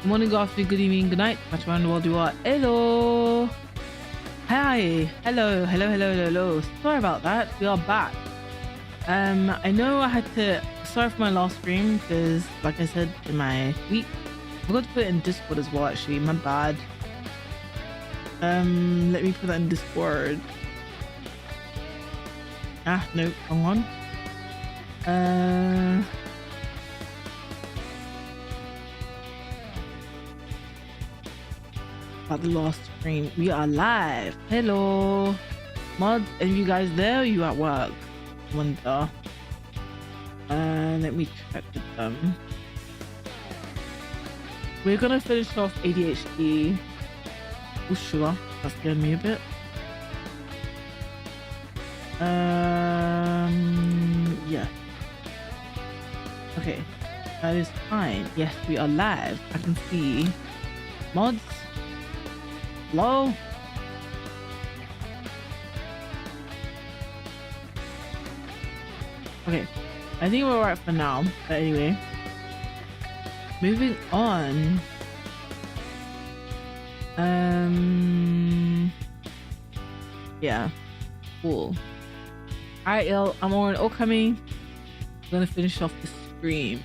Good morning, good afternoon, good evening, good night. Much around the world you are. Hello. Hi. Hello. Sorry about that. We are back. I know I had to. Sorry for my last stream because, like I said in my tweet, I forgot to put it in Discord as well. Actually, my bad. Let me put that in Discord. No, wrong one. About the last stream, we are live. Hello, mods. And you guys there? Or you at work? Wonder. Let me check with them. We're gonna finish off ADHD. Oh, sure. That scared me a bit. Yeah. Okay, that is fine. Yes, we are live. I can see mods. Hello. Okay, I think we're alright for now. But anyway, moving on. Yeah, cool. Alright, y'all. I'm Oren Okami. We're gonna finish off the stream.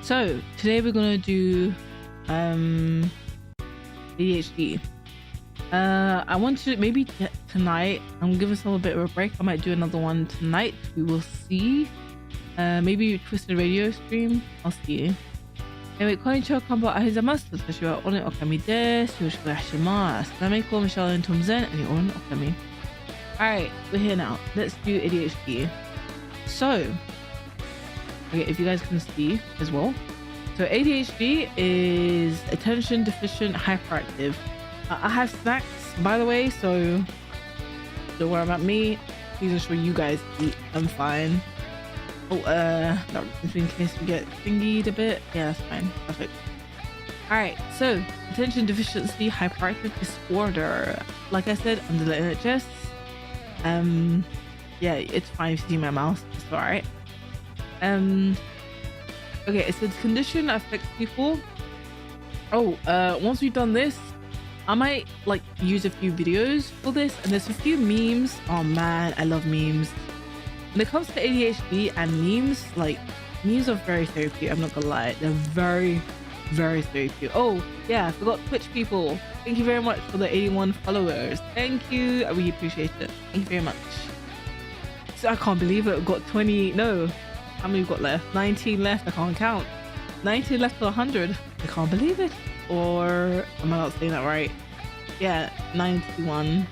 So today we're gonna do ADHD. I want to maybe tonight. I'm giving myself a bit of a break. I might do another one tonight. We will see. Maybe Twisted Radio stream. I'll see. Anyway, こんにちは、こんばんは、おはようございます。私はオレンオカミです。よろしくお願いします。なめこみしゃんとんぜん、andオレンオカミ。Alright, we're here now. Let's do ADHD. So, okay, if you guys can see as well. So ADHD is attention deficient hyperactive. I have snacks, by the way, so don't worry about me. Please ensure you guys eat. I'm fine. Oh, that in case we get thingied a bit. Yeah, that's fine. Perfect. Alright, so attention deficiency hyperactive disorder. Like I said, under the NHS. Yeah, it's fine if you see my mouse. It's alright. Okay, it's a condition that affects people. Oh, once we've done this, I might like use a few videos for this, and there's a few memes. Oh man, I love memes. When it comes to ADHD and memes, like memes are very therapeutic. I'm not gonna lie, they're very therapeutic. Oh yeah, I forgot Twitch people. Thank you very much for the 81 followers. Thank you, I really appreciate it. Thank you very much. So I can't believe it. I've got 20. No. How many we've got left? 19 left. I can't count. 19 left to 100. I can't believe it. Or am I not saying that right? Yeah, 91.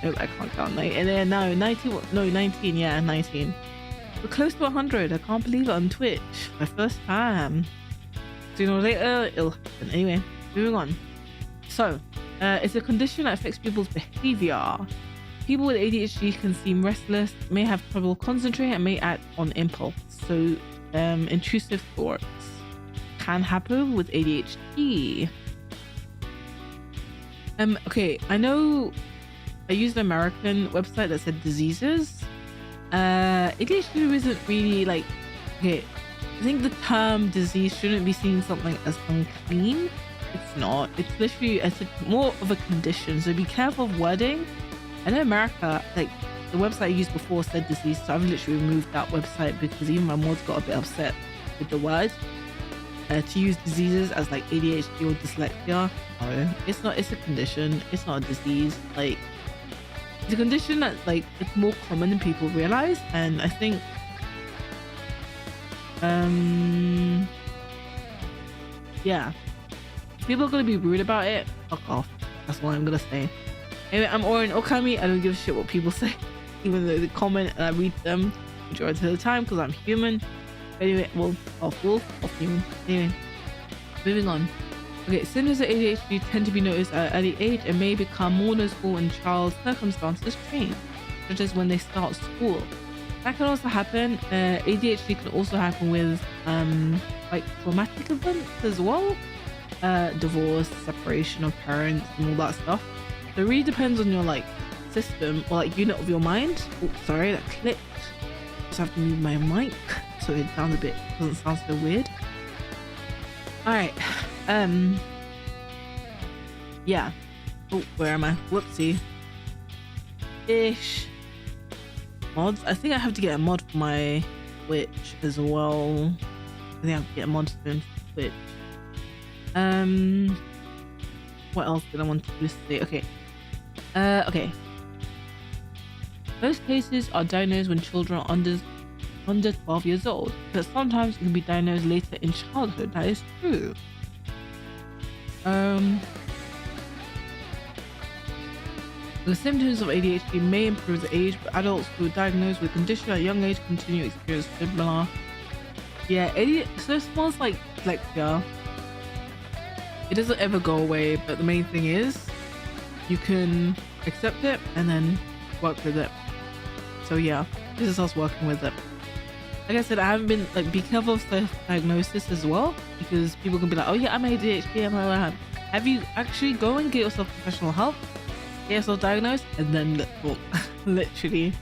Nope, I can't count. And then no, 90. No, 19. Yeah, 19. We're close to 100. I can't believe it on Twitch. My first time. Sooner or later, it'll happen. Anyway, moving on. So, it's a condition that affects people's behavior. People with ADHD can seem restless, may have trouble concentrating, and may act on impulse. So, intrusive thoughts can happen with ADHD. Okay, I know I used an American website that said diseases. ADHD isn't really like, okay, I think the term disease shouldn't be seen something as unclean. It's not. It's literally more of a condition. So be careful of wording. I know America, like the website I used before said disease, so I've literally removed that website because even my mods got a bit upset with the word. To use diseases as like ADHD or dyslexia, no, it's not. It's a condition. It's not a disease. Like it's a condition that like it's more common than people realize, and I think yeah, if people are gonna be rude about it, fuck off. That's what I'm gonna say. Anyway, I'm Oren Okami. I don't give a shit what people say, even though they comment and I read them majority of the time because I'm human. Anyway, well, off human. Anyway, moving on. Okay, symptoms of ADHD tend to be noticed at an early age and may become more noticeable when child's circumstances change, such as when they start school. That can also happen. ADHD can also happen with like traumatic events as well. Divorce, separation of parents, and all that stuff. So it really depends on your like system or like unit of your mind. Oh, sorry, that clicked. Just have to move my mic so it sounds a bit, doesn't sound so weird. All right. Yeah. Oh, where am I? Whoopsie. Ish. Mods. I think I have to get a mod for my Twitch as well. I think I have to get a mod soon for Twitch. What else did I want to say? Okay. Okay. Most cases are diagnosed when children are under 12 years old, but sometimes it can be diagnosed later in childhood. That is true. The symptoms of ADHD may improve with age, but adults who are diagnosed with the condition at a young age continue to experience similar. Yeah, so it smells like dyslexia. It doesn't ever go away, but the main thing is you can accept it and then work with it. So yeah, this is us working with it. Like I said, I haven't been be careful of self-diagnosis as well, because people can be like, oh yeah, I'm ADHD, I'm like, have you actually go and get yourself professional help, get yourself diagnosed, and then talk. Literally,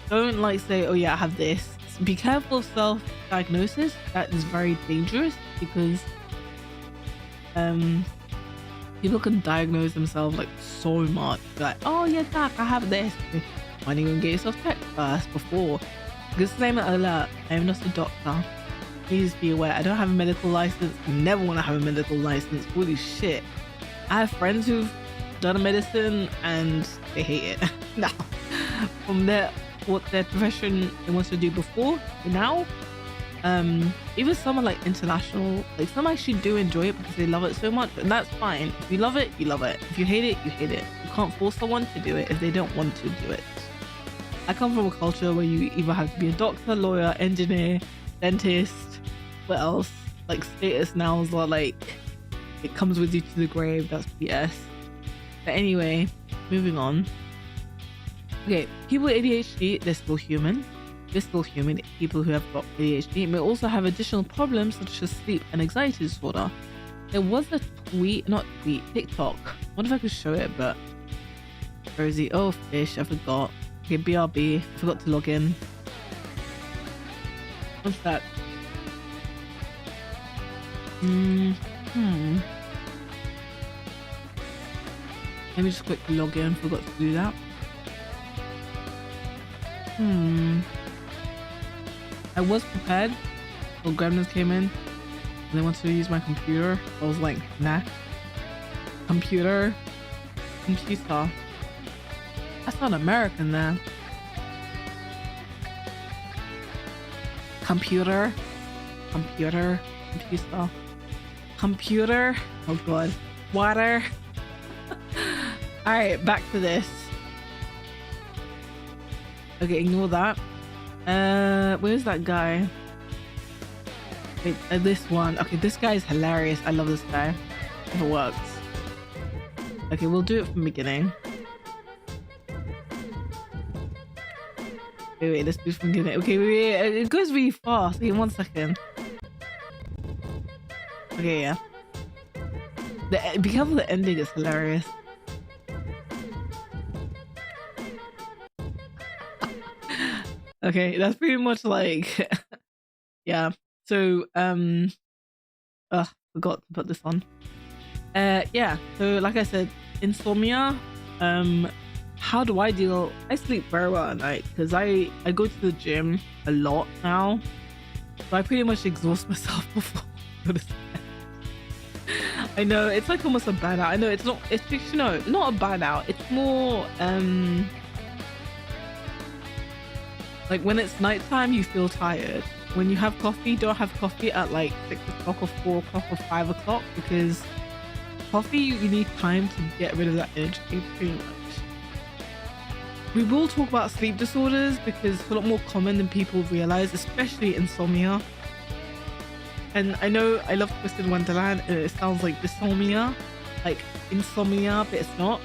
don't say, oh yeah, I have this. Be careful of self-diagnosis. That is very dangerous, because people can diagnose themselves so much. Like, oh yeah, doc, I have this. Why don't you even get yourself checked first before? Disclaimer alert, I am not a doctor. Please be aware, I don't have a medical license. Never want to have a medical license. Holy shit. I have friends who've done medicine and they hate it. Now, from what their profession they want to do before to now, even some are international, some actually do enjoy it because they love it so much, and that's fine. If you love it, you love it. If you hate it, you hate it. You can't force someone to do it if they don't want to do it. I come from a culture where you either have to be a doctor, lawyer, engineer, dentist, what else? Status nows are it comes with you to the grave. That's BS. But anyway, moving on. Okay, people with ADHD, they're still human. They're still human. People who have got ADHD may also have additional problems such as sleep and anxiety disorder. There was a TikTok. I wonder if I could show it, but where is he? Oh, fish, I forgot. Okay, BRB, I forgot to log in. What's that? Let me just quickly log in, forgot to do that. I was prepared till gremlins came in and they wanted to use my computer. I was like, nah. Computer. That's not American there. Computer. Computer. Oh god. Water. Alright, back to this. Okay, ignore that. Where's that guy? Wait, this one. Okay, this guy is hilarious. I love this guy. If it works. Okay, we'll do it from the beginning. Wait, let's do it from the beginning. Okay, wait, it goes really fast. Okay, 1 second. Okay, yeah. Be careful, the ending is hilarious. Okay, that's pretty much yeah. So forgot to put this on. Yeah, so like I said, insomnia. How do I deal? I sleep very well at night because I go to the gym a lot now, so I pretty much exhaust myself before I go to bed. I know it's almost a bad out. I know it's not a bad out. It's more when it's nighttime, you feel tired. When you have coffee, don't have coffee at 6 o'clock or 4 o'clock or 5 o'clock, because coffee, you need time to get rid of that energy pretty much. We will talk about sleep disorders because it's a lot more common than people realize, especially insomnia. And I know I love Twisted Wonderland and it sounds like dysomnia, like insomnia, but it's not.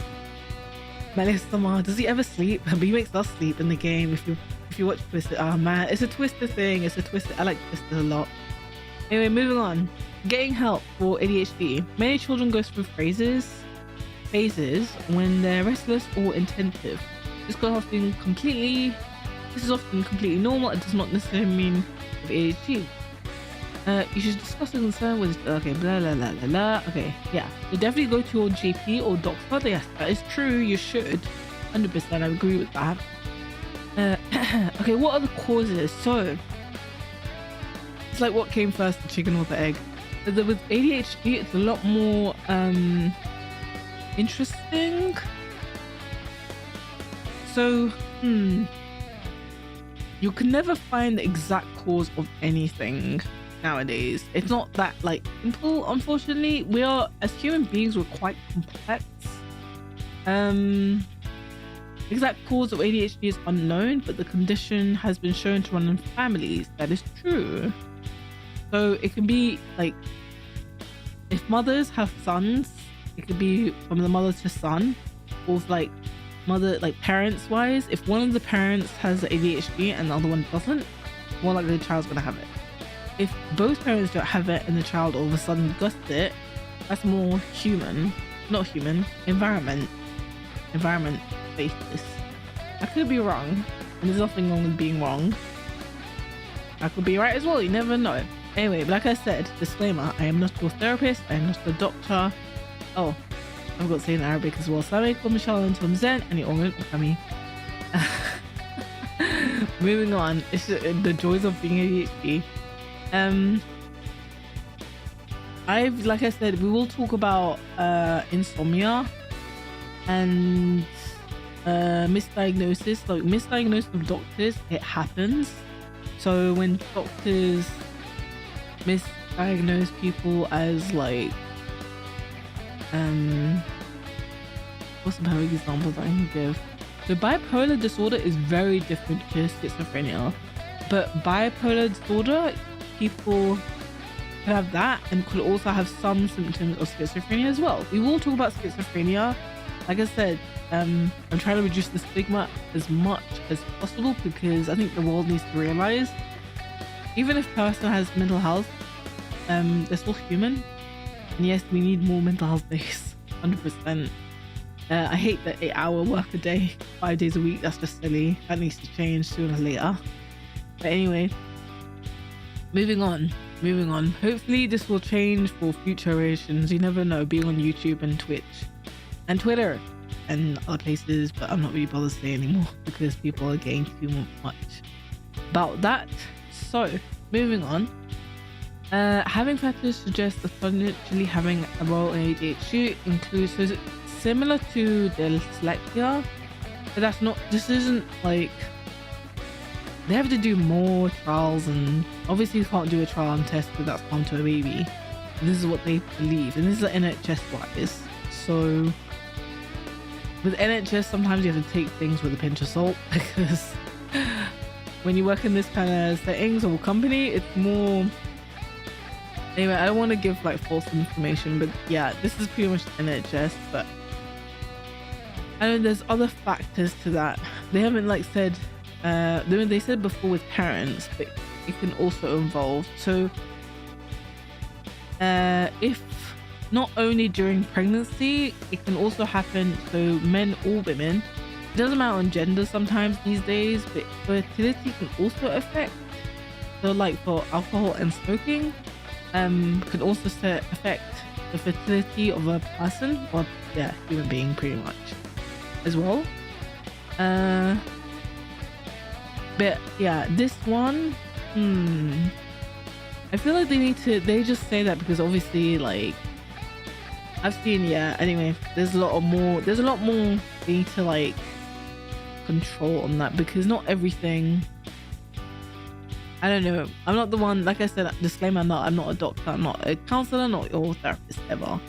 Melissa, does he ever sleep? But he makes us sleep in the game. If you watch Twisted, oh man, it's a Twisted thing. It's a Twisted. I like Twisted a lot. Anyway, moving on. Getting help for ADHD. Many children go through phases when they're restless or inattentive. This is often completely normal. It does not necessarily mean ADHD. You should discuss a concern with okay, blah blah blah blah blah. Okay, yeah. So definitely go to your GP or doctor. Yes, that is true. You should. 100%. I agree with that. Okay, what are the causes? So it's like what came first, the chicken or the egg? With ADHD, it's a lot more interesting. So, you can never find the exact cause of anything nowadays. It's not that like simple, unfortunately. We are, as human beings, we're quite complex. Exact cause of ADHD is unknown, but the condition has been shown to run in families. That is true. So it can be like, if mothers have sons, it could be from the mother to son, or if like mother, like parents wise, if one of the parents has ADHD and the other one doesn't, more likely the child's gonna have it. If both parents don't have it and the child all of a sudden gets it, that's more human, not human, environment basis. I could be wrong, and there's nothing wrong with being wrong. I could be right as well, you never know. Anyway, like I said, disclaimer, I am not your therapist, I am not a doctor. Oh, I've got to say in Arabic as well. Assalamualaikum warahmatullahi wabarakatuh. Moving on, it's the joys of being ADHD. Like I said, we will talk about insomnia and misdiagnosis. Like misdiagnosis of doctors, it happens. So when doctors misdiagnose people as like what's the perfect example that I can give? So bipolar disorder is very different to schizophrenia, but bipolar disorder, people could have that and could also have some symptoms of schizophrenia as well. We will talk about schizophrenia. Like I said, I'm trying to reduce the stigma as much as possible because I think the world needs to realize, even if a person has mental health, they're still human. And yes, we need more mental health days, 100%. I hate the 8-hour work a day, 5 days a week. That's just silly. That needs to change sooner or later. But anyway, moving on. Hopefully this will change for future generations. You never know, being on YouTube and Twitch and Twitter and other places, but I'm not really bothered to say anymore because people are getting too much about that. So moving on. Having factors suggest that potentially having a role in ADHD includes, so similar to dyslexia, but that's not, this isn't like, they have to do more trials, and obviously you can't do a trial and test because that's come to a baby. This is what they believe, and this is NHS wise. So with NHS, sometimes you have to take things with a pinch of salt because when you work in this kind of settings or company, it's more. Anyway, I don't want to give like false information, but yeah, this is pretty much NHS, but I know there's other factors to that. They haven't like said, they said before with parents, but it can also involve. So if not only during pregnancy, it can also happen, so men or women, it doesn't matter on gender sometimes these days, but fertility can also affect. So like for alcohol and smoking, can also affect the fertility of a person, or yeah, human being pretty much as well. But yeah, this one, I feel like they just say that because obviously like I've seen, yeah, anyway, there's a lot more they need to like control on that, because not everything, I don't know, I'm not the one, like I said, disclaimer, I'm not a doctor, I'm not a counselor, not your therapist ever,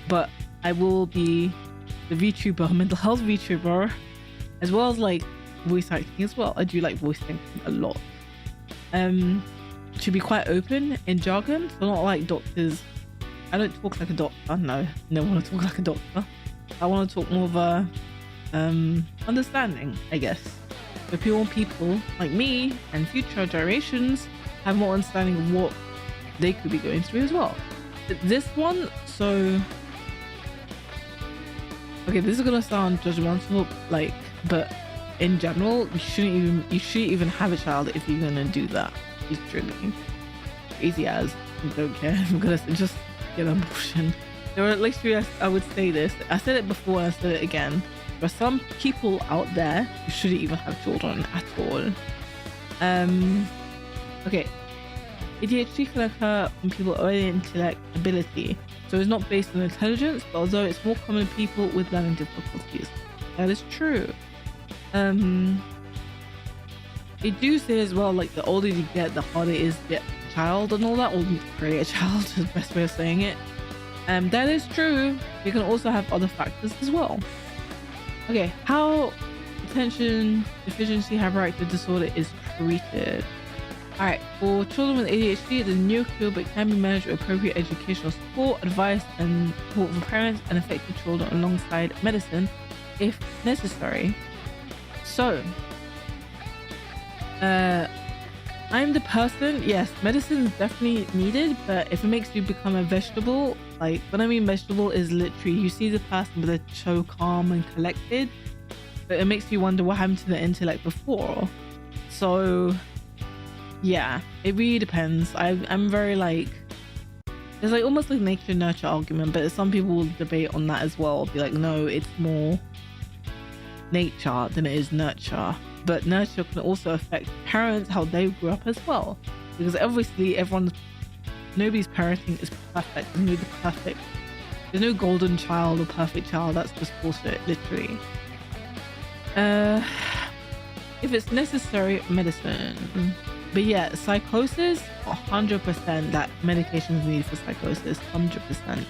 but I will be the VTuber, mental health VTuber, as well as like voice acting as well. I do like voice acting a lot. To be quite open in jargon, so not like doctors. I don't talk like a doctor, no, never want to talk like a doctor. I want to talk more of a understanding, I guess. So people like me and future generations have more understanding of what they could be going through as well. But this one, so okay, this is gonna sound judgmental, like, but in general, you shouldn't even have a child if you're gonna do that. It's truly easy as. don't care. I'm gonna just get an abortion. There are at least three. I would say this. I said it before and I said it again. There are some people out there who shouldn't even have children at all. Okay. ADHD can occur when people are early intellect ability. So it's not based on intelligence, but although it's more common in people with learning difficulties. That is true. They do say as well, like the older you get, the harder it is to get a child and all that, or create a child is the best way of saying it. That is true. You can also have other factors as well. Okay, how attention deficiency hyperactive disorder is treated. Alright, for children with ADHD, the nuclear but can be managed with appropriate educational support, advice, and support for parents and affected children alongside medicine if necessary. So, I'm the person, yes, medicine is definitely needed, but if it makes you become a vegetable, like when I mean vegetable is literally you see the person but they're so calm and collected, but it makes you wonder what happened to the intellect before. So yeah, it really depends. I'm very like, there's like almost like nature nurture argument, but some people will debate on that as well. Be like, no, it's more nature than it is nurture. But nurture can also affect parents, how they grew up as well, because obviously nobody's parenting is perfect. There's no golden child or perfect child. That's just bullshit, literally. If it's necessary, medicine. But yeah, psychosis, 100% that medication is needed for psychosis, 100%.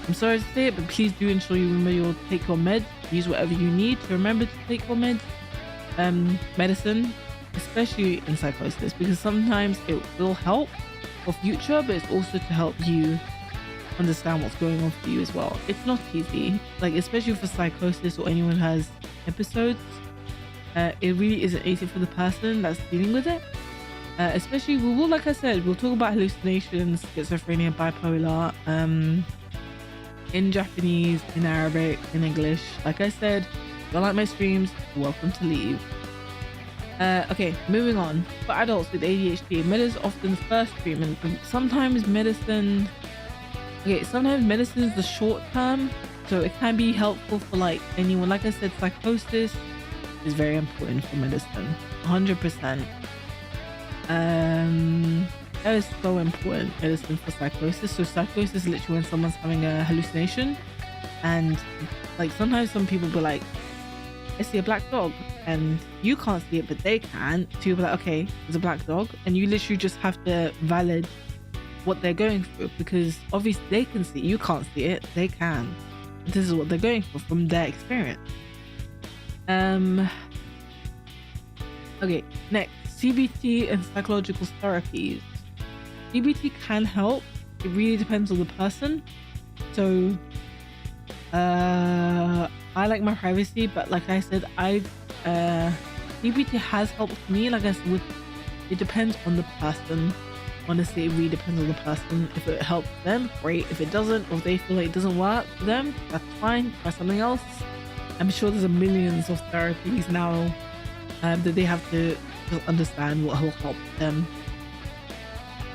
I'm sorry to say it, but please do ensure you remember you'll take your meds. Use whatever you need to remember to take your meds. Medicine, especially in psychosis, because sometimes it will help for future, but it's also to help you understand what's going on for you as well. It's not easy, like especially for psychosis or anyone who has episodes. It really isn't easy for the person that's dealing with it. Especially we will, like I said, we'll talk about hallucinations, schizophrenia, bipolar, in Japanese, in Arabic, in English. Like I said, if you don't like my streams, you're welcome to leave. Okay, moving on. For adults with ADHD, medicine is often the first treatment. Sometimes medicine is the short term, so it can be helpful for like anyone. Like I said, psychosis is very important for medicine, 100%. That is so important, medicine for psychosis. So psychosis is literally when someone's having a hallucination, and like sometimes some people be like, I see a black dog, and you can't see it but they can, so you'll be like, okay, there's a black dog, and you literally just have to validate what they're going through, because obviously they can see it, you can't see it, they can. This is what they're going through from their experience. Okay, next, CBT and psychological therapies. CBT can help, it really depends on the person. So I like my privacy, but like I said, CBT has helped me. Like I said, it depends on the person. Honestly, it really depends on the person. If it helps them, great. If it doesn't, or if they feel like it doesn't work for them, that's fine. Try something else. I'm sure there's millions of therapies now that they have to understand what will help them.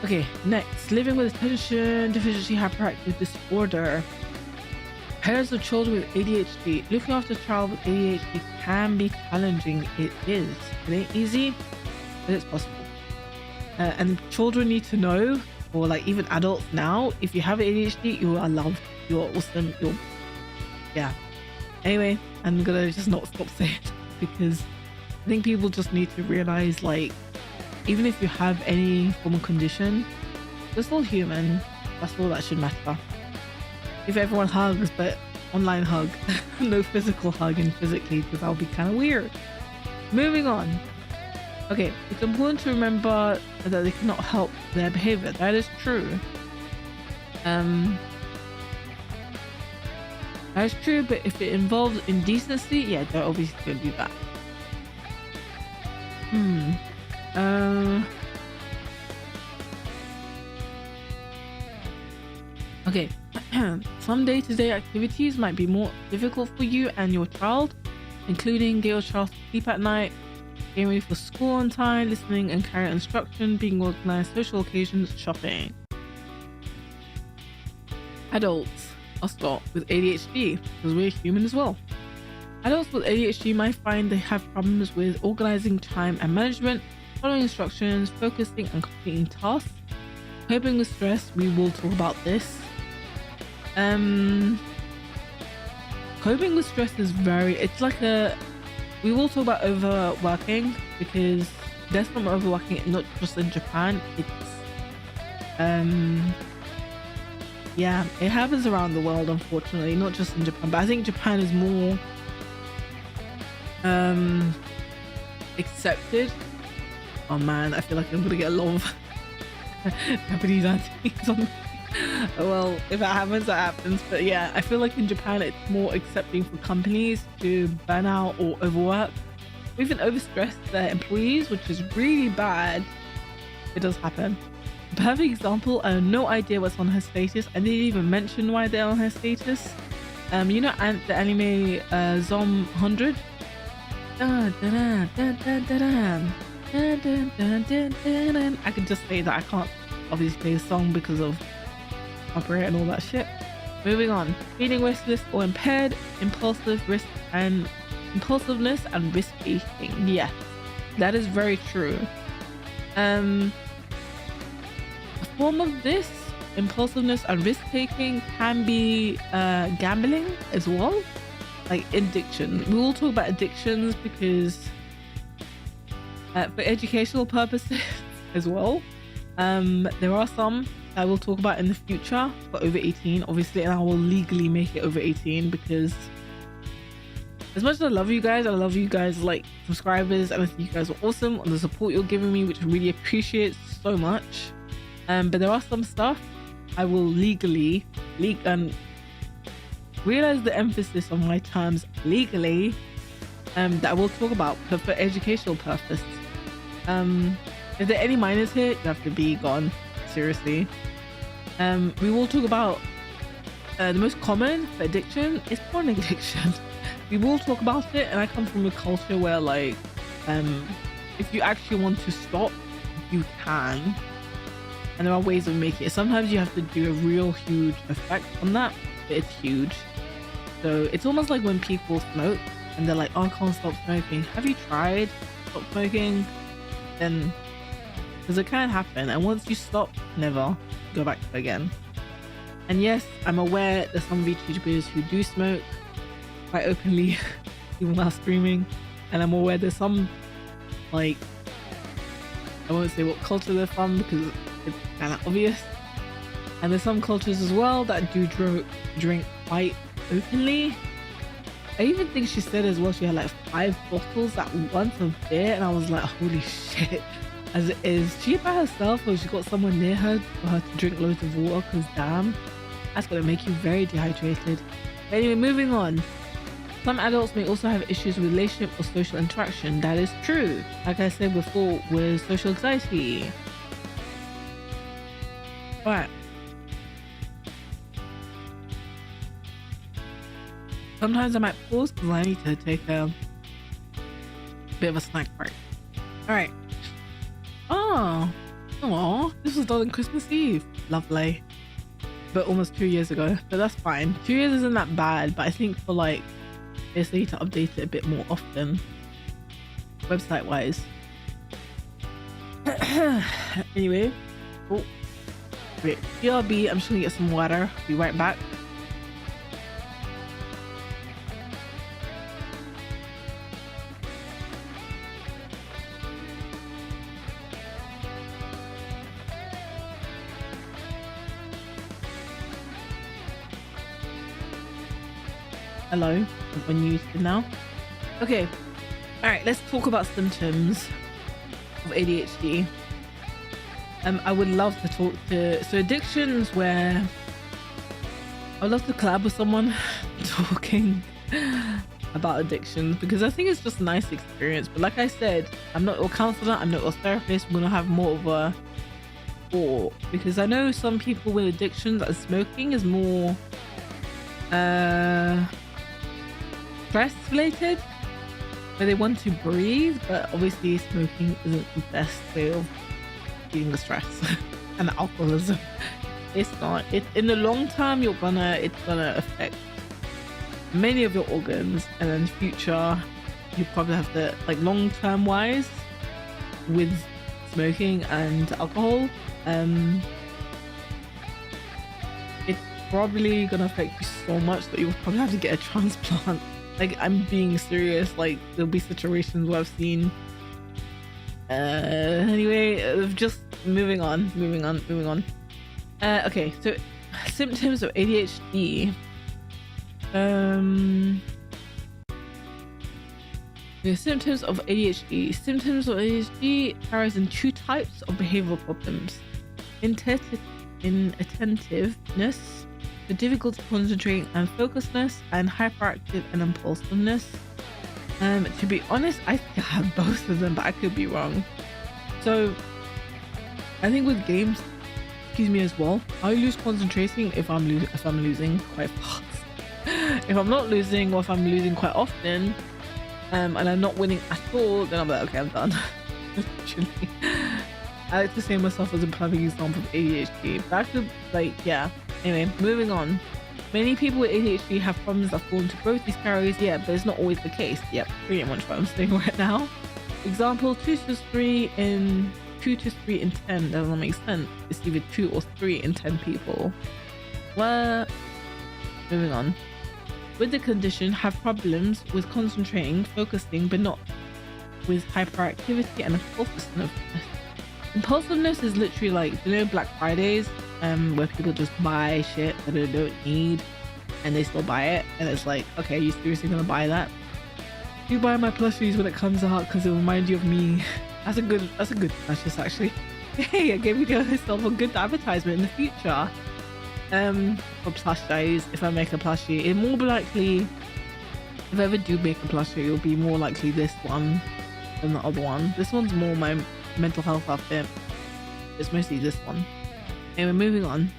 Okay, next, living with attention deficiency hyperactive disorder. Parents of children with ADHD. Looking after a child with ADHD can be challenging. It is. It ain't easy, but it's possible. And children need to know, or like even adults now, if you have ADHD, you are loved. You're awesome. Yeah. Anyway, I'm gonna just not stop saying it, because I think people just need to realize, like, even if you have any form of condition, you're still human. That's all that should matter. If everyone hugs, but online hug, no physical hugging physically, because that would be kind of weird. Moving on. Okay, it's important to remember that they cannot help their behavior. That is true. That is true, but if it involves indecency, yeah, they're obviously going to do that. Okay. Some day-to-day activities might be more difficult for you and your child, including get your child to sleep at night, getting ready for school on time, listening and carrying instruction, being organized, social occasions, shopping. Adults, I'll start with ADHD because we're human as well. Adults with ADHD might find they have problems with organizing time and management, following instructions, focusing and completing tasks. Coping with stress, we will talk about this. Coping with stress is we will talk about overworking because there's some overworking not just in Japan, yeah, it happens around the world, unfortunately, not just in Japan, but I think Japan is more accepted. Oh man, I feel like I'm gonna get a lot of Japanese aunties on me. Well, if it happens, that happens. But yeah, I feel like in Japan it's more accepting for companies to burn out or overwork, or even overstress their employees, which is really bad. It does happen. Perfect example, no idea what's on her status. I didn't even mention why they're on her status. You know, the anime Zom 100. I could just say that I can't obviously play the song because of copyright and all that shit. Moving on. Feeling restless or impaired, impulsiveness and risk taking. Yeah, that is very true. A form of this impulsiveness and risk taking can be gambling as well, like addiction. We will talk about addictions because for educational purposes as well. There are some I will talk about in the future for over 18, obviously, and I will legally make it over 18 because as much as I love you guys like subscribers, and I think you guys are awesome on the support you're giving me, which I really appreciate so much. But there are some stuff I will legally realize the emphasis on my terms legally that I will talk about for educational purpose. If there are any minors here, you have to be gone, seriously. We will talk about the most common for addiction is porn addiction. We will talk about it, and I come from a culture where like if you actually want to stop, you can, and there are ways of making it. Sometimes you have to do a real huge effect on that, but it's huge. So it's almost like when people smoke and they're like, oh, I can't stop smoking. Have you tried stop smoking? Then because it can happen, and once you stop, never go back to it again. And yes, I'm aware there's some VTubers who do smoke quite openly even while streaming, and I'm aware there's some, like, I won't say what culture they're from because it's kind of obvious, and there's some cultures as well that do drink quite openly. I even think she said as well she had like 5 bottles at once of beer, and I was like, holy shit. As it is, she by herself or she got someone near her for her to drink loads of water? Because damn, that's gonna make you very dehydrated. But anyway, moving on. Some adults may also have issues with relationship or social interaction. That is true. Like I said before, with social anxiety. Right. Sometimes I might pause because I need to take a bit of a snack break. Alright. Oh, this was done on Christmas Eve. Lovely. But almost 2 years ago. But that's fine. 2 years isn't that bad, but I think for like, they need to update it a bit more often. Website wise. Anyway. Oh. Wait. BRB, I'm just gonna get some water. Be right back. Hello, when you now. Okay, all right, let's talk about symptoms of ADHD. I would love to talk to, so addictions where I would love to collab with someone talking about addictions, because I think it's just a nice experience. But like I said, I'm not your counselor, I'm not your therapist. We're gonna have more of a talk, because I know some people with addictions and smoking is more stress related, where they want to breathe, but obviously smoking isn't the best way of dealing with stress and alcoholism. It's not. In the long term, it's gonna affect many of your organs, and in the future, you probably have to, like, long term wise, with smoking and alcohol, it's probably gonna affect you so much that you'll probably have to get a transplant. Like, I'm being serious. Like, there'll be situations where I've seen. Anyway, just moving on. Okay, so symptoms of ADHD. The symptoms of ADHD. Symptoms of ADHD carries in two types of behavioral problems: inattentiveness, the difficulty concentrating and focusedness, and hyperactive and impulsiveness. To be honest, I think I have both of them, but I could be wrong. So I think with games, as well, I lose concentration if I'm losing quite fast. If I'm not losing, or if I'm losing quite often, and I'm not winning at all, then I'm like, okay, I'm done. Literally. I like to say myself as a perfect example of ADHD, but I could, like, yeah. Anyway, moving on. Many people with ADHD have problems that fall into both these categories, yeah, but it's not always the case. Yep, pretty much what I'm saying right now. Example, 2 to 3 in 10 doesn't make sense. It's either 2 or 3 in 10 people. Well, moving on. With the condition, have problems with concentrating, focusing, but not with hyperactivity and impulsiveness. Impulsiveness is literally like, you know, Black Fridays, where people just buy shit that they don't need and they still buy it, and it's like, okay, are you seriously gonna buy that? You buy my plushies when it comes out because it'll remind you of me. That's a good purchase, actually. Hey, I gave myself a good advertisement in the future. For plushies, if I make a plushie, it more likely, if I ever do make a plushie, it'll be more likely this one than the other one. This one's more my mental health outfit. It's mostly this one. Anyway, moving on.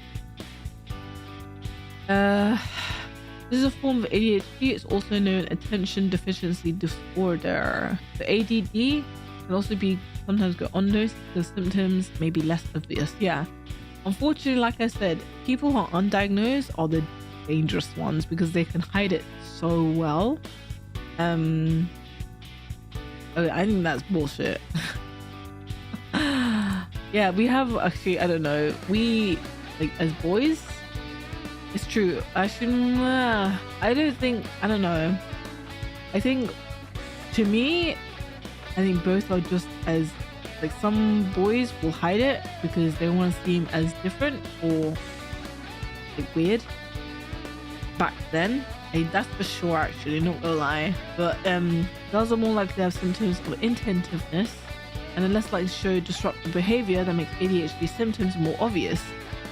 This is a form of ADHD. It's also known attention deficiency disorder. The ADD can also be sometimes go unnoticed. The symptoms may be less obvious. Yeah. Unfortunately, like I said, people who are undiagnosed are the dangerous ones because they can hide it so well. Okay, I think that's bullshit. Yeah, we have actually, I don't know, we, like, as boys, it's true. I don't know. I think, to me, I think both are just as, like, some boys will hide it because they want to seem as different or, like, weird. Back then, that's for sure, actually, not gonna lie. But girls are more likely to have symptoms of intentiveness and are less likely to show disruptive behavior that makes ADHD symptoms more obvious.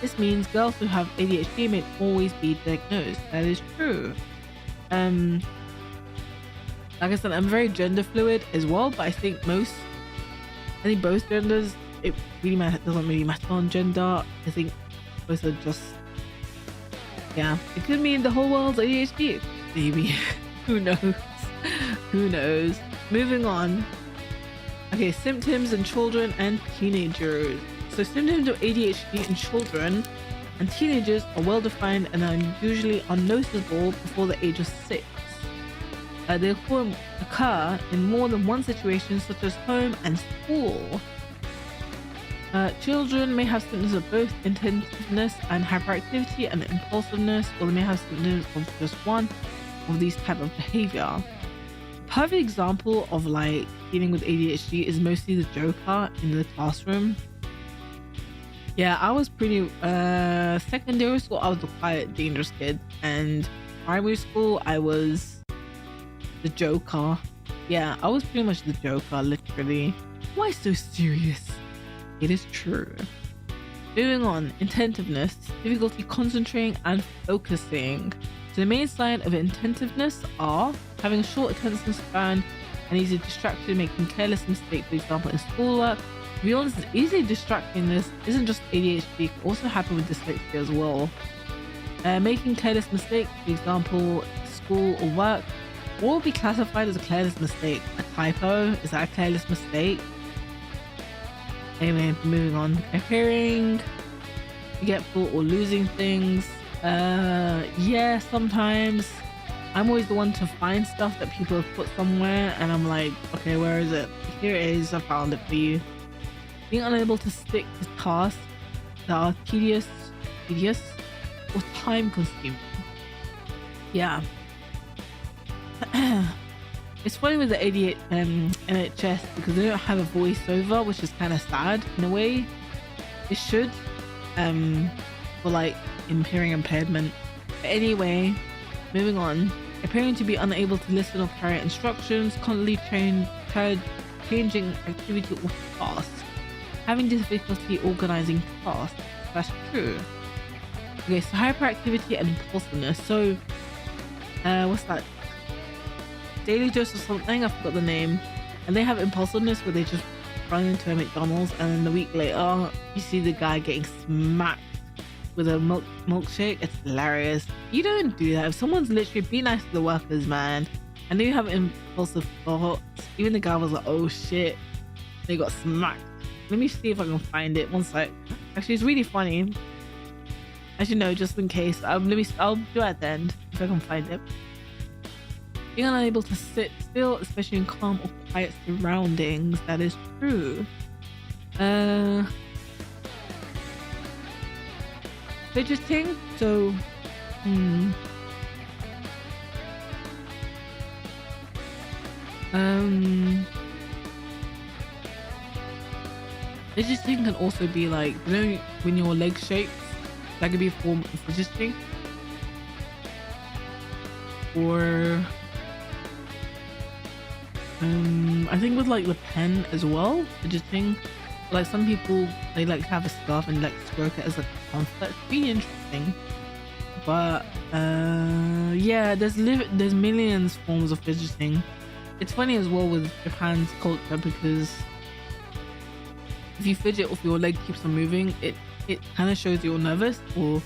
This means girls who have ADHD may always be diagnosed. That is true. Like I said, I'm very gender fluid as well, but I think both genders, it really doesn't really matter on gender. I think both are just, yeah, it could mean the whole world's ADHD, maybe. Who knows? Who knows? Moving on. Okay, symptoms in children and teenagers. So symptoms of ADHD in children and teenagers are well defined and are usually unnoticeable before the age of 6. They occur in more than one situation, such as home and school. Children may have symptoms of both intentiveness and hyperactivity and impulsiveness, or they may have symptoms of just one of these type of behavior. A perfect example of, like, dealing with ADHD is mostly the joker in the classroom. Yeah, I was pretty secondary school I was the quiet, dangerous kid, and primary school I was the joker. Yeah, I was pretty much the joker, literally. Why so serious? It is true. Moving on, intentiveness, difficulty concentrating and focusing. So the main sign of intentiveness are having a short attention span and easy distraction, making careless mistakes, for example, in schoolwork. To be honest, easily distractingness isn't just ADHD, it can also happen with dyslexia as well. Making careless mistakes, for example, school or work, what will be classified as a careless mistake? A typo? Is that a careless mistake? Anyway, moving on. Appearing forgetful or losing things. Yeah, sometimes I'm always the one to find stuff that people have put somewhere, and I'm like, okay, where is it? Here it is, I found it for you. Being unable to stick to tasks that are tedious or time consuming. Yeah. It's funny with the NHS because they don't have a voiceover, which is kind of sad in a way. It should, for like hearing impairment. But anyway, moving on. Appearing to be unable to listen or carry out instructions, constantly changing activity or tasks, having difficulty organizing tasks. That's true. Okay, so hyperactivity and impulsiveness. So, what's that? Daily Dose or something, I forgot the name. And they have impulsiveness where they just run into a McDonald's and then the week later you see the guy getting smacked with a milkshake. It's hilarious. You don't do that. If someone's literally, be nice to the workers, man. I know you have impulsive thoughts. Even the guy was like, oh shit, they got smacked. Let me see if I can find it. One sec. Actually, it's really funny. Actually, no, just in case. I'll do it at the end if I can find it. Being unable to sit still, especially in calm or quiet surroundings. That is true. Fidgeting. So, fidgeting can also be like, you know, when your leg shakes, that could be a form of fidgeting. Or I think with like the pen as well, fidgeting. Like some people, they like have a scarf and like stroke it as a comfort. That's really interesting. But yeah, there's millions forms of fidgeting. It's funny as well with Japan's culture because if you fidget if your leg keeps on moving, it kind of shows you're nervous, or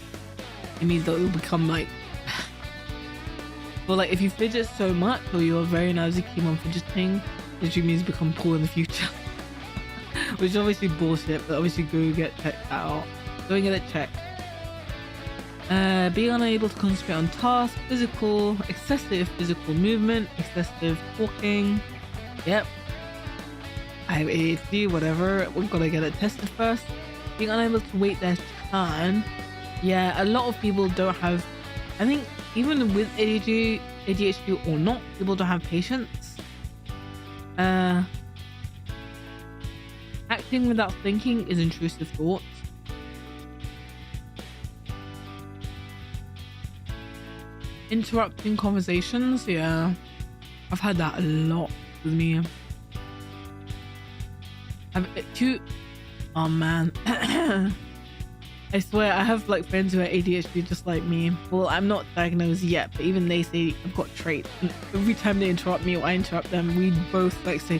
it means that it'll become like but like if you fidget so much or you're very nervous, you keep on fidgeting, it literally means you become poor in the future. Which is obviously bullshit, but obviously go get checked out. Go and get it checked. Being unable to concentrate on tasks, excessive physical movement, excessive talking. Yep. I have ADHD, whatever. We've got to get it tested first. Being unable to wait their turn. Yeah, a lot of people don't have, I think even with ADHD or not, people don't have patience. Acting without thinking is intrusive thoughts. Interrupting conversations, yeah. I've had that a lot with me. Oh man. I swear I have like friends who are ADHD just like me. Well, I'm not diagnosed yet, but even they say I've got traits. And every time they interrupt me or I interrupt them, we both like say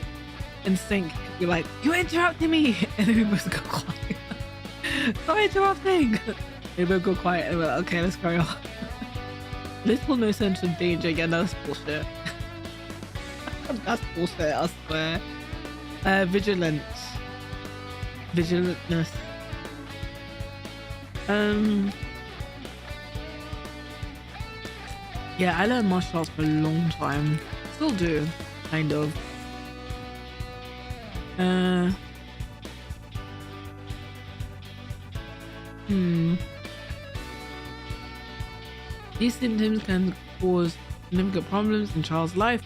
in sync, we're like, you're interrupting me, and then we both go quiet. Stop interrupting. They both go quiet and we're like, okay, let's carry on. Little no sense of danger. Yeah, that's bullshit. That's bullshit, I swear. Vigilance. Vigilantness. Yeah, I learned martial arts for a long time. Still do, kind of. These symptoms can cause significant problems in child's life,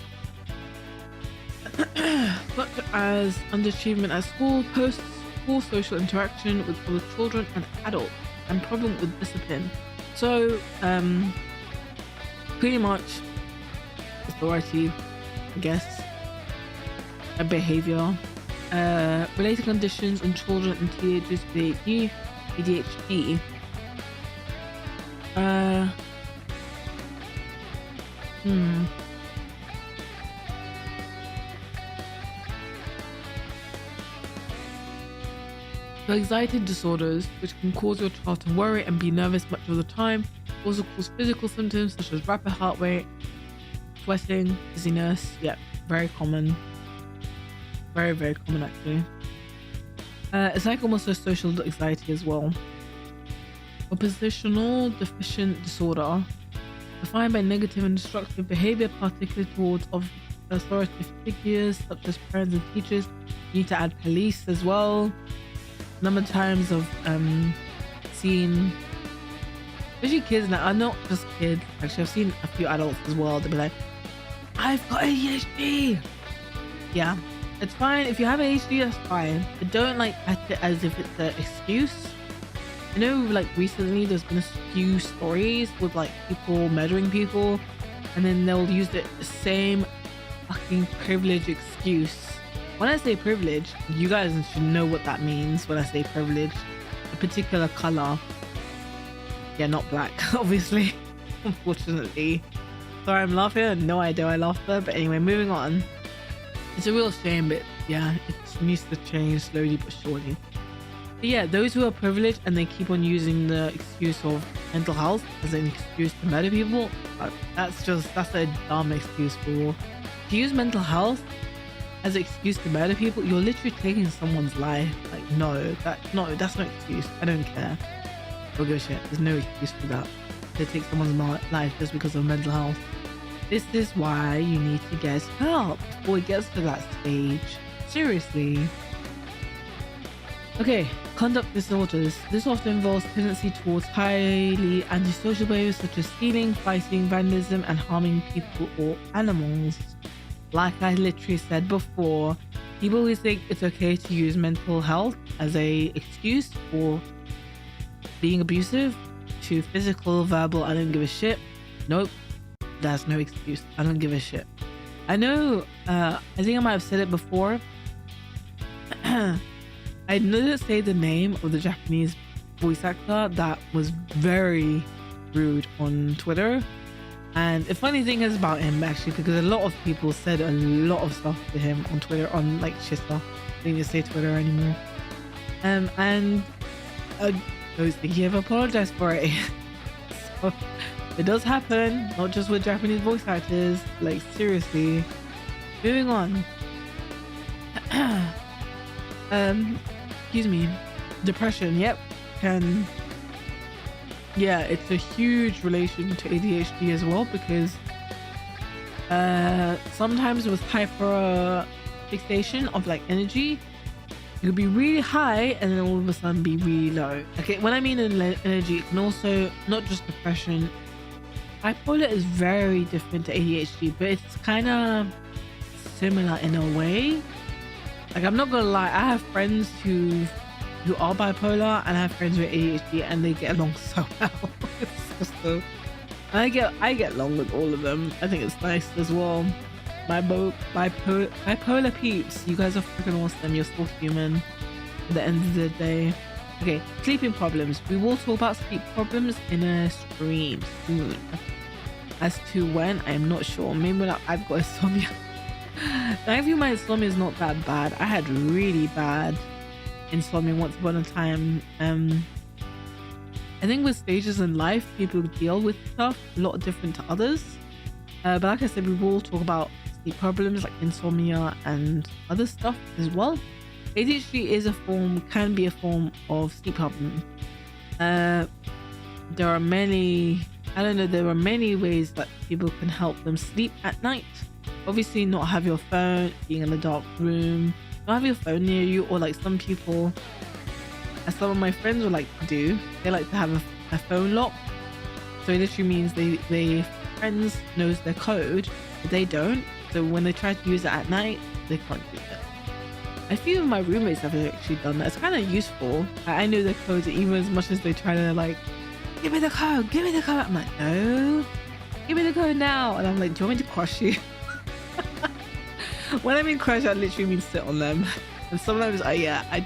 such as underachievement at school, post-school social interaction with other children and adults, and problem with discipline. So, pretty much authority, I guess, a behavior, related conditions in children and teenagers with ADHD. So anxiety disorders, which can cause your child to worry and be nervous much of the time, also cause physical symptoms such as rapid heart rate, sweating, dizziness. Yeah, very common. Very, very common actually. It's like almost a social anxiety as well. Oppositional deficient disorder, defined by negative and destructive behavior, particularly towards authoritative figures such as parents and teachers. You need to add police as well. Number of times of seen, especially kids now, are not just kids, actually I've seen a few adults as well. They'll be like, I've got ADHD. Yeah, it's fine if you have ADHD, that's fine, but don't like act it as if it's an excuse. I know like recently there's been a few stories with like people murdering people, and then they'll use the same fucking privilege excuse. When I say privilege, you guys should know what that means. When I say privilege, a particular color. Yeah, not black, obviously. Unfortunately. Sorry, I'm laughing. No idea I laughed there. But anyway, moving on. It's a real shame, but yeah, it needs to change slowly but surely. But yeah, those who are privileged and they keep on using the excuse of mental health as an excuse to murder people, that's a dumb excuse for. To use mental health as an excuse to murder people, you're literally taking someone's life. Like, no, that's no excuse. I don't care. Don't give a shit. There's no excuse for that. To take someone's life just because of mental health. This is why you need to get help before it gets to that stage. Seriously. Okay, conduct disorders. This often involves tendency towards highly antisocial behaviors such as stealing, fighting, vandalism, and harming people or animals. Like I literally said before, people always think it's okay to use mental health as a excuse for being abusive to physical, verbal, I don't give a shit. Nope, that's no excuse. I don't give a shit. I know, I think I might have said it before. I didn't say the name of the Japanese voice actor that was very rude on Twitter. And the funny thing is about him actually, because a lot of people said a lot of stuff to him on Twitter, on like shit stuff. I don't even say Twitter anymore. And I don't think he ever apologized for it. So it does happen, not just with Japanese voice actors. Like seriously. Moving on. Excuse me. Depression. Yep. Yeah, it's a huge relation to ADHD as well, because sometimes with hyper fixation of like energy, it could be really high and then all of a sudden be really low. Okay, when I mean energy, it can also not just depression. Bipolar is very different to ADHD, but it's kind of similar in a way. Like, I'm not gonna lie, I have friends who are bipolar, and I have friends with ADHD, and they get along so well. It's just so, I get along with all of them. I think it's nice as well. Bipolar peeps, you guys are freaking awesome. You're still human at the end of the day. Okay, sleeping problems. We will talk about sleep problems in a stream soon. As to when, I am not sure. Maybe when I've got insomnia. I feel my insomnia is not that bad. I had really bad insomnia once upon a time. I think with stages in life, people deal with stuff a lot different to others. But like I said, we will talk about sleep problems like insomnia and other stuff as well. ADHD can be a form of sleep problem. There are many ways that people can help them sleep at night. Obviously, not have your phone, being in a dark room, not have your phone near you, or like some people, as some of my friends would like to do, they like to have a phone lock. So it literally means they friends knows their code, but they don't. So when they try to use it at night, they can't use it. A few of my roommates have actually done that. It's kind of useful. I know their codes, even as much as they try to like, give me the code, give me the code. I'm like, no, give me the code now. And I'm like, do you want me to crush you? When I mean crush, I literally mean sit on them. And sometimes, my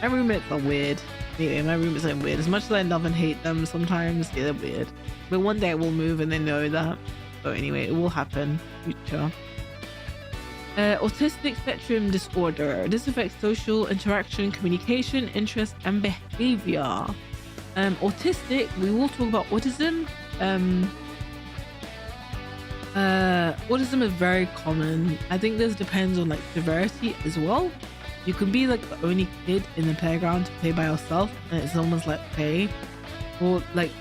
roommates are weird. Anyway, my roommates are weird. As much as I love and hate them, sometimes they're weird. But one day it will move and they know that. So anyway, it will happen. Future. Autistic spectrum disorder. This affects social interaction, communication, interest, and behavior. Autistic, we will talk about autism. Autism is very common. I think this depends on like severity as well. You can be like the only kid in the playground to play by yourself, and it's almost like, okay, or like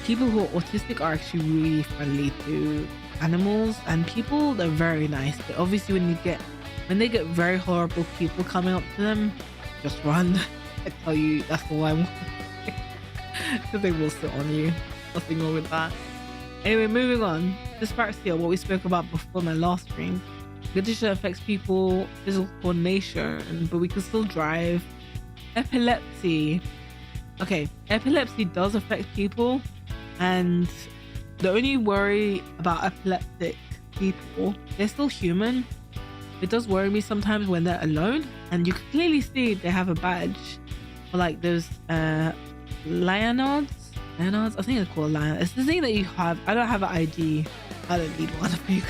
people who are autistic are actually really friendly to animals and people. They're very nice, but obviously when they get very horrible people coming up to them, just run. I tell you, that's all I want. Because they will sit on you. Nothing wrong with that. Anyway, moving on. Dyspraxia, what we spoke about before in my last stream. Condition affects people physical coordination, but we can still drive. Epilepsy. Okay, epilepsy does affect people, and the only worry about epileptic people, they're still human. It does worry me sometimes when they're alone, and you can clearly see they have a badge, or like those Leonards, I think it's called Lion. It's the thing that you have. I don't have an ID. I don't need one of you.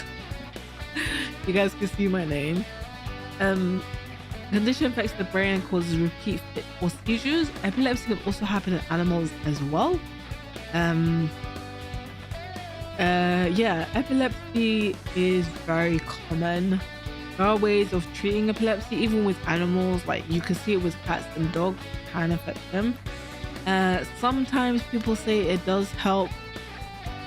You guys can see my name. Condition affects the brain and causes repeat fit or seizures. Epilepsy can also happen in animals as well. Yeah, epilepsy is very common. There are ways of treating epilepsy, even with animals. Like you can see it with cats and dogs, it can affect them. Sometimes people say it does help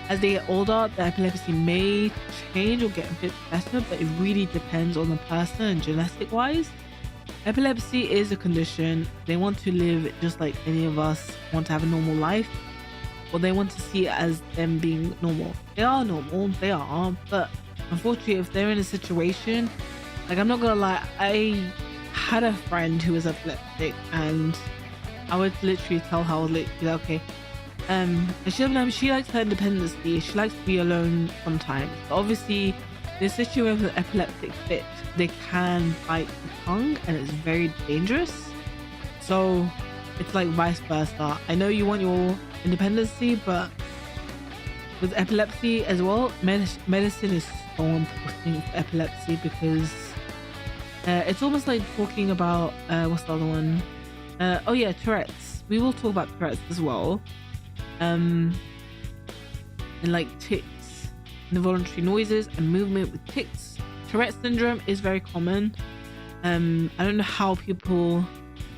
as they get older. The epilepsy may change or get a bit better, but it really depends on the person and genetic wise. Epilepsy is a condition. They want to live just like any of us, want to have a normal life, or they want to see it as them being normal. They are normal, they are, but unfortunately if they're in a situation, like I'm not gonna lie, I had a friend who was epileptic and I would literally tell her, I was literally like, okay, and she likes her independence. She likes to be alone sometimes. But obviously the situation with an epileptic fit, they can bite the tongue and it's very dangerous. So it's like vice versa. I know you want your independency, but with epilepsy as well, medicine is so important for epilepsy because it's almost like talking about what's the other one? Oh yeah, Tourette's. We will talk about Tourette's as well. And like tics, involuntary noises and movement with tics. Tourette's syndrome is very common. I don't know how people,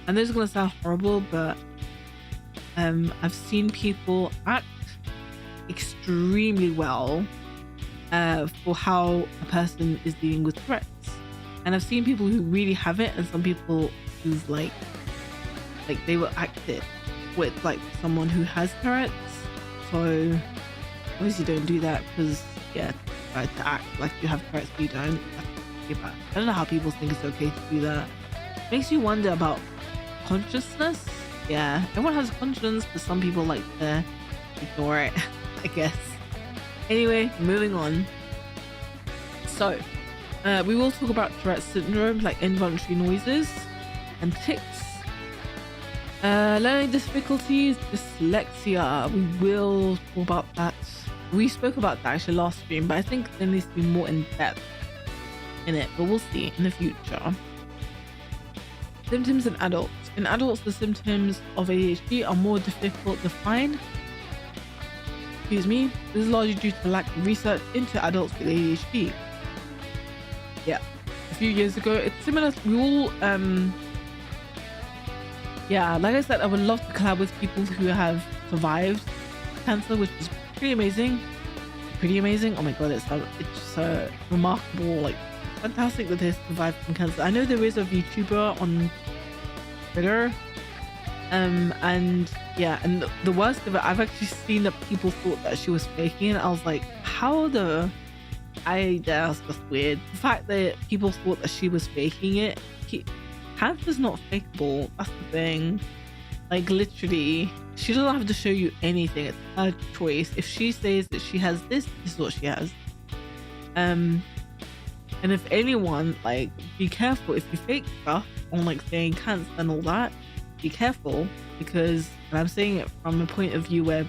and this is gonna sound horrible, but I've seen people act extremely well for how a person is dealing with Tourette's, and I've seen people who really have it and some people who've like they will act it with like someone who has Tourette's. So obviously don't do that, because yeah, try to act like you have Tourette's but you don't. I don't know how people think it's okay to do that. Makes you wonder about consciousness. Yeah, everyone has conscience, but some people like to ignore it, I guess. Anyway, moving on. So we will talk about Tourette's syndrome, like involuntary noises and tics. Learning difficulties, dyslexia. We will talk about that. We spoke about that actually last stream, but I think there needs to be more in depth in it, but we'll see in the future. Symptoms in adults. In adults, the symptoms of ADHD are more difficult to find. Excuse me. This is largely due to the lack of research into adults with ADHD. Yeah, a few years ago, it's similar. We all yeah, like I said, I would love to collab with people who have survived cancer, which is pretty amazing. Oh my god, it's so remarkable, like fantastic that they survived from cancer. I know there is a VTuber on Twitter, and yeah, and the worst of it, I've actually seen that people thought that she was faking it. I was like, how the... that's just weird. The fact that people thought that she was faking it. Cancer's not fakeable, that's the thing. Like literally, she doesn't have to show you anything, it's her choice. If she says that she has this is what she has. And if anyone, like, be careful if you fake stuff on like saying cancer and all that, be careful, because, and I'm saying it from a point of view where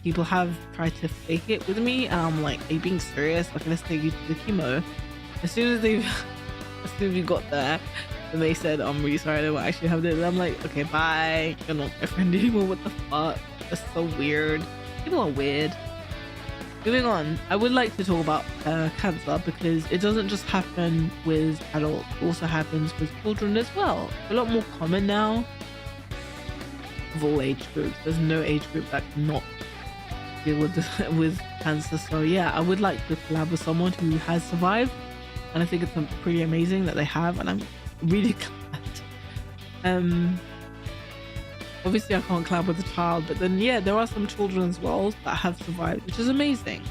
people have tried to fake it with me and I'm like, are you being serious? Okay, let's take you to the chemo. As soon as we got there, and they said, I'm really sorry, I don't actually have this. And I'm like, okay, bye. You're not my friend anymore. What the fuck? That's so weird. People are weird. Moving on, I would like to talk about cancer, because it doesn't just happen with adults. It also happens with children as well. A lot more common now. of all age groups. There's no age group that cannot deal with with cancer. So yeah, I would like to collab with someone who has survived, and I think it's pretty amazing that they have, and I'm really glad. Obviously I can't collab with a child, but then yeah, there are some children as well that have survived, which is amazing,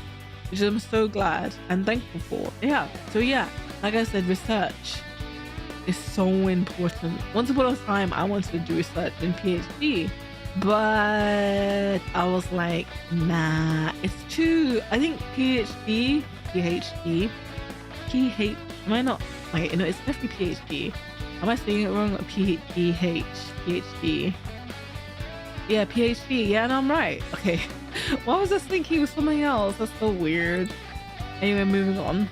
which I'm so glad and thankful for. Yeah, so yeah, like I said, research is so important. Once upon a time I wanted to do research in PhD, but I was like, nah, it's too, I think PhD, am I not, wait, no, it's definitely PhD. Am I saying it wrong? PhD. Yeah, PhD. Yeah, no, I'm right. Okay. Why was I thinking it was something else? That's so weird. Anyway, moving on.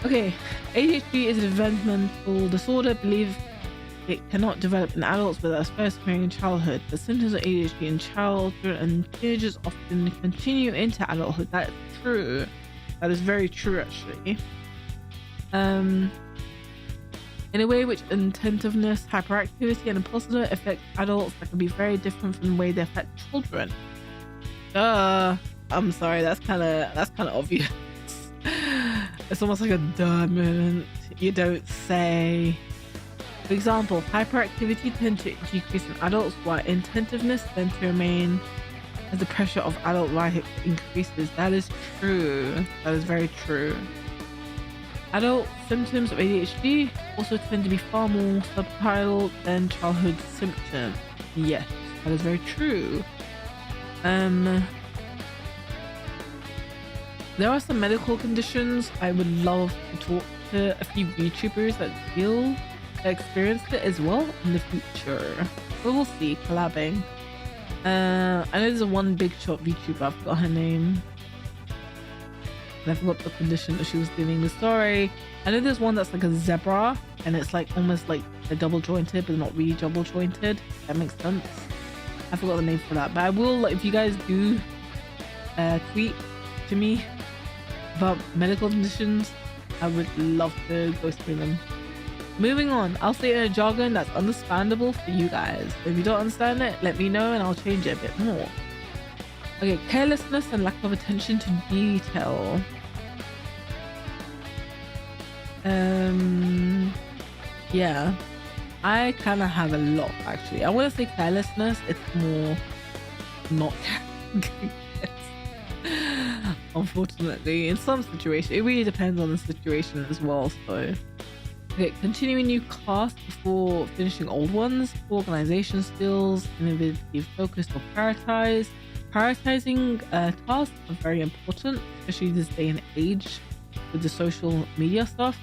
Okay, ADHD is a developmental disorder. Believe it cannot develop in adults without first appearing in childhood. The symptoms of ADHD in children and teenagers often continue into adulthood. That is true. That is very true, actually. In a way which attentiveness, hyperactivity, and impulsiveness affect adults that can be very different from the way they affect children. I'm sorry, that's kind of obvious. It's almost like a duh moment. You don't say. For example, hyperactivity tends to decrease in adults, while attentiveness tends to remain as the pressure of adult life increases. That is true. That is very true. Adult symptoms of ADHD also tend to be far more subtle than childhood symptoms. Yes, that is very true. There are some medical conditions. I would love to talk to a few YouTubers that experienced it as well in the future. But we'll see, collabing. I know there's one big shot YouTuber, I forgot her name. And I forgot the condition that she was dealing with. Sorry. I know there's one that's like a zebra, and it's like almost like a double jointed, but not really double jointed. That makes sense. I forgot the name for that, but I will, if you guys do tweet to me about medical conditions, I would love to go through them. Moving on, I'll say in a jargon that's understandable for you guys. If you don't understand it, let me know and I'll change it a bit more. Okay, carelessness and lack of attention to detail. Yeah, I kind of have a lot actually. I want to say carelessness, it's more not unfortunately in some situations. It really depends on the situation as well. So okay, continuing new tasks before finishing old ones, organization skills, innovative focus or prioritizing tasks are very important, especially this day and age with the social media stuff.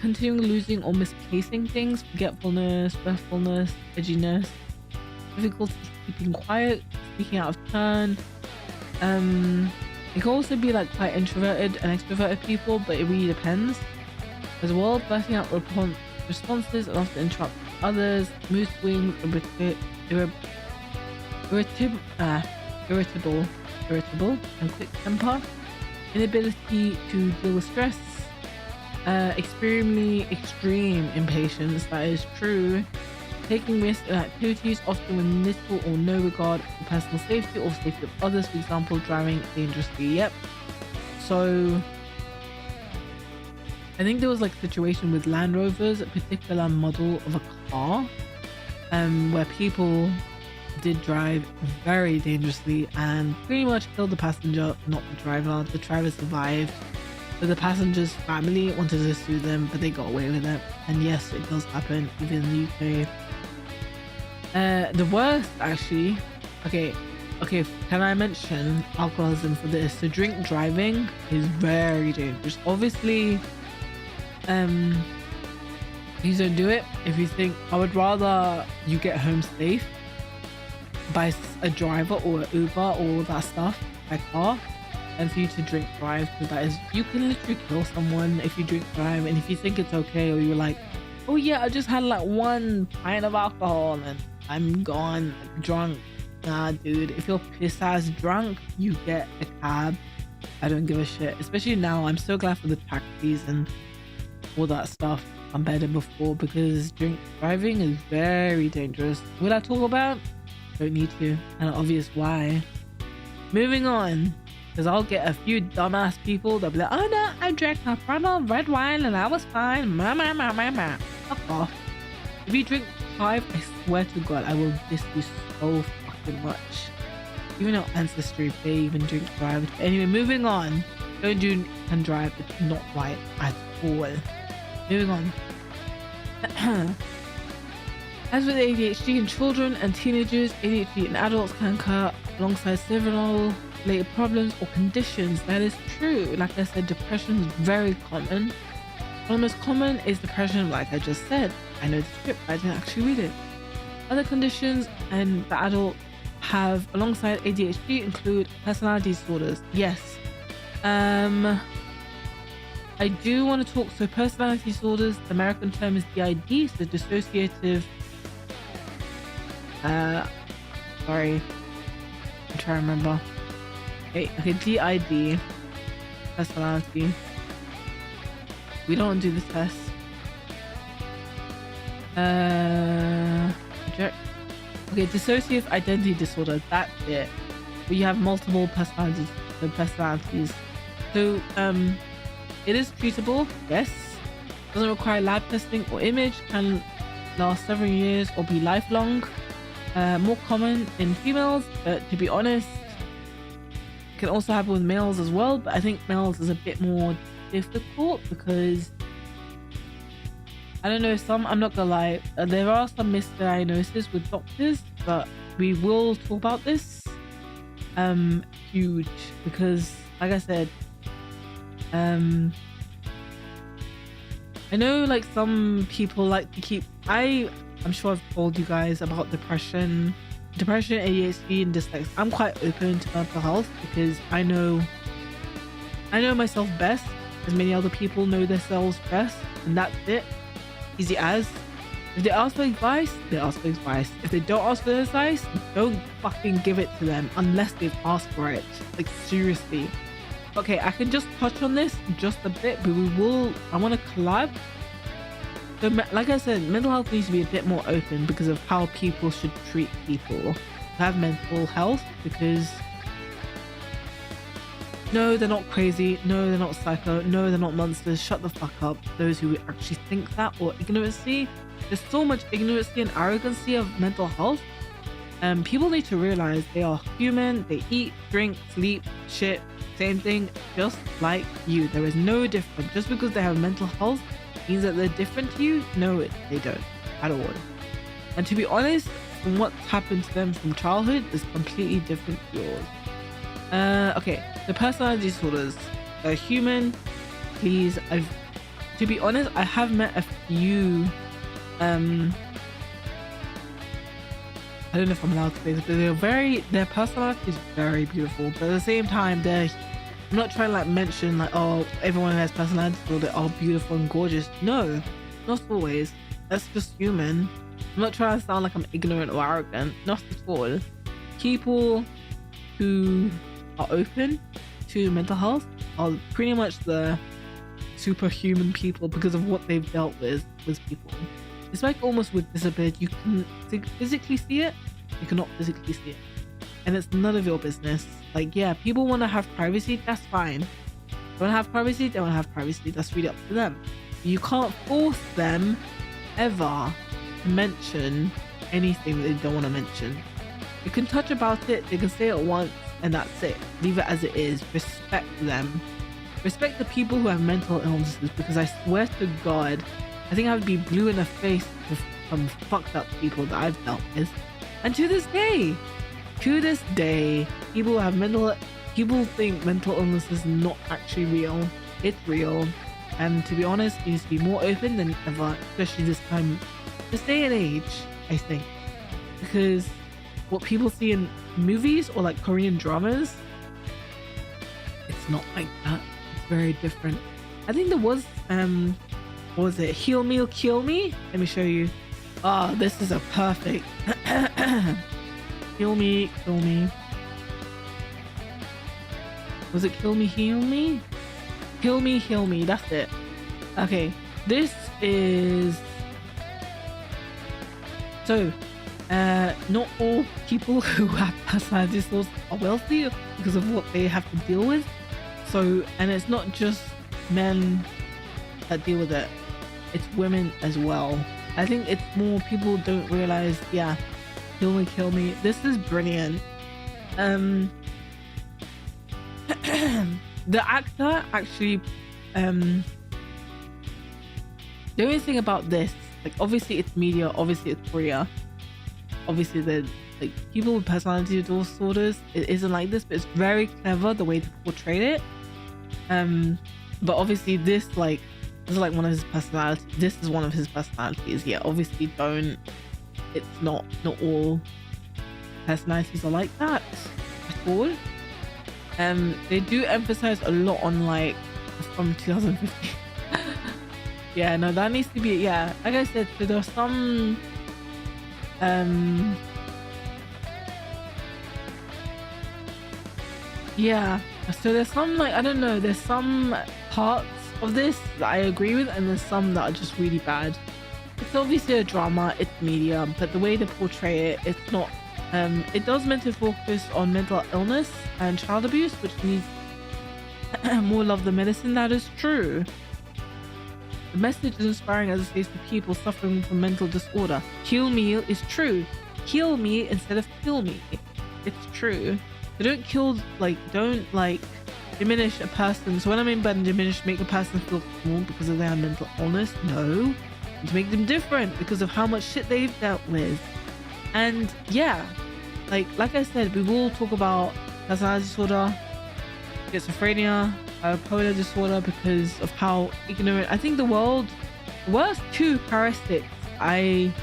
Continuing losing or misplacing things, forgetfulness, breathfulness, edginess, difficulty keeping quiet, speaking out of turn. It can also be like quite introverted and extroverted people, but it really depends as well. Bursting out responses and often interrupt others, mood swings, irritable and quick temper, inability to deal with stress, extreme impatience. That is true. Taking risks in activities often with little or no regard for personal safety or safety of others, for example driving dangerously. Yep. So I think there was like a situation with Land Rovers, a particular model of a car, where people did drive very dangerously and pretty much killed the passenger, not the driver. The driver survived, but the passenger's family wanted to sue them, but they got away with it. And yes, it does happen even in the UK. The worst actually, okay, can I mention alcoholism for this? So drink driving is very dangerous. Obviously, please don't do it. If you think, I would rather you get home safe by a driver or an Uber or all that stuff by car, and for you to drink drive, because that is, you can literally kill someone if you drink drive. And if you think it's okay, or you're like, oh yeah, I just had like 1 pint of alcohol and I'm gone drunk. Nah dude, if you're piss ass drunk, you get a cab. I don't give a shit. Especially now, I'm so glad for the taxis and all that stuff I'm better before, because drink driving is very dangerous. Will I talk about? Don't need to, and obvious why. Moving on, because I'll get a few dumbass people that'll be like, oh no, I drank a bottle of red wine and I was fine. Fuck off. If you drink 5, I swear to God, I will diss you so fucking much. Even though ancestry, they even drink drive. Anyway, moving on. Don't do and drive. It's not right at all. Moving on. As with ADHD in children and teenagers, ADHD in adults can occur alongside several related problems or conditions. That is true. Like I said, depression is very common. One of the most common is depression, like I just said. I know the script, but I didn't actually read it. Other conditions and the adult have alongside ADHD include personality disorders. Yes. I do want to talk. So personality disorders, the American term is DID, so dissociative. Sorry, I'm trying to remember. Okay, DID, personality. We don't do the test. Okay, dissociative identity disorder. That's it. Where you have multiple personalities. So it is treatable. Yes. Doesn't require lab testing or image. Can last several years or be lifelong. More common in females, but to be honest, it can also happen with males as well. But I think males is a bit more difficult because I don't know, I'm not gonna lie, there are some misdiagnoses with doctors, but we will talk about this. Huge, because like I said, I know like some people like to keep, I'm sure I've told you guys about depression, ADHD and dyslexia. I'm quite open to mental health because I know myself best, as many other people know themselves best, and that's it. Easy as. If they ask for advice, they ask for advice. If they don't ask for advice, don't fucking give it to them unless they've asked for it. Like seriously. Okay, I can just touch on this just a bit, but I want to collab. So like I said, mental health needs to be a bit more open because of how people should treat people who have mental health, because no, they're not crazy. No, they're not psycho. No, they're not monsters. Shut the fuck up. Those who actually think that, or ignorancy. There's so much ignorancy and arrogancy of mental health. People need to realize they are human. They eat, drink, sleep, shit. Same thing, just like you. There is no difference. Just because they have mental health means that they're different to you? No, they don't at all. And to be honest, from what's happened to them from childhood is completely different to yours. Okay, the personality disorders. A human, please. To be honest, I have met a few. I don't know if I'm allowed to say this, but their personality is very beautiful. But at the same time, I'm not trying to like mention like, oh, everyone who has personality disorder are beautiful and gorgeous. No, not always. That's just human. I'm not trying to sound like I'm ignorant or arrogant. Not at all. People who are open to mental health are pretty much the superhuman people because of what they've dealt with people. It's like almost with disability, you can physically see it, you cannot physically see it, and it's none of your business. Like, yeah, people want to have privacy, that's fine. They want to have privacy, they want to have privacy, that's really up to them. You can't force them ever to mention anything that they don't want to mention. You can touch about it, they can say it once, and that's it. Leave it as it is. Respect them. Respect the people who have mental illnesses, because I swear to God, I think I would be blue in the face with some fucked up people that I've dealt with. And to this day, people think mental illness is not actually real. It's real. And to be honest, it needs to be more open than ever, especially this day and age, I think. Because what people see in movies or like Korean dramas, it's not like that. It's very different. I think there was what was it? Heal Me or Kill Me? Let me show you. Oh, this is a perfect Heal Me, Kill Me. Was it Kill Me, Heal Me? Kill Me, Heal Me, that's it. Okay, this is so not all people who have personality disorders are wealthy because of what they have to deal with. So, and it's not just men that deal with it, it's women as well. I think it's more people don't realize, yeah, kill me. This is brilliant. The actor actually, the only thing about this, like obviously it's media, obviously it's Korea, obviously the like people with personality disorders, it isn't like this, but it's very clever the way they portrayed it. But obviously this is like one of his personalities. This is one of his personalities. Yeah, obviously it's not all personalities are like that at all. They do emphasize a lot on like from 2015. Yeah, no, that needs to be, yeah, like I said, so there are some yeah, so there's some, like, I don't know, there's some parts of this that I agree with, and there's some that are just really bad. It's obviously a drama, it's media, but the way they portray it, it's not, it does meant to focus on mental illness and child abuse, which needs more love than medicine. That is true. The message is inspiring as it says to people suffering from mental disorder. Heal me is true. Heal me instead of kill me. It's true. So don't diminish a person. So when I mean by diminish, make a person feel small because of their mental illness. No, to make them different because of how much shit they've dealt with. And yeah, like I said, we will talk about personality disorder, schizophrenia, bipolar disorder, because of how ignorant. I think the world's two characteristics I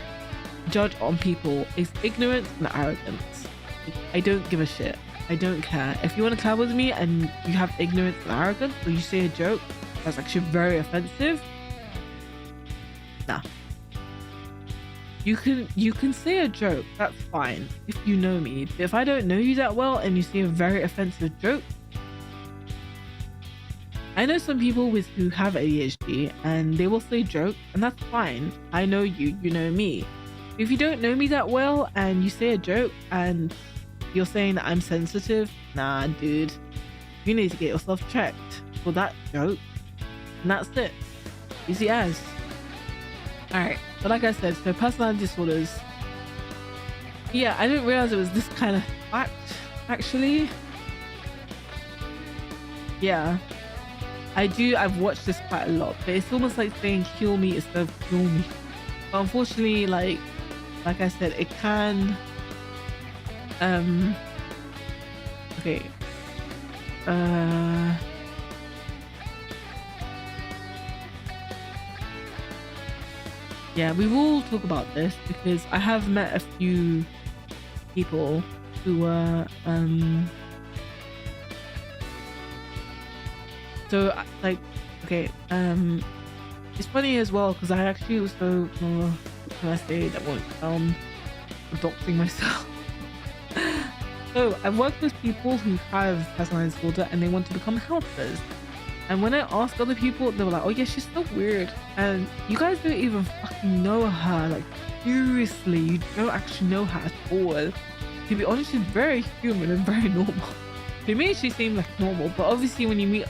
judge on people is ignorance and arrogance. I don't give a shit. I don't care. If you want to collab with me and you have ignorance and arrogance, or you say a joke that's actually very offensive, nah. You can say a joke, that's fine if you know me. But if I don't know you that well and you say a very offensive joke, I know some people who have ADHD and they will say jokes, and that's fine. I know you, you know me. If you don't know me that well and you say a joke and you're saying that I'm sensitive, nah, dude, you need to get yourself checked for that joke, and that's it. Easy as. Alright, but like I said, so personality disorders, yeah, I didn't realize it was this kind of fact, actually. Yeah, I've watched this quite a lot, but it's almost like saying heal me instead of kill me. But unfortunately, like I said, it can okay, yeah, we will talk about this because I have met a few people who were so like, okay, it's funny as well because I actually also, what can I say that won't sound doxing myself. So I've worked with people who have personality disorder and they want to become helpers. And when I asked other people, they were like, oh yeah, she's so weird. And you guys don't even fucking know her. Like, seriously, you don't actually know her at all. To be honest, she's very human and very normal. To me, she seemed like normal. But obviously, when you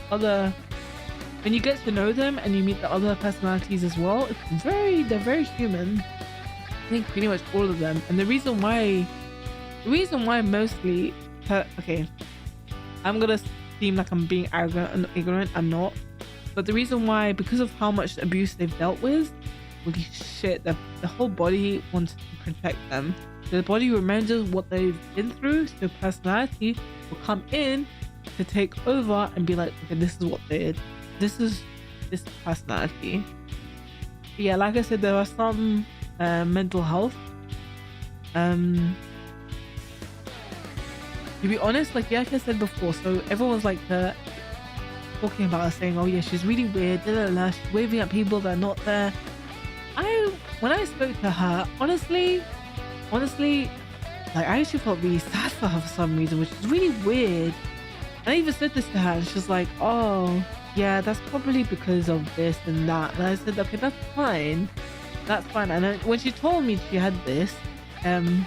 get to know them and you meet the other personalities as well, they're very human. I think pretty much all of them. And the reason why mostly, okay, I'm gonna seem like I'm being arrogant and ignorant. I'm not. But the reason why, because of how much abuse they've dealt with, holy shit, the whole body wants to protect them. So the body remembers what they've been through, so personality will come in to take over and be like, okay, this is what they did. This is personality. But yeah, like I said, there are some mental health. To be honest, like I said before, so everyone's like talking about her, saying, oh yeah, she's really weird, she's waving at people that are not there. When I spoke to her, honestly, like I actually felt really sad for her for some reason, which is really weird I even said this to her, and she's like, oh, yeah, that's probably because of this and that. And I said, okay, that's fine. That's fine. And then when she told me she had this, and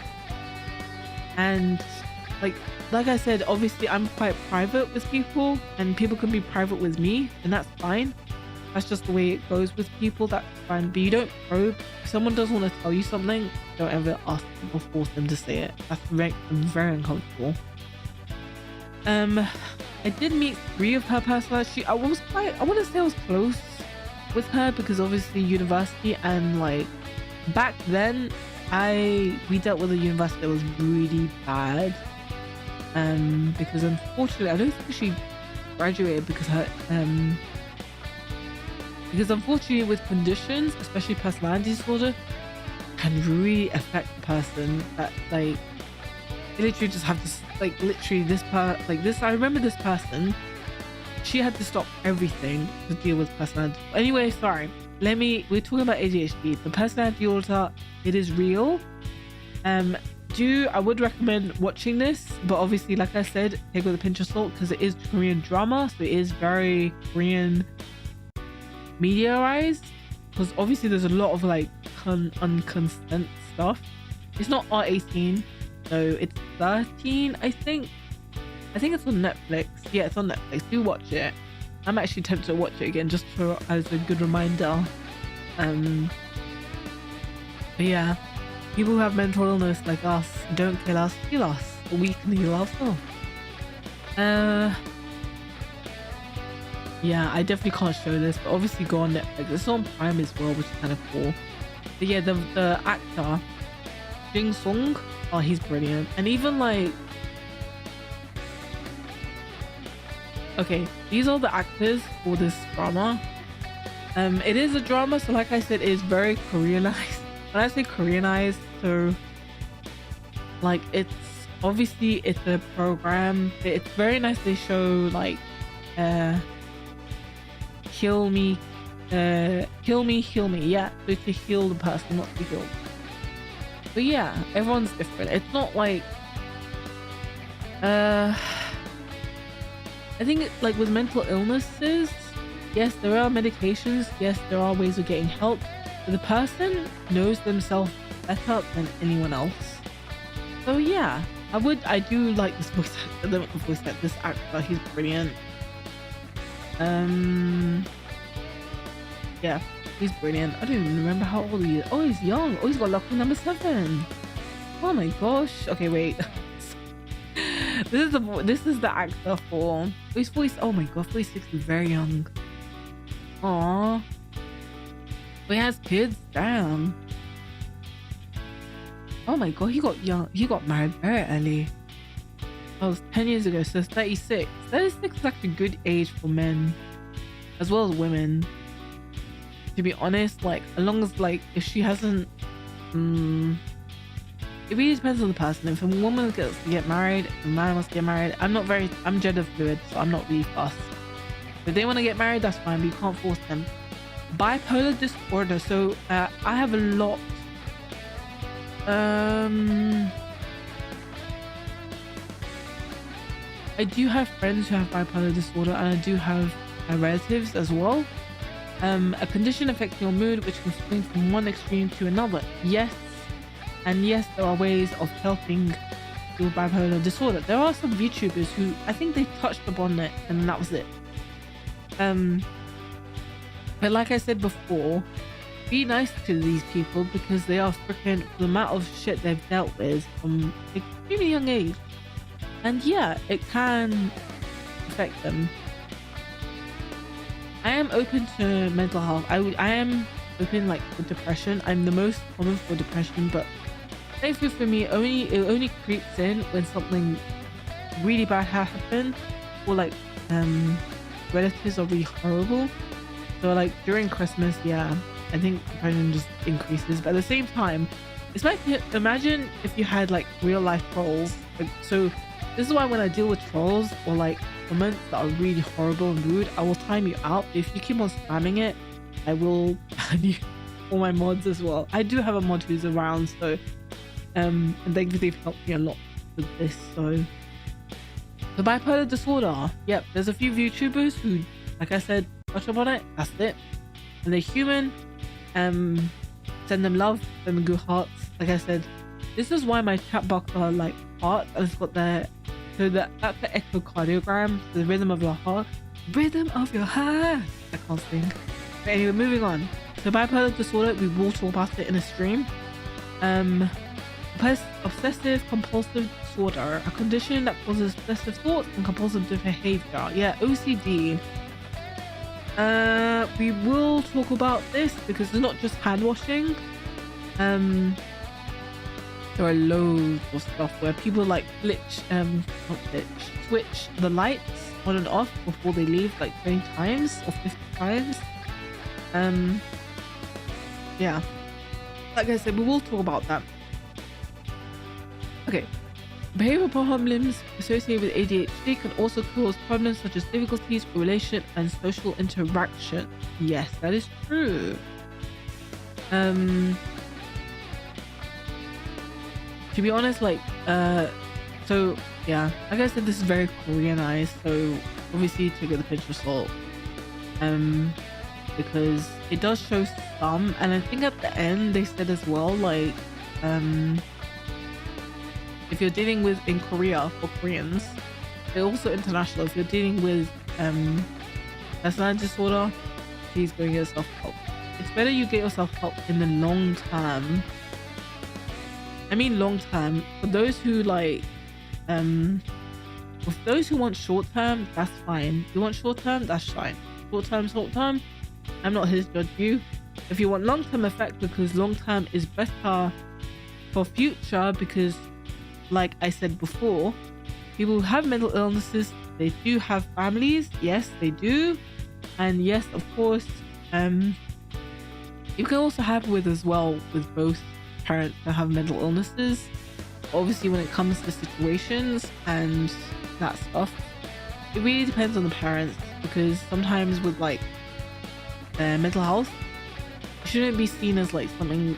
like I said, obviously I'm quite private with people, and people can be private with me, and that's fine. That's just the way it goes with people. That's fine. But you don't probe. If someone doesn't want to tell you something, don't ever ask them or force them to say it. That's very uncomfortable. I did meet 3 of her personalities. I want to say I was close with her because obviously university, and like back then we dealt with a university that was really bad. Because unfortunately, I don't think she graduated because unfortunately with conditions, especially personality disorder, can really affect the person. That like you literally just have to I remember this person, she had to stop everything to deal with personality. Anyway, sorry, we're talking about ADHD. The personality disorder, it is real. I would recommend watching this, but obviously, like I said, take it with a pinch of salt because it is Korean drama, so it is very Korean mediaized. Because obviously, there's a lot of like unconsent stuff. It's not R18, so it's 13, I think. I think it's on Netflix. Yeah, it's on Netflix. Do watch it. I'm actually tempted to watch it again just as a good reminder. But yeah. People who have mental illness like us, don't kill us, heal us. We can heal ourselves. Yeah, I definitely can't show this, but obviously go on Netflix. It's on Prime as well, which is kind of cool. But yeah, the actor, Jin Sung, oh, he's brilliant. And even like... Okay, these are the actors for this drama. It is a drama, so like I said, it is very Koreanized. When I say Koreanized, so like it's a program. It's very nice. They show like heal me. Yeah, so to heal the person, not to heal. But yeah, everyone's different. It's not like I think like with mental illnesses, yes, there are medications. Yes, there are ways of getting help. The person knows themselves better than anyone else. So yeah, I do like this voice actor, this actor, he's brilliant. Yeah, he's brilliant. I don't even remember how old he is. Oh, he's young. Oh, he's got lucky number 7. Oh my gosh. Okay, wait. This is the actor for... Oh, he's 40. Oh my god, 46 is very young. Aww. But he has kids? Damn. Oh my god, he got married very early. That was 10 years ago, so 36. 36 is actually a good age for men as well as women. To be honest, like, as long as, like, if she hasn't... it really depends on the person. If a woman gets to get married, if a man wants to get married, I'm gender fluid, so I'm not really fussed. If they want to get married, that's fine, but you can't force them. Bipolar disorder, so I have a lot. I do have friends who have bipolar disorder, and I do have relatives as well. A condition affecting your mood which can swing from one extreme to another. Yes, and yes, there are ways of helping with bipolar disorder. There are some YouTubers who I think they touched upon it and that was it. But like I said before, be nice to these people because they are freaking, the amount of shit they've dealt with from an extremely young age. And yeah, it can affect them. I am open to mental health. I am open like for depression. I'm the most common for depression, but thankfully for me, it only creeps in when something really bad happens, or like relatives are really horrible. So like during Christmas, yeah, I think depression just increases. But at the same time, it's like, imagine if you had like real life trolls. Like, so this is why when I deal with trolls or like comments that are really horrible and rude, I will time you out. If you keep on spamming it, I will ban you, all my mods as well. I do have a mod who's around, so and thankfully they've helped me a lot with this. So The bipolar disorder. Yep, there's a few YouTubers who, like I said, touch up on it. That's it. And they're human. Send them love, send them good hearts. Like I said, this is why my chat box are like hearts, and it's got that's the echocardiogram, the rhythm of your heart. Rhythm of your heart. I can't sing. But anyway, moving on. So bipolar disorder, we will talk about it in a stream. Obsessive compulsive disorder, a condition that causes obsessive thoughts and compulsive behavior. Yeah, OCD. We will talk about this because it's not just hand washing. There are loads of stuff where people like switch the lights on and off before they leave like 20 times or 50 times. Yeah, like I said, we will talk about that. Okay, behavioral problems associated with ADHD can also cause problems such as difficulties with relationship and social interaction. Yes, that is true. To be honest, like so yeah, like I said, this is very Koreanized, so obviously take it with a pinch of salt, because it does show some, and I think at the end they said as well, like if you're dealing with, in Korea for Koreans, they're also international, if you're dealing with personality disorder, please go and get yourself help. It's better you get yourself help in the long term. I mean long term. For those who like for those who want short term, that's fine. If you want short term, that's fine. Short term, I'm not here to judge you. If you want long term effect, because long term is better for future, because like I said before, people who have mental illnesses, they do have families. Yes, they do. And yes, of course, you can also have with as well with both parents that have mental illnesses. Obviously, when it comes to situations and that stuff, it really depends on the parents, because sometimes with like mental health, it shouldn't be seen as like something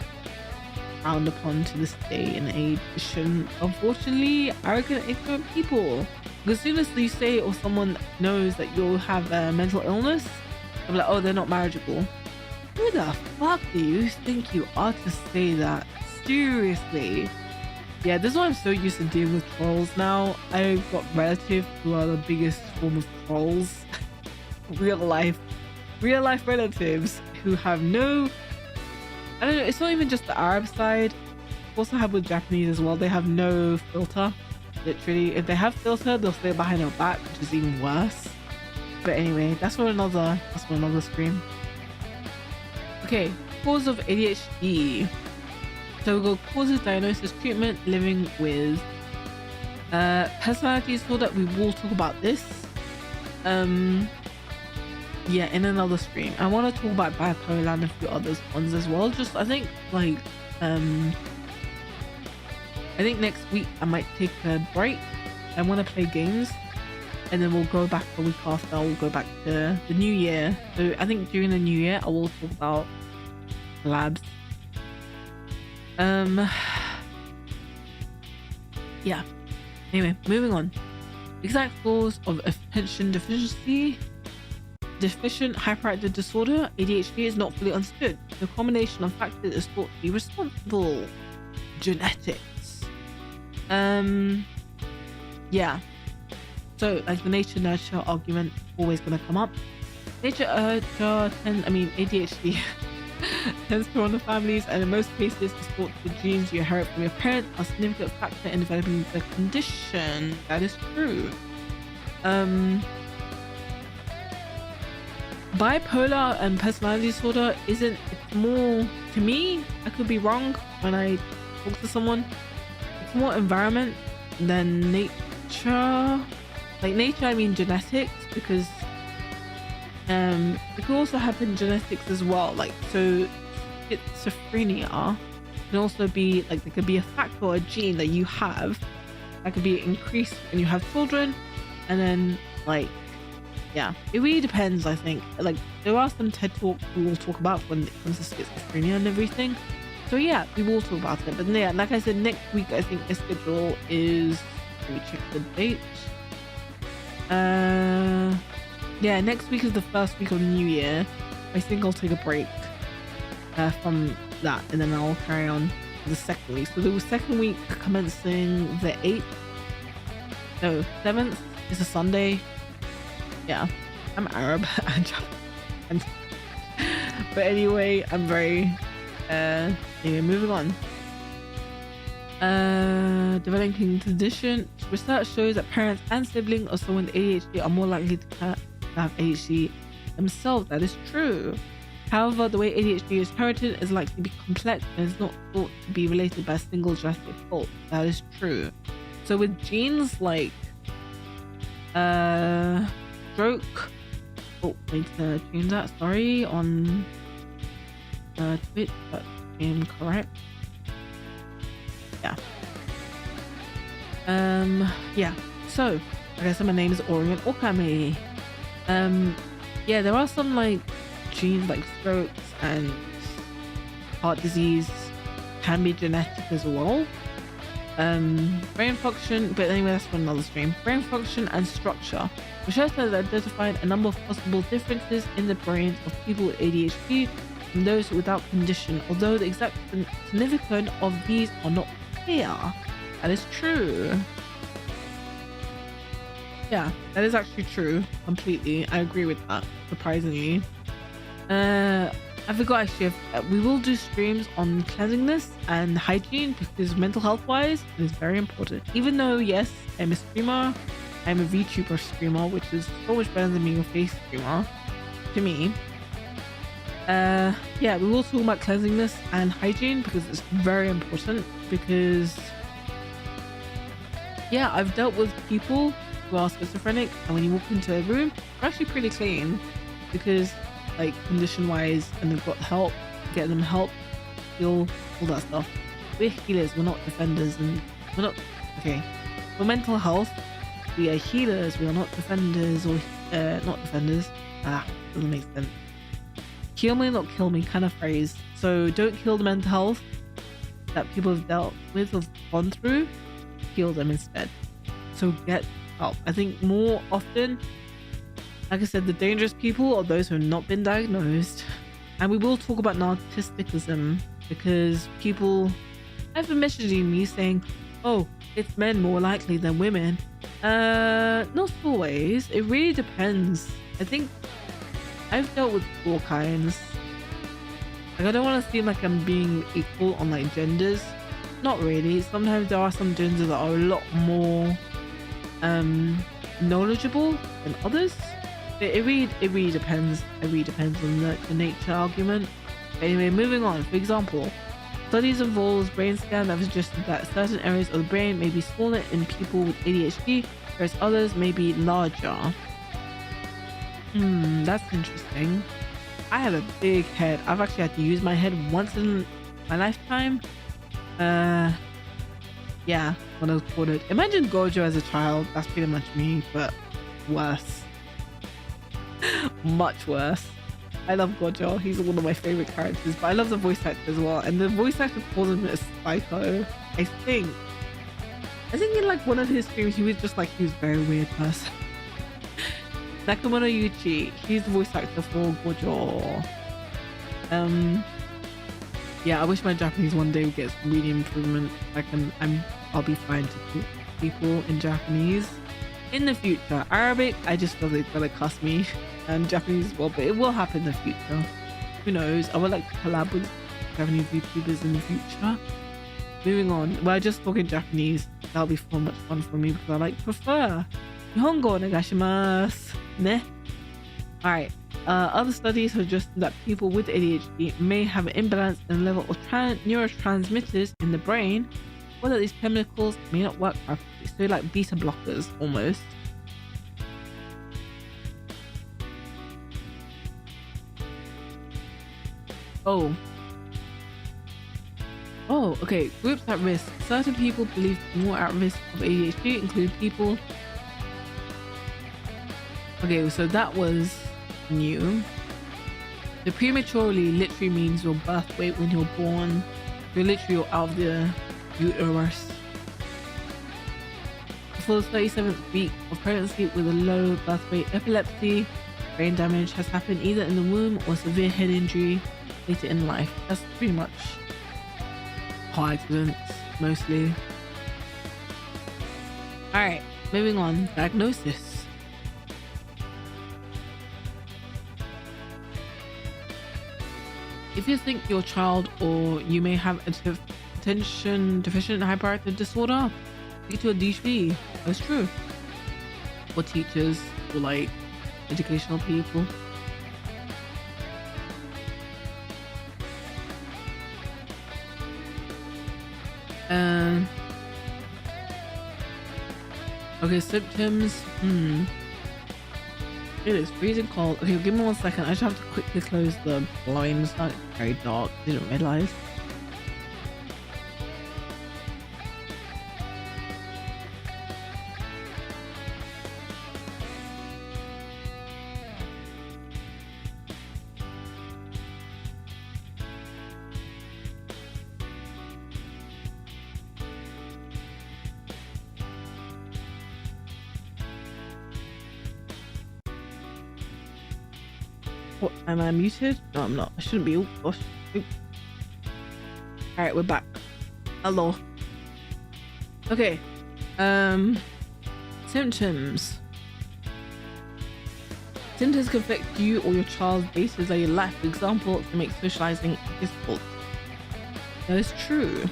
frowned upon to this day and age. It shouldn't. Unfortunately, arrogant, ignorant people, because as soon as you say or someone knows that you'll have a mental illness, they'll be like, oh, they're not marriageable. Who the fuck do you think you are to say that? Seriously. Yeah, this is why I'm so used to dealing with trolls now. I've got relatives who are the biggest form of trolls. real life relatives who have no, I don't know, it's not even just the Arab side. I also have with Japanese as well. They have no filter. Literally, if they have filter, they'll say it behind our back, which is even worse. But anyway, that's for another stream. Okay, cause of ADHD. So we'll go causes, diagnosis, treatment, living with personality disorder. We will talk about this yeah, in another stream. I want to talk about bipolar and a few other ones as well. Just I think like I think next week I might take a break. I want to play games, and then we'll go back the week after. We'll go back to the new year. So I think during the new year I will talk about labs. Yeah. Anyway, moving on. Exact cause of attention deficient hyperactive disorder, ADHD, is not fully understood. The combination of factors is thought to be responsible. Genetics. Yeah. So like the nature nurture argument always gonna come up. ADHD tends to run the families, and in most cases it's thought the genes you inherit from your parent are a significant factor in developing the condition. That is true. Bipolar and personality disorder isn't, it's more, to me, I could be wrong when I talk to someone, it's more environment than nature. Like nature, I mean genetics, because it could also happen genetics as well. Like, so schizophrenia can also be like, there could be a factor or a gene that you have that could be increased when you have children, and then like, yeah, it really depends. I think like there are some TED talks we will talk about when it comes to schizophrenia and everything. So yeah, we will talk about it. But yeah, like I said, next week I think the schedule is, let me check the date. Yeah, next week is the first week of the new year. I think I'll take a break from that, and then I'll carry on the second week. So the second week commencing the 8th, no, 7th is a Sunday. Yeah, I'm Arab and Japanese. But anyway, I'm very anyway, moving on. Developing tradition. Research shows that parents and siblings of someone with ADHD are more likely to have ADHD themselves. That is true. However, the way ADHD is inherited is likely to be complex and is not thought to be related by a single drastic fault. That is true. So with genes like stroke, oh, need to change that, sorry, on Twitch, that's incorrect. Yeah. Yeah, so like I said, my name is Orion Okame. Yeah, there are some like genes like strokes and heart disease can be genetic as well. Brain function, but anyway, that's for another stream. Brain function and structure. Research has identified a number of possible differences in the brains of people with ADHD from those without condition, although the exact significance of these are not clear. That is true. Yeah, that is actually true completely. I agree with that, surprisingly. I forgot actually, we will do streams on cleanliness and hygiene because mental health wise it is very important. Even though yes, I'm a streamer, I'm a VTuber streamer, which is so much better than being a face streamer to me. Yeah, we will talk about cleanliness and hygiene because it's very important. Because yeah, I've dealt with people who are schizophrenic, and when you walk into a room, they're actually pretty clean because like condition wise, and they've got help, get them help, heal, all that stuff. We're healers, we're not defenders, and we're not okay. For mental health, we are healers, we are not defenders, or not defenders. Doesn't make sense. Heal me, not kill me kind of phrase. So don't kill the mental health that people have dealt with or gone through, heal them instead. So get help. I think more often, like I said, the dangerous people are those who have not been diagnosed. And we will talk about narcissism because people have been messaging me saying, oh, it's men more likely than women. Not always. It really depends. I think I've dealt with all kinds. Like, I don't want to seem like I'm being equal on like genders. Not really. Sometimes there are some genders that are a lot more knowledgeable than others. It really depends. It really depends on the nature argument. But anyway, moving on. For example, studies involves brain scan that have suggested that certain areas of the brain may be smaller in people with ADHD, whereas others may be larger. That's interesting. I have a big head. I've actually had to use my head once in my lifetime. Yeah, when I was quartered. Imagine Gojo as a child. That's pretty much me, but worse. Much worse. I love Gojo. He's one of my favorite characters, but I love the voice actor as well. And the voice actor calls him a psycho. I think in like one of his streams, he was just like, he was a very weird person. Nakamoto Yuchi, he's the voice actor for Gojo. Yeah, I wish my Japanese one day gets really improvement. I'll be fine to talk to people in Japanese in the future. Arabic, I just feel they're gonna cuss me, and Japanese as well, but it will happen in the future. Who knows? I would like to collab with Japanese YouTubers in the future. Moving on, we're just talking Japanese. That'll be so much fun for me because I prefer. Nihongo onegaishimasu. Ne? Alright. Other studies suggest that people with ADHD may have an imbalance in the level of neurotransmitters in the brain, or that these chemicals may not work properly. So like beta blockers almost. Oh, okay. Groups at risk. Certain people believed more at risk of ADHD include people. Okay, so that was new. The prematurely literally means your birth weight when you're born. You're literally out of the uterus. before the 37th week of pregnancy with a low birth weight. Epilepsy, brain damage has happened either in the womb or severe head injury later in life. That's pretty much car accidents, mostly. Alright, moving on. Diagnosis. If you think your child or you may have attention deficient hyperactive disorder, speak to a DHD. That's true. Or teachers, or like educational people. Okay, symptoms. It is freezing cold. Okay, give me 1 second. I just have to quickly close the blinds. It's not very dark. Didn't realize. What, am I muted? No, I'm not. I shouldn't be. Oh gosh. Alright, we're back. Hello. Okay. Symptoms. Symptoms can affect you or your child's basis of your life. For example, it can make socializing difficult. That is true.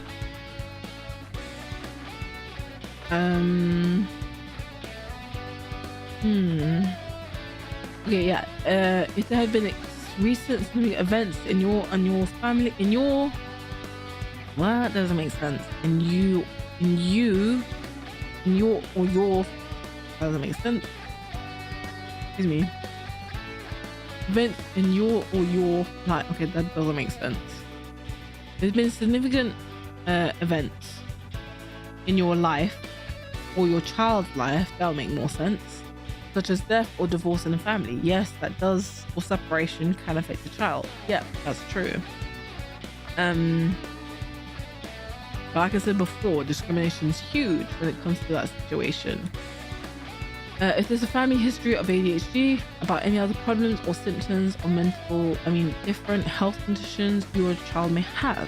Okay, yeah. If there have been recent events in your family, what doesn't make sense? Your doesn't make sense. Excuse me. Events in your life. Okay, that doesn't make sense. There's been significant events in your life or your child's life. That'll make more sense. Such as death or divorce in the family. Yes, that does. Or separation can affect the child. Yeah, that's true. But like I said before, discrimination is huge when it comes to that situation. If there's a family history of ADHD, about any other problems or symptoms of different health conditions your child may have.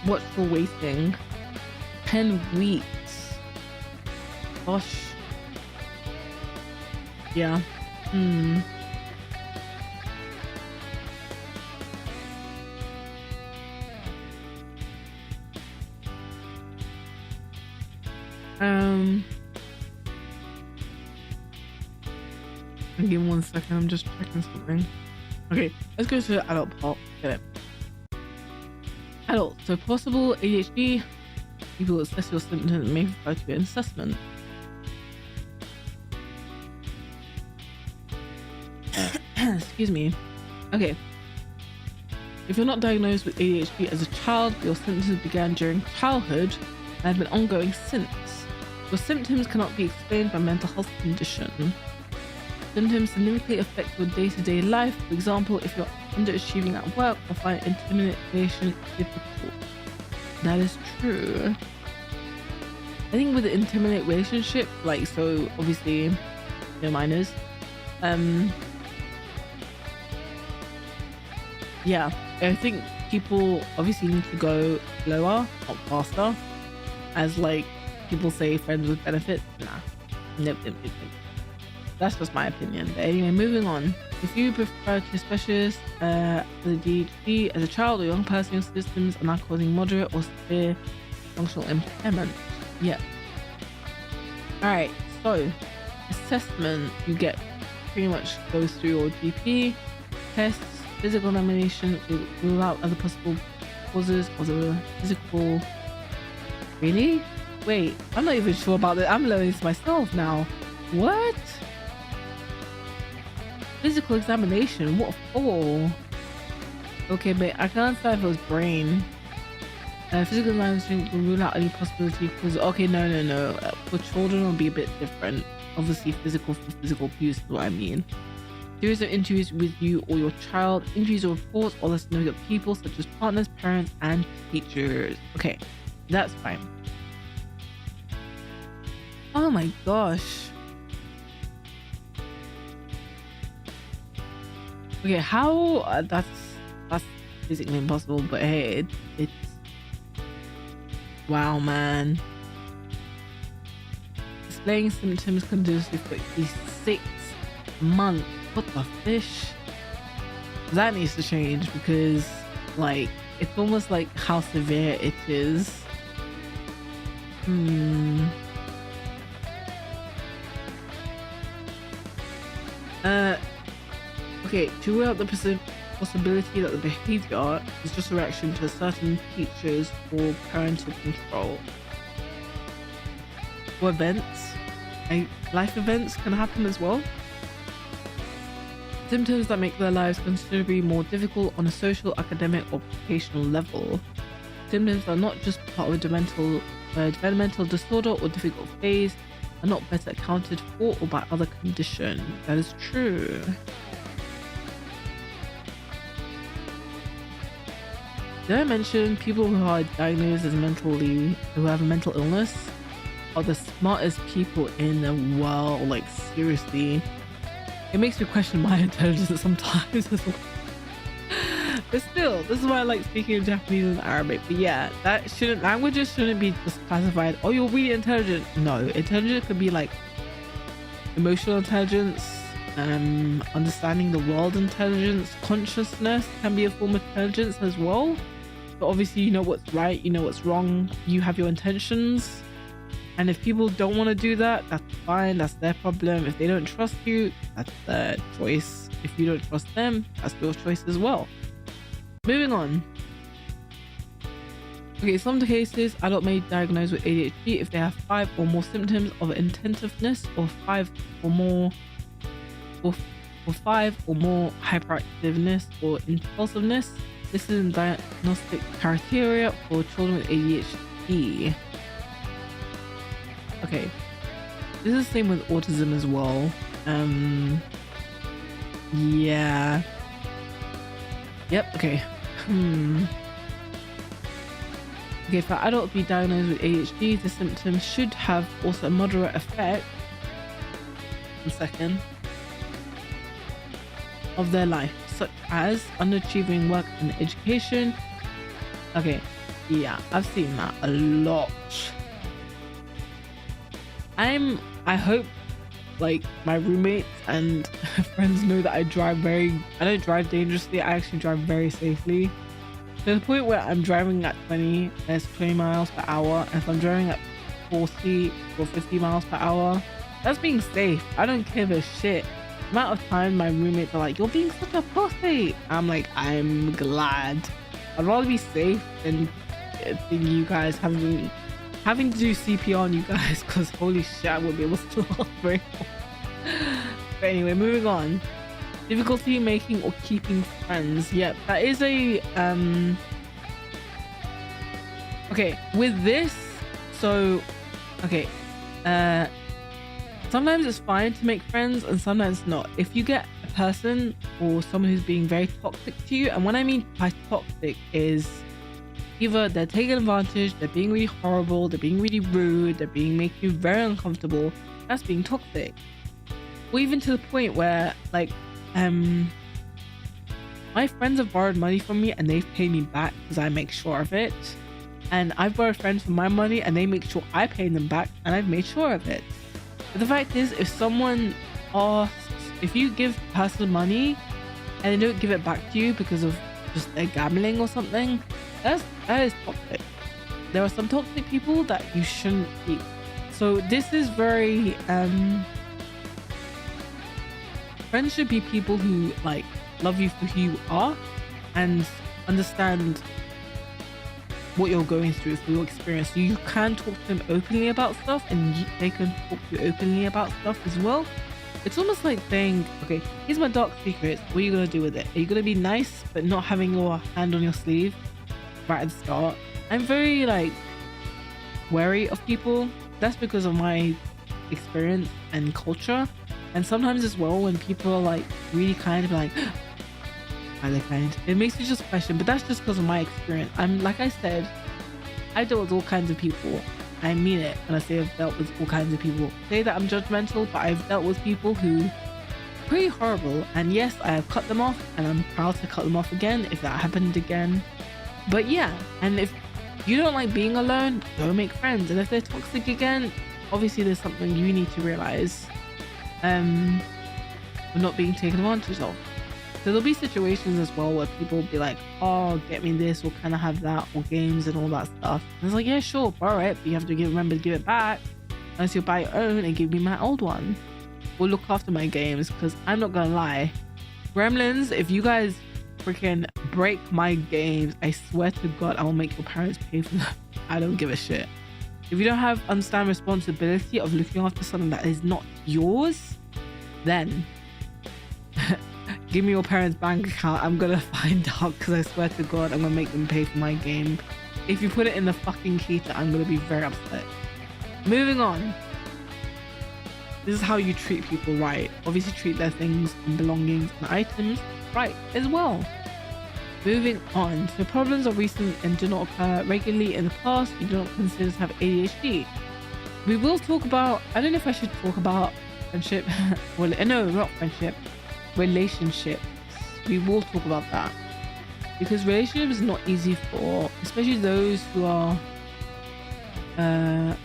Watch for waiting. 10 weeks. Gosh. Yeah. Give me 1 second, I'm just checking something. Okay, let's go to the adult part. Get it. Adult. So possible ADHD. People assess your symptoms and may refer to an assessment. Excuse me. Okay. If you're not diagnosed with ADHD as a child, your symptoms began during childhood and have been ongoing since. Your symptoms cannot be explained by mental health condition. Symptoms significantly affect your day-to-day life. For example, if you're underachieving at work or find intimate relations difficult. That is true. I think with the intimate relationship, like, so obviously no minors. Yeah, I think people obviously need to go lower, not faster. As like people say, friends with benefits. Nah, nope. That's just my opinion. But anyway, moving on. If you prefer to specialist for the ADHD as a child or young person, your symptoms are now causing moderate or severe functional impairment. Yeah. Alright, so assessment you get pretty much goes through your GP, tests, physical examination, rule out other possible causes of the physical. Really? Wait, I'm not even sure about that. I'm learning this myself now. What? Physical examination? What for? Okay, but I can understand if it was brain. Physical examination will rule out any possibility because okay, no. For children it'll be a bit different. Obviously physical for physical abuse is what I mean. Series of interviews with you or your child, injuries or reports or the significant people such as partners, parents and teachers. Okay, that's fine. Oh my gosh. Okay, how that's basically impossible, but hey, it's wow, man. Displaying symptoms continuously for at least 6 months. What the fish? That needs to change because, like, it's almost like how severe it is. Okay, to rule out the possibility that the behavior is just a reaction to certain teachers or parental control. Or events, life events can happen as well. Symptoms that make their lives considerably more difficult on a social, academic, or vocational level. Symptoms that are not just part of a developmental disorder or difficult phase are not better accounted for or by other conditions. That is true. Did I mention people who are diagnosed as who have a mental illness are the smartest people in the world? Like, seriously. It makes me question my intelligence sometimes as well. But still, this is why I like speaking in Japanese and Arabic. But yeah, languages shouldn't be just classified, oh, you're really intelligent. No, intelligence could be like emotional intelligence, understanding the world intelligence, consciousness can be a form of intelligence as well. But obviously, you know what's right, you know what's wrong, you have your intentions. And if people don't want to do that, that's fine, that's their problem. If they don't trust you, that's their choice. If you don't trust them, that's your choice as well. Moving on. Okay, some cases, adult may be diagnosed with ADHD if they have 5 or more symptoms of intentiveness or 5 or more hyperactiveness or impulsiveness. This is in diagnostic criteria for children with ADHD. Okay, this is the same with autism as well. Yeah. Yep, okay. Okay, for adults to be diagnosed with ADHD, the symptoms should have also a moderate effect of their life, such as underachieving work and education. Okay, yeah, I've seen that a lot. I hope like my roommates and friends know that I don't drive dangerously, I actually drive very safely. To the point where I'm driving at 20 miles per hour, and if I'm driving at 40 or 50 miles per hour, that's being safe. I don't give a shit. The amount of time my roommates are like, you're being such a pussy. I'm like, I'm glad. I'd rather be safe than you guys having to do CPR on you guys, because holy shit, I won't be able to last very long. But anyway, moving on. Difficulty making or keeping friends. Yep, that is a okay with this. So okay, sometimes it's fine to make friends and sometimes not. If you get a person or someone who's being very toxic to you, and what I mean by toxic is either they're taking advantage, they're being really horrible, they're being really rude, they're making you very uncomfortable, that's being toxic. Or even to the point where like my friends have borrowed money from me and they've paid me back because I make sure of it. And I've borrowed friends for my money and they make sure I pay them back, and I've made sure of it. But the fact is, if you give a person money and they don't give it back to you because of just their gambling or something, that is toxic. There are some toxic people that you shouldn't keep. So this is very friends should be people who like love you for who you are and understand what you're going through, for your experience. So you can talk to them openly about stuff and they can talk to you openly about stuff as well. It's almost like saying, okay, here's my dark secrets, what are you gonna do with it? Are you gonna be nice but not having your hand on your sleeve right at the start? I'm very like wary of people. That's because of my experience and culture. And sometimes as well, when people are like really kind of like, are they kind? It makes me just question, but that's just because of my experience. I'm like I said, I deal with all kinds of people. I mean it when I say I've dealt with all kinds of people. Say that I'm judgmental, but I've dealt with people who are pretty horrible. And yes, I have cut them off, and I'm proud to cut them off again if that happened again. But yeah, and if you don't like being alone, go make friends. And if they're toxic again, obviously there's something you need to realize. We're not being taken advantage of. So there'll be situations as well where people will be like, oh, get me this, or kind of have that, or games and all that stuff. And it's like, yeah, sure, borrow it, but you have to remember to give it back. Unless you'll buy your own and give me my old one. Or look after my games, because I'm not gonna lie. Gremlins, if you guys freaking break my games, I swear to God, I will make your parents pay for them. I don't give a shit. If you don't understand responsibility of looking after something that is not yours, then give me your parents' bank account. I'm gonna find out, because I swear to God, I'm gonna make them pay for my game. If you put it in the fucking heater, I'm gonna be very upset. Moving on. This is how you treat people right. Obviously treat their things and belongings and items right as well. Moving on. So problems are recent and do not occur regularly in the past. You do not consider to have ADHD. We will talk about, I don't know if I should talk about friendship. Well, no, not friendship. Relationships. We will talk about that. Because relationships is not easy for, especially those who are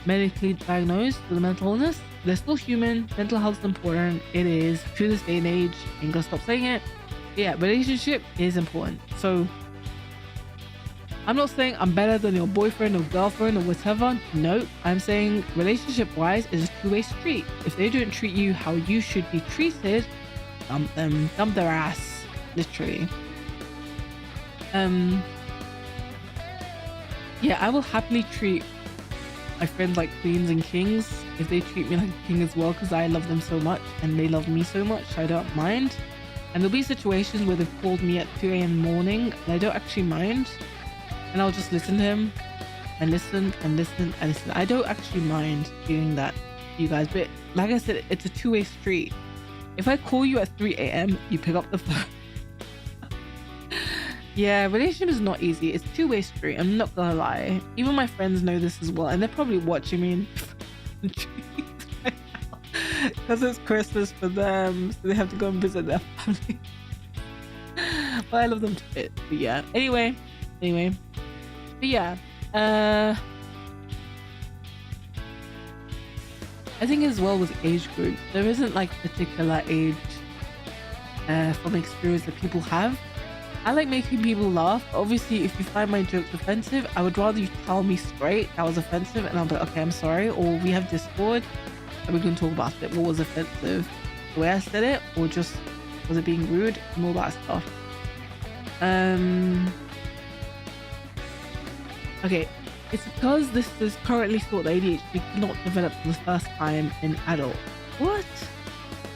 medically diagnosed with a mental illness. They're still human. Mental health is important. It is to this day and age. Ain't gonna stop saying it. But yeah, relationship is important. So I'm not saying I'm better than your boyfriend or girlfriend or whatever. No, I'm saying relationship wise is a two-way street. If they don't treat you how you should be treated, dump them, dump their ass, literally. Yeah, I will happily treat my friends like queens and kings if they treat me like a king as well, because I love them so much and they love me so much. I don't mind. And there'll be situations where they've called me at 2 a.m. in the morning and I don't actually mind, and I'll just listen to him and listen and listen and listen. I don't actually mind doing that to you guys, but like I said, it's a two-way street. If I call you at 3 a.m, you pick up the phone. Yeah, relationship is not easy. It's a two-way street. I'm not gonna lie. Even my friends know this as well, and they're probably watching me in right now because it's Christmas for them, so they have to go and visit their family. But I love them to bits. But yeah. Anyway. But yeah. I think as well with age groups, there isn't like a particular age from experience that people have. I like making people laugh. Obviously, if you find my jokes offensive, I would rather you tell me straight that was offensive, and I'll be like, okay, I'm sorry. Or we have Discord and we can talk about it. What was offensive? The way I said it, or just was it being rude and all that stuff. Okay, it's because this is currently thought that ADHD cannot develop for the first time in adult. What?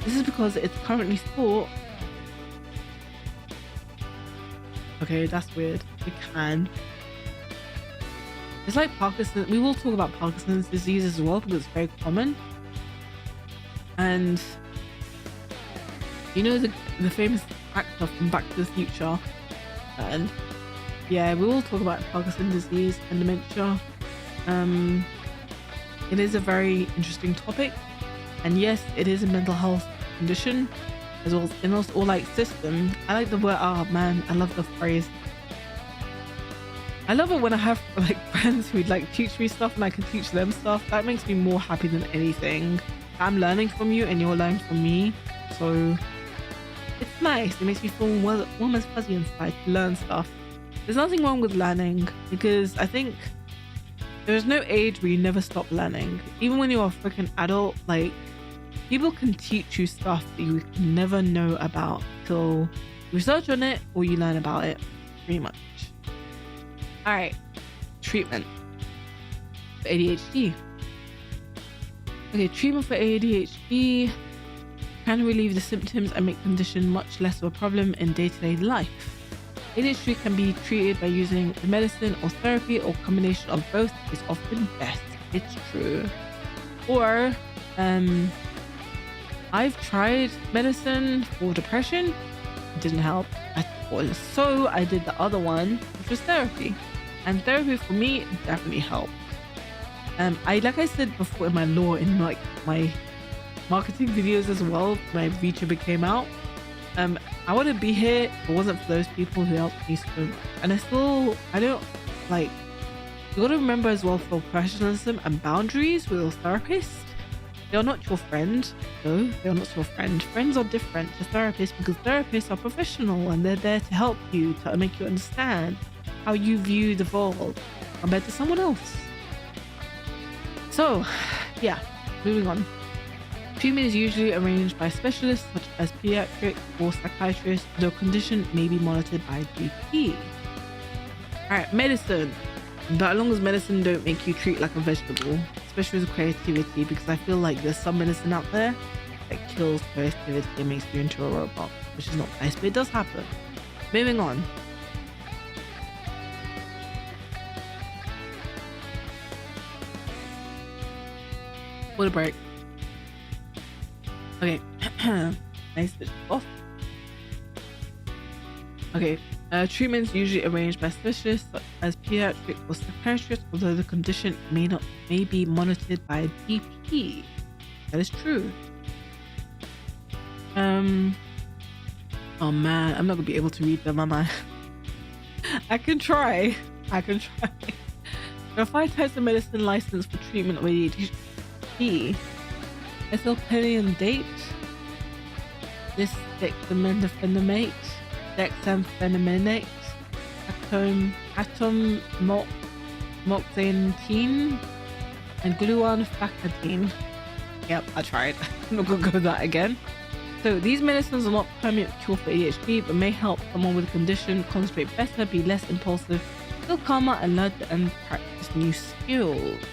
This is because it's currently thought. Okay, that's weird. It can. It's like Parkinson's. We will talk about Parkinson's disease as well because it's very common. And you know the famous actor from Back to the Future. And yeah, we will talk about Parkinson's disease and dementia. It is a very interesting topic. And yes, it is a mental health condition. As well as illness or like system. I like the word, oh man, I love the phrase. I love it when I have like friends who like teach me stuff and I can teach them stuff. That makes me more happy than anything. I'm learning from you and you're learning from me, so it's nice. It makes me feel warm as fuzzy inside to learn stuff. There's nothing wrong with learning, because I think there's no age where you never stop learning. Even when you're a freaking adult, like people can teach you stuff that you never know about till you research on it or you learn about it, pretty much. Alright, treatment for ADHD. Okay, treatment for ADHD can relieve the symptoms and make condition much less of a problem in day-to-day life. ADHD can be treated by using medicine or therapy, or combination of both is often best. It's true. Or I've tried medicine for depression. It didn't help at all. So I did the other one, which was therapy. And therapy for me definitely helped. Like I said before in my my marketing videos as well, my VTuber came out. I wouldn't be here if it wasn't for those people who helped me so much. And I don't like, you gotta remember as well, for professionalism and boundaries with your therapist. They're not your friend. No, they're not your friend. Friends are different to therapists because therapists are professional and they're there to help you, to make you understand how you view the world compared to someone else. So, yeah, moving on. Treatment is usually arranged by specialists such as pediatric or psychiatrists, though condition may be monitored by GP. Alright, medicine. But as long as medicine don't make you treat like a vegetable, especially with creativity, because I feel like there's some medicine out there that kills creativity and makes you into a robot, which is not nice, but it does happen. Moving on. What a break. Okay. Nice switch off. Okay. Treatments usually arranged by specialists such as pediatric or psychiatrists, although the condition may be monitored by a GP. That is true. Oh man, I'm not gonna be able to read them, am I? I can try. There are 5 types of medicine licensed for treatment of ADHD. Ethylphenidate, dexamethasone, dexamphetamine, atomoxantine, and gluonfacadine. Yep, I tried. I'm not gonna go with that again. So these medicines are not permanent cure for ADHD, but may help someone with a condition concentrate better, be less impulsive, feel calmer, and learn and practice new skills.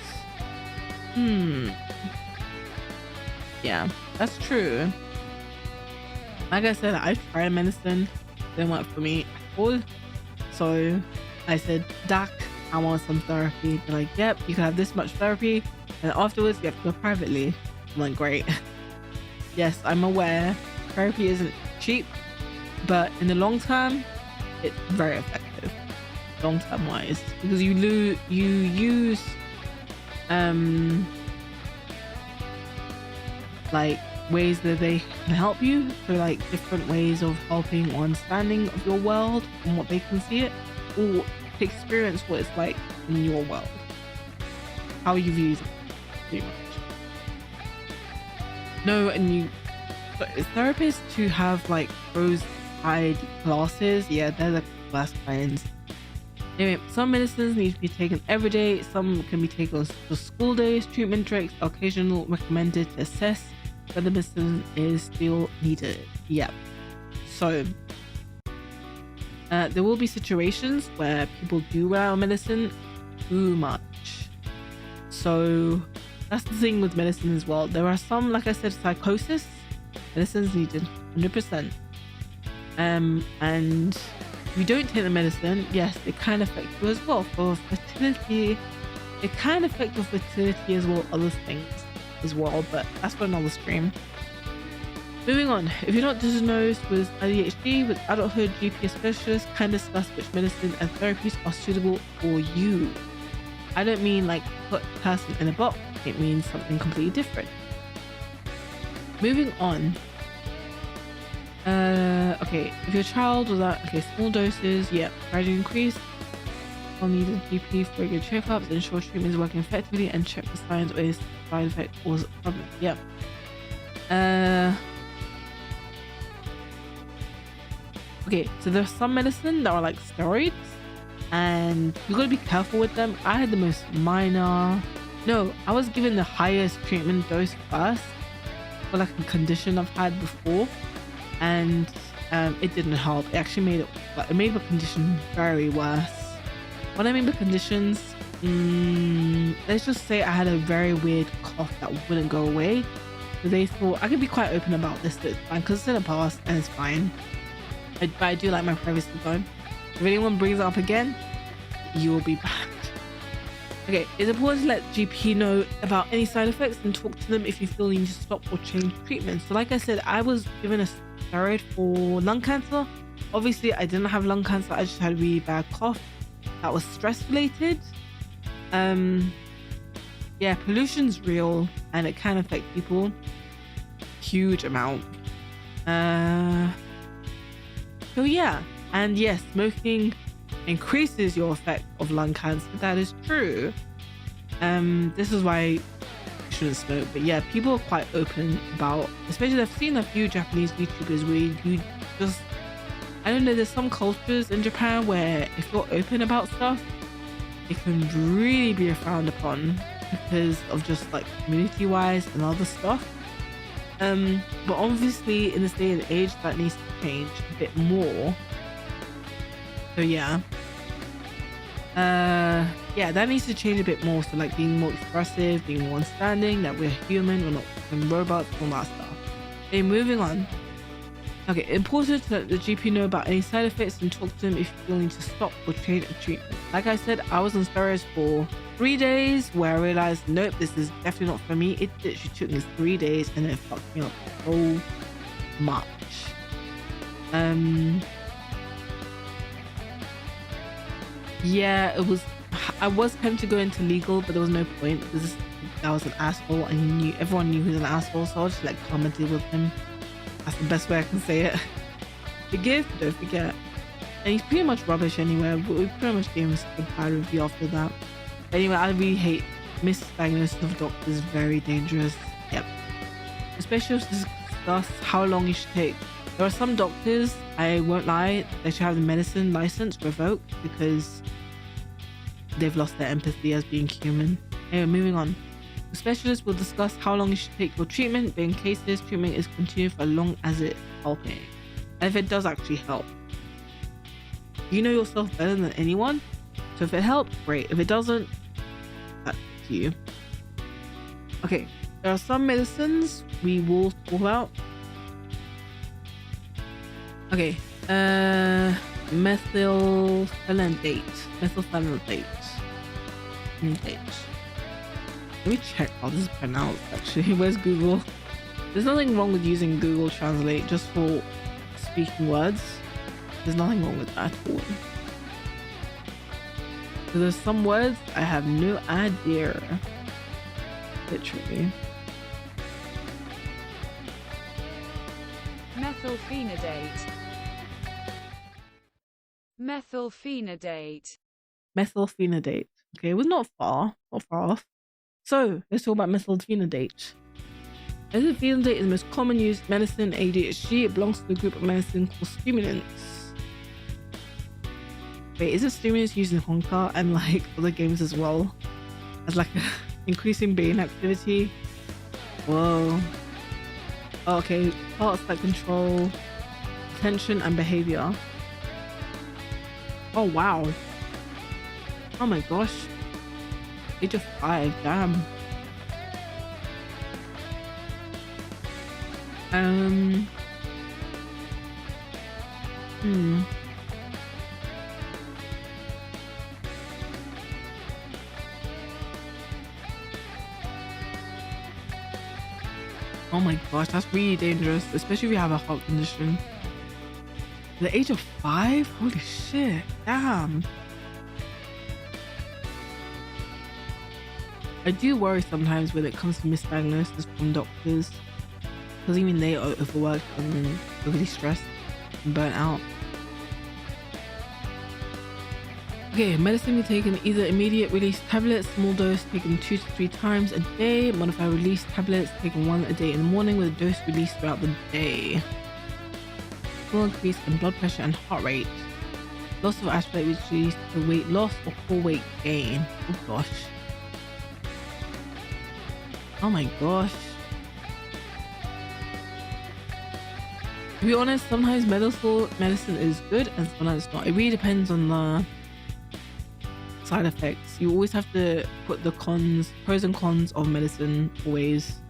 Yeah, that's true. Like I said, I tried medicine, didn't work for me at all. So I said, Doc, I want some therapy. They're like, yep, you can have this much therapy, and afterwards you have to go privately. I'm like, great. Yes, I'm aware therapy isn't cheap, but in the long term, it's very effective. Long term wise, because you use like ways that they can help you, so like different ways of helping or understanding of your world and what they can see it, or to experience what it's like in your world, how you view them, pretty much. No, and therapists who have like those high classes, yeah, they're the class kinds. Anyway, some medicines need to be taken every day, some can be taken for school days. Treatment breaks are occasional, recommended to assess whether medicine is still needed. Yep. So there will be situations where people do rely on medicine too much. So that's the thing with medicine as well. There are some, like I said, psychosis, medicine's needed 100%. And if you don't take the medicine, yes, it can affect you as well. For fertility, it can affect your fertility as well, other things as well, but that's for another stream. Moving on, if you're not diagnosed with ADHD, with adulthood, GP specialists can discuss which medicine and therapies are suitable for you. I don't mean like put a person in a box, it means something completely different. Moving on. Okay, if your child without, small doses, yeah, gradually increase. I'll need a GP for regular checkups, ensure treatment is working effectively, and check for signs or side effect or problem. Yep. Okay, so there's some medicine that are like steroids, and you gotta be careful with them. I had the most minor. No, I was given the highest treatment dose first for like a condition I've had before, and it didn't help. It actually made the condition very worse. What I mean by conditions, let's just say I had a very weird cough that wouldn't go away. So they thought I could be quite open about this, so it's fine because it's in the past and it's fine. But I do like my privacy though. If anyone brings it up again, you will be banned. Okay, it's important to let GP know about any side effects and talk to them if you feel you need to stop or change treatment. So like I said, I was given a steroid for lung cancer. Obviously, I didn't have lung cancer. I just had a really bad cough that was stress related. yeah, pollution's real and it can affect people huge amount. So yeah, and yes, smoking increases your effect of lung cancer. That is true. This is why you shouldn't smoke. But yeah, people are quite open about, especially I've seen a few Japanese YouTubers where you just, I don't know, there's some cultures in Japan where if you're open about stuff, it can really be frowned upon because of just like community wise and other stuff. But obviously in this day and age that needs to change a bit more. So yeah, that needs to change a bit more. So like being more expressive, being more understanding that we're human, we're not fucking robots, all that stuff. Okay, moving on. Okay, important to let the GP know about any side effects and talk to them if you feel need to stop or change a treatment. Like I said, I was on steroids for 3 days where I realized, nope, this is definitely not for me. It literally took me 3 days and it fucked me up so much. Yeah, I was tempted to go into legal, but there was no point because this guy was an asshole and everyone knew he was an asshole, so I'll just like come and deal with him. That's the best way I can say it. Forgive, but don't forget. And he's pretty much rubbish anyway, but we pretty much gave him a bad review after that. Anyway, I really hate misdiagnosis of doctors, very dangerous. Yep. Especially to discuss how long you should take. There are some doctors, I won't lie, they should have the medicine license revoked because they've lost their empathy as being human. Anyway, moving on. The specialist will discuss how long you should take your treatment, but in cases treatment is continued for as long as it's helping. And if it does actually help. You know yourself better than anyone, so if it helps, great. If it doesn't, that's up to you. Okay, there are some medicines we will talk about. Okay, methylphenidate. Let me check how this is pronounced actually. Where's Google? There's nothing wrong with using Google Translate just for speaking words. There's nothing wrong with that at all. So there's some words I have no idea. Literally. Methylphenidate. Methylphenidate. Methylphenidate. Okay, it was not far off. So let's talk about methylphenidate. Methylphenidate is the most common used medicine in ADHD. It belongs to the group of medicine called stimulants. Wait, is it stimulants used in Honka and like other games as well? As like increasing brain activity? Whoa. Oh, okay, parts that control attention and behavior. Oh wow. Oh my gosh. Age of 5, damn. Oh my gosh, that's really dangerous, especially if you have a heart condition. The age of 5? Holy shit, damn. I do worry sometimes when it comes to misdiagnosis from doctors, because even they are overworked and overly stressed and burnt out. Okay, medicine be taken either immediate release tablets, small dose taken 2 to 3 times a day, modified release tablets taken 1 a day in the morning with a dose released throughout the day. Small increase in blood pressure and heart rate. Loss of aspect which leads to weight loss or core weight gain. Oh gosh. Oh my gosh. To be honest, sometimes medicine is good and sometimes it's not. It really depends on the side effects. You always have to put the pros and cons of medicine always.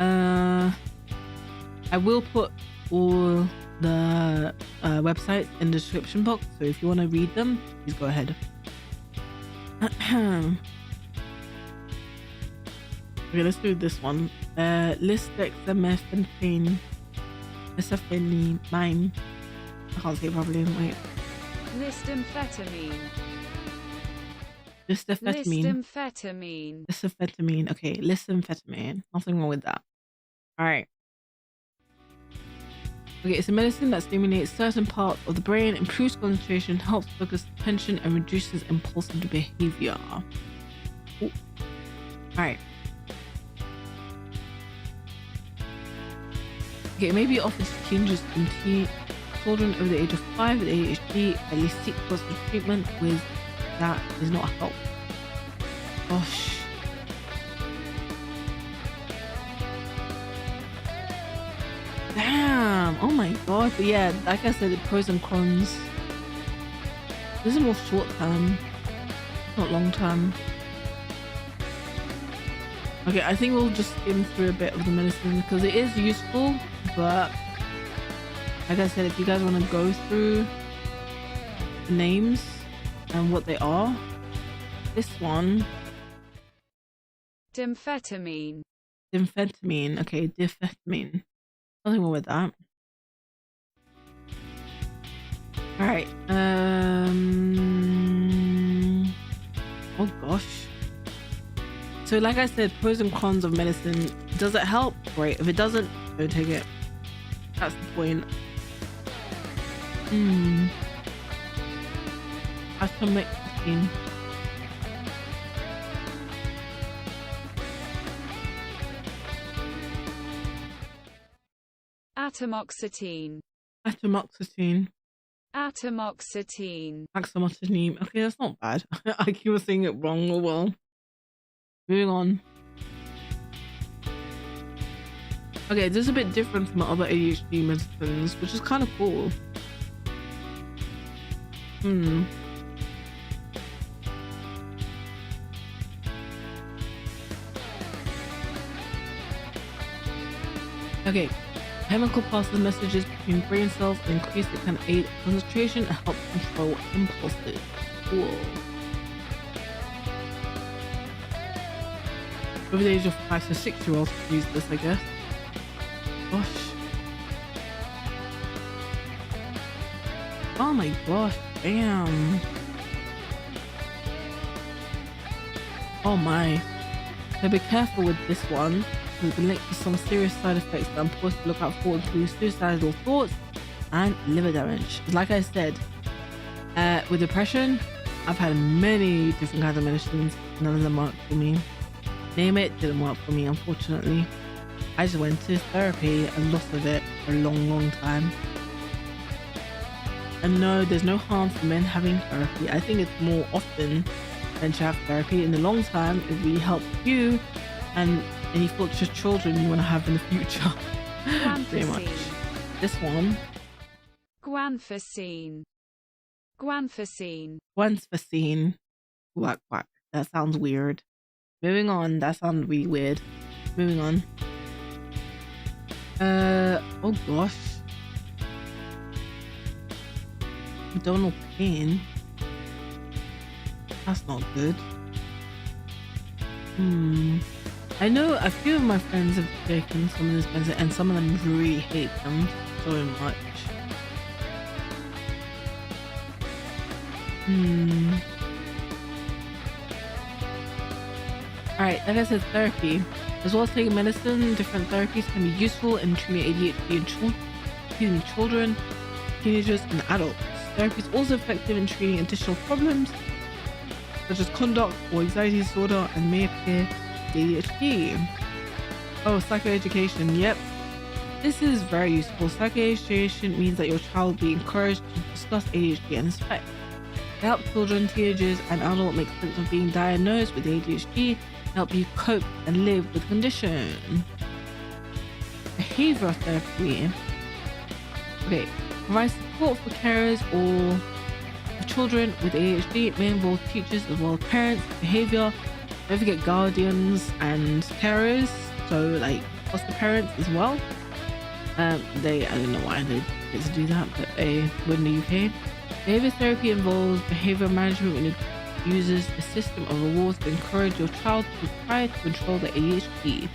I will put all the websites in the description box, so if you want to read them, please go ahead. Okay, let's do this one. Lisdexamfetamine. I can't say it properly, wait. Lisdexamfetamine. Lisdophetamine. Lisdophetamine. Lisdophetamine. Okay, lisdophetamine. Nothing wrong with that. All right. Okay, it's a medicine that stimulates certain parts of the brain, improves concentration, helps focus attention, and reduces impulsive behavior. Ooh. All right. Okay, it may be offered to teenagers and children over the age of 5 with ADHD. At least 6 months of treatment with that is not help. Gosh. Damn. Oh my god. But yeah, like I said, the pros and cons. This is more short term, not long term. Okay, I think we'll just skim through a bit of the medicine because it is useful, but like I said, if you guys want to go through the names and what they are, this one. Dimfetamine. Dimfetamine. Okay, dimfetamine. Nothing wrong with that. Alright. Oh gosh. So like I said, pros and cons of medicine. Does it help? Great. If it doesn't, don't take it. That's the point. Atomoxetine. Atomoxetine. Atomoxetine. Atomoxetine. Atomoxetine. Okay, that's not bad. I keep saying it wrong. Oh well. Moving on. Okay, this is a bit different from other ADHD medicines, which is kind of cool. Okay, chemical passes messages between brain cells and increase it can aid concentration and help control impulses. Cool. Over the age of 5 to 6-year-olds can use this, I guess. Gosh. Oh my gosh, damn. Oh my. So be careful with this one. It's been linked to some serious side effects that I'm supposed to look out for, including suicidal thoughts and liver damage. Like I said, with depression, I've had many different kinds of medicines. None of them worked for me. Name it, didn't work for me, unfortunately. I just went to therapy and lost of it for a long time. And no, there's no harm for men having therapy. I think it's more often than to have therapy. In the long term, it really helps you and any future children you want to have in the future. Pretty much. This one. Guanfacine. Guanfacine. Guanfacine. Quack quack. That sounds weird. Moving on. That sounds really weird. Moving on. Oh gosh. Abdominal pain. That's not good. I know a few of my friends have taken some of this medicine and some of them really hate them so much. Alright, like I said, therapy. As well as taking medicine, different therapies can be useful in treating ADHD in children, teenagers, and adults. Therapy is also effective in treating additional problems such as conduct or anxiety disorder and may appear ADHD. Oh, psychoeducation. Yep. This is very useful. Psychoeducation means that your child will be encouraged to discuss ADHD and its effects. To help children, teenagers, and adults make sense of being diagnosed with ADHD, help you cope and live with the condition. Behavioral therapy. Okay, provides support for carers or for children with ADHD. It may involve teachers as well as parents, behavior. Don't forget guardians and carers. So like foster parents as well. I don't know why they get to do that, but we're in the UK. Behavior therapy involves behavior management when it uses a system of rewards to encourage your child to try to control the ADHD.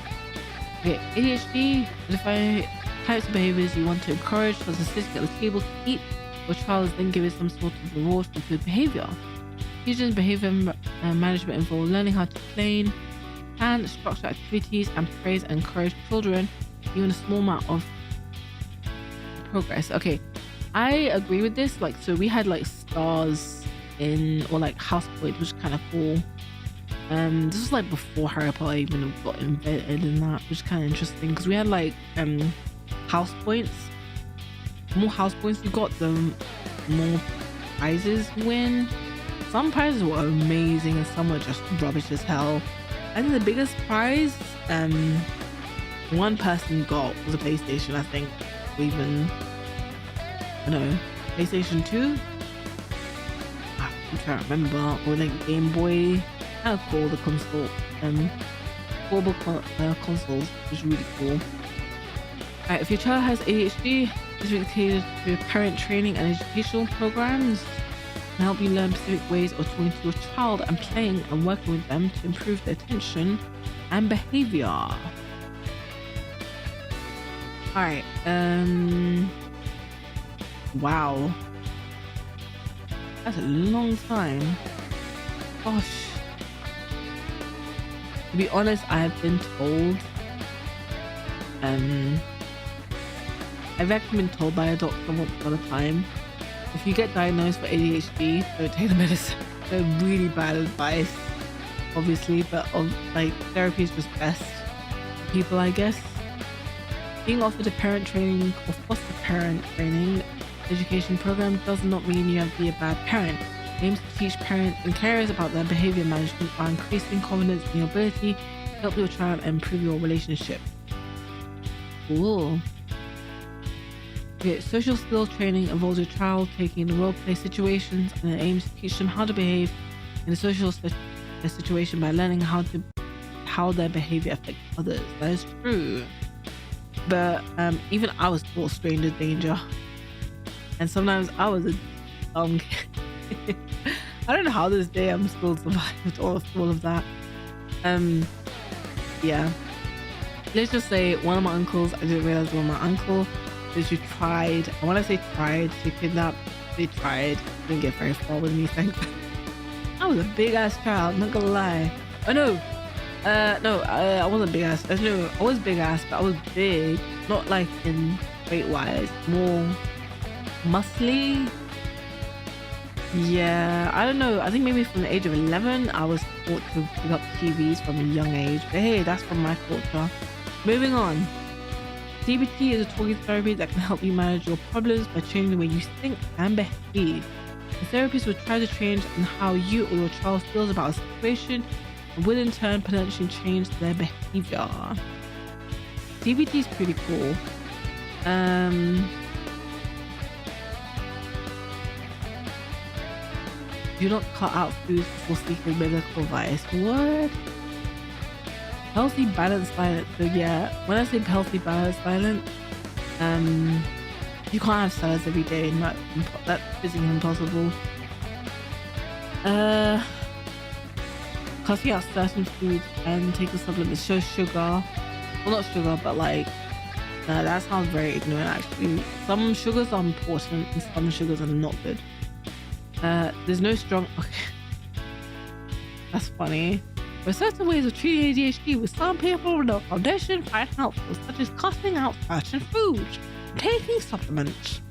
Okay, ADHD, define types of behaviors you want to encourage, such as sitting at the table to eat. Your child is then given some sort of reward for good behavior. Fusion's behavior management involves learning how to plan structure activities and praise and encourage children, even a small amount of progress. Okay, I agree with this. Like, so we had like stars in, or like house points, which is kind of cool. This was like before Harry Potter even got invented and that, which is kind of interesting because we had like house points. The more house points you got, the more prizes you win. Some prizes were amazing and some were just rubbish as hell. I think the biggest prize one person got was a PlayStation, I think, or even, I don't know, PlayStation 2? I can't remember, or like Game Boy. Kind of cool, the console, portable consoles, which is really cool. Alright, if your child has ADHD, this is catered to parent training and educational programs to help you learn specific ways of talking to your child and playing and working with them to improve their attention and behavior. Alright, wow. That's a long time. Gosh. To be honest, I have been told, I've actually been told by a doctor once upon a time, if you get diagnosed with ADHD, don't take the medicine. They're really bad advice, obviously, but like therapy is just best for people, I guess. Being offered a parent training or foster parent training education program does not mean you have to be a bad parent. Aims to teach parents and carers about their behavior management while increasing confidence in your ability to help your child and improve your relationship. Cool. Okay, social skills training involves your child taking the role play situations and it aims to teach them how to behave in a social situation by learning how their behavior affects others. That is true. But even I was taught stranger danger, and sometimes I was a dumb kid. I don't know how this day I'm still survived all of that. Yeah. Let's just say one of my uncles, I didn't realize one of my uncles literally tried, and when I say tried to kidnap, they tried. Didn't get very far with me, thanks. I was a big ass child, not gonna lie. Oh no, I wasn't big ass. No, I was big ass, but I was big, not like in weight wise, more muscly. Yeah, I don't know. I think maybe from the age of 11, I was taught to pick up TVs from a young age. But hey, that's from my culture. Moving on. CBT is a talking therapy that can help you manage your problems by changing the way you think and behave. The therapist will try to change on how you or your child feels about a situation and will in turn potentially change their behavior. CBT is pretty cool. Do not cut out foods before seeking medical advice. What? Healthy, balanced diet. So yeah, when I say healthy, balanced diet, you can't have salads every day. That's physically impossible. Cutting out certain foods and taking supplements. So sugar, well not sugar, but like, that sounds very ignorant actually. Some sugars are important and some sugars are not good. There's no strong, okay, that's funny. There are certain ways of treating ADHD with some people with a condition find helpful, such as cutting out certain foods and taking supplements.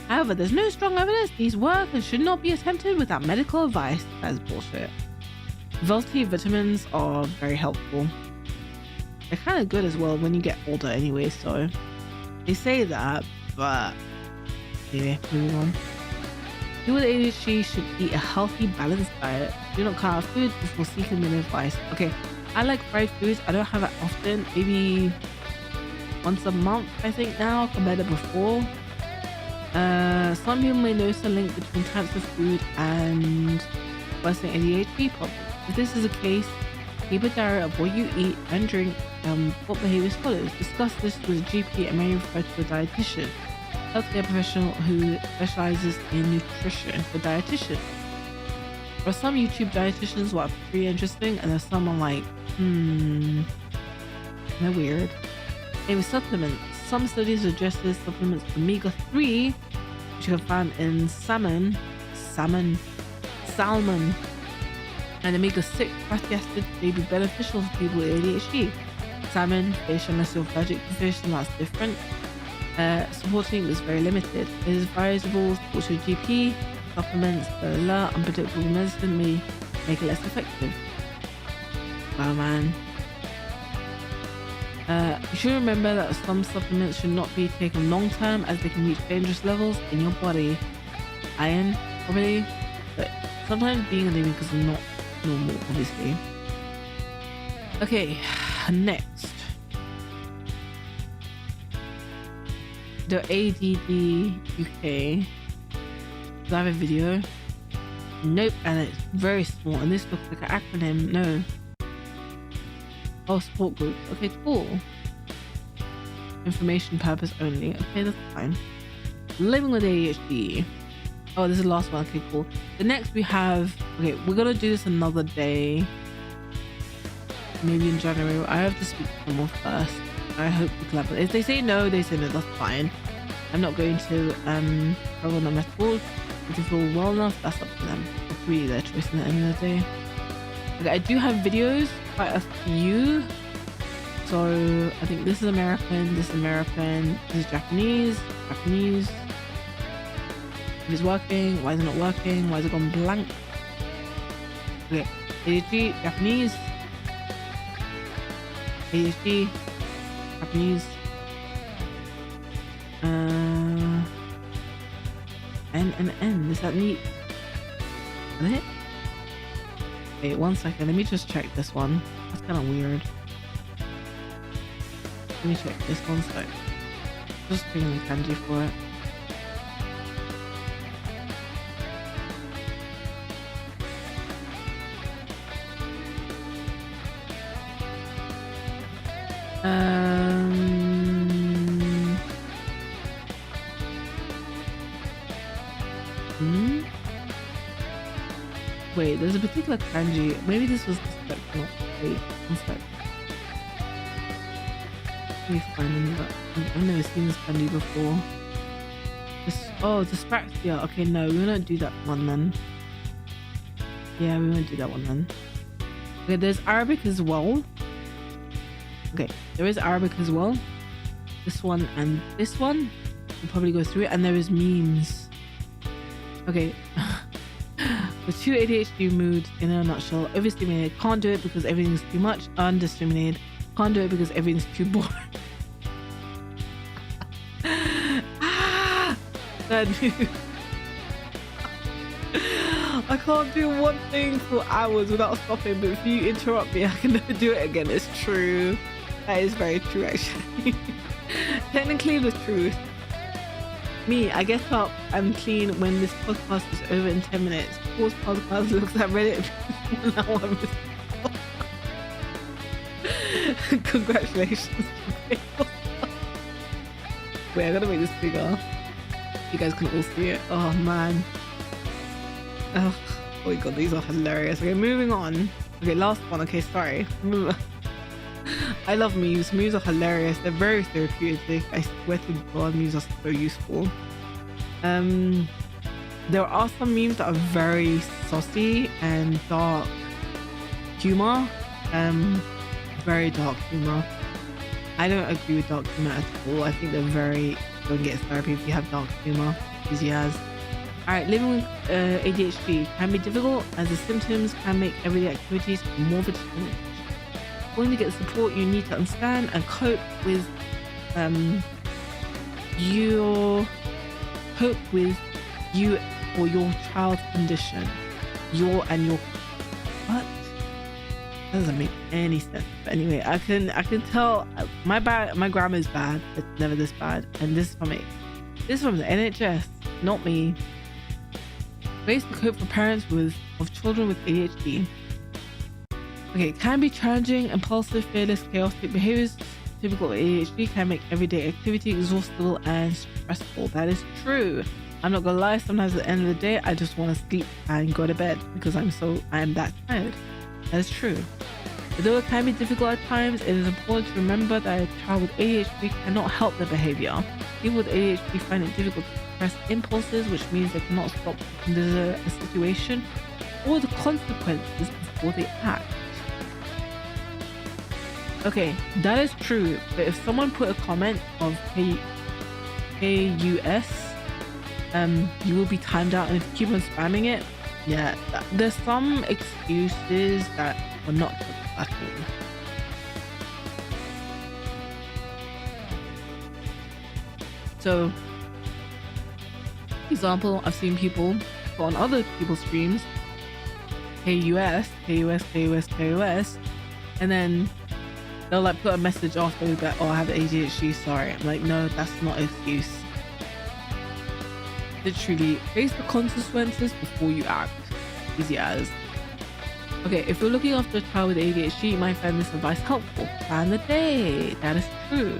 However, there's no strong evidence these work and should not be attempted without medical advice. That's bullshit. Multivitamins are very helpful. They're kind of good as well when you get older anyway, so they say that, but anyway, moving on. People with ADHD should eat a healthy, balanced diet. Do not cut out food before seeking medical advice. Okay, I like fried foods. I don't have it often. Maybe once a month, I think now, compared to before. Some people may notice a link between types of food and worsening ADHD problems. If this is the case, keep a diary of what you eat and drink and what behaviors follows. Discuss this with a GP and may refer to a dietitian. Healthcare professional who specializes in nutrition for dietitians. There are some YouTube dietitians who are pretty interesting, and there's some I'm like, they're weird. Anyway, supplements. Some studies suggest supplements omega-3, which you can find in salmon, and omega-6 fatty acids may be beneficial for people with ADHD. Salmon, fish, unless you're allergic to fish, then that's different. Supporting is very limited. It is advisable to talk to your GP. Supplements, unpredictable medicine may make it less effective. Wow, man. You should remember that some supplements should not be taken long term as they can reach dangerous levels in your body. Iron, probably, but sometimes being anemic is not normal, obviously. Okay, next. The ADD UK. Do I have a video? Nope, and it's very small, and this looks like an acronym. No. Oh, support group. Okay, cool. Information purpose only. Okay, that's fine. Living with ADHD. Oh, this is the last one. Okay, cool. The next we have... Okay, we're gonna do this another day. Maybe in January. I have to speak to someone first. I hope we collaborate. If they say no, they say no. That's fine. I'm not going to trouble them at all. If they feel well enough, that's up to them. It's really their choice at the end of the day. Okay, I do have videos, quite a few. So I think this is American, this is American, this is Japanese, Japanese. If it's working, why is it not working? Why is it gone blank? Okay, ADHD, Japanese. ADHD, Japanese. N. Is that neat? Is it? Wait, 1 second. Let me just check this one. That's kind of weird. Let me check this one sec. Just taking the kanji for it. Wait, there's a particular kanji. Maybe this was the spec. No, wait, one sec. Let me find that. I've never seen this kanji before. Oh, dyspraxia. Okay, no, we won't do that one then. Yeah, we won't do that one then. Okay, there's Arabic as well. Okay, there is Arabic as well. This one and this one. We'll probably go through it. And there is memes. Okay. The 2 ADHD moods in a nutshell. Overstimulated, can't do it because everything's too much. Understimulated, can't do it because everything's too boring. I can't do one thing for hours without stopping, but if you interrupt me, I can never do it again. It's true. That is very true, actually. Technically the truth. Me, I get up and clean when this podcast is over in 10 minutes. Pause podcast, looks at Reddit. Now I'm Congratulations. Wait, I gotta make this bigger. You guys can all see it. Oh man. Oh my god, these are hilarious. Okay, moving on. Okay, last one. Okay, sorry. I love memes. Memes are hilarious. They're very therapeutic. I swear to God, memes are so useful. There are some memes that are very saucy and dark humor. Very dark humor. I don't agree with dark humor at all. I think they're very... Don't get therapy if you have dark humor. Easy as. Alright, living with ADHD can be difficult as the symptoms can make everyday activities more of a challenge. When you get the support you need to understand and cope with you or your child's condition. What? That doesn't make any sense. But anyway, I can tell my grammar is bad. It's never this bad. And this is from it. This is from the NHS, not me. Ways to cope for parents of children with ADHD. Okay, can be challenging, impulsive, fearless, chaotic behaviors typical of ADHD can make everyday activity exhaustible and stressful. That is true. I'm not gonna lie, sometimes at the end of the day I just want to sleep and go to bed because I am that tired. That is true. Although it can be difficult at times, it is important to remember that a child with ADHD cannot help their behavior. People with ADHD find it difficult to suppress impulses, which means they cannot stop to consider a situation or the consequences before they act. Okay, that is true, but if someone put a comment of KUS, you will be timed out, and if you keep on spamming it, yeah, there's some excuses that are not at all. So, example, I've seen people put on other people's streams KUS, and then they'll like put a message after that, oh, I have ADHD, sorry. I'm like, no, that's not an excuse. Literally, face the consequences before you act. Easy as. Okay, if you're looking after a child with ADHD, you might find this advice helpful. Plan the day. That is true.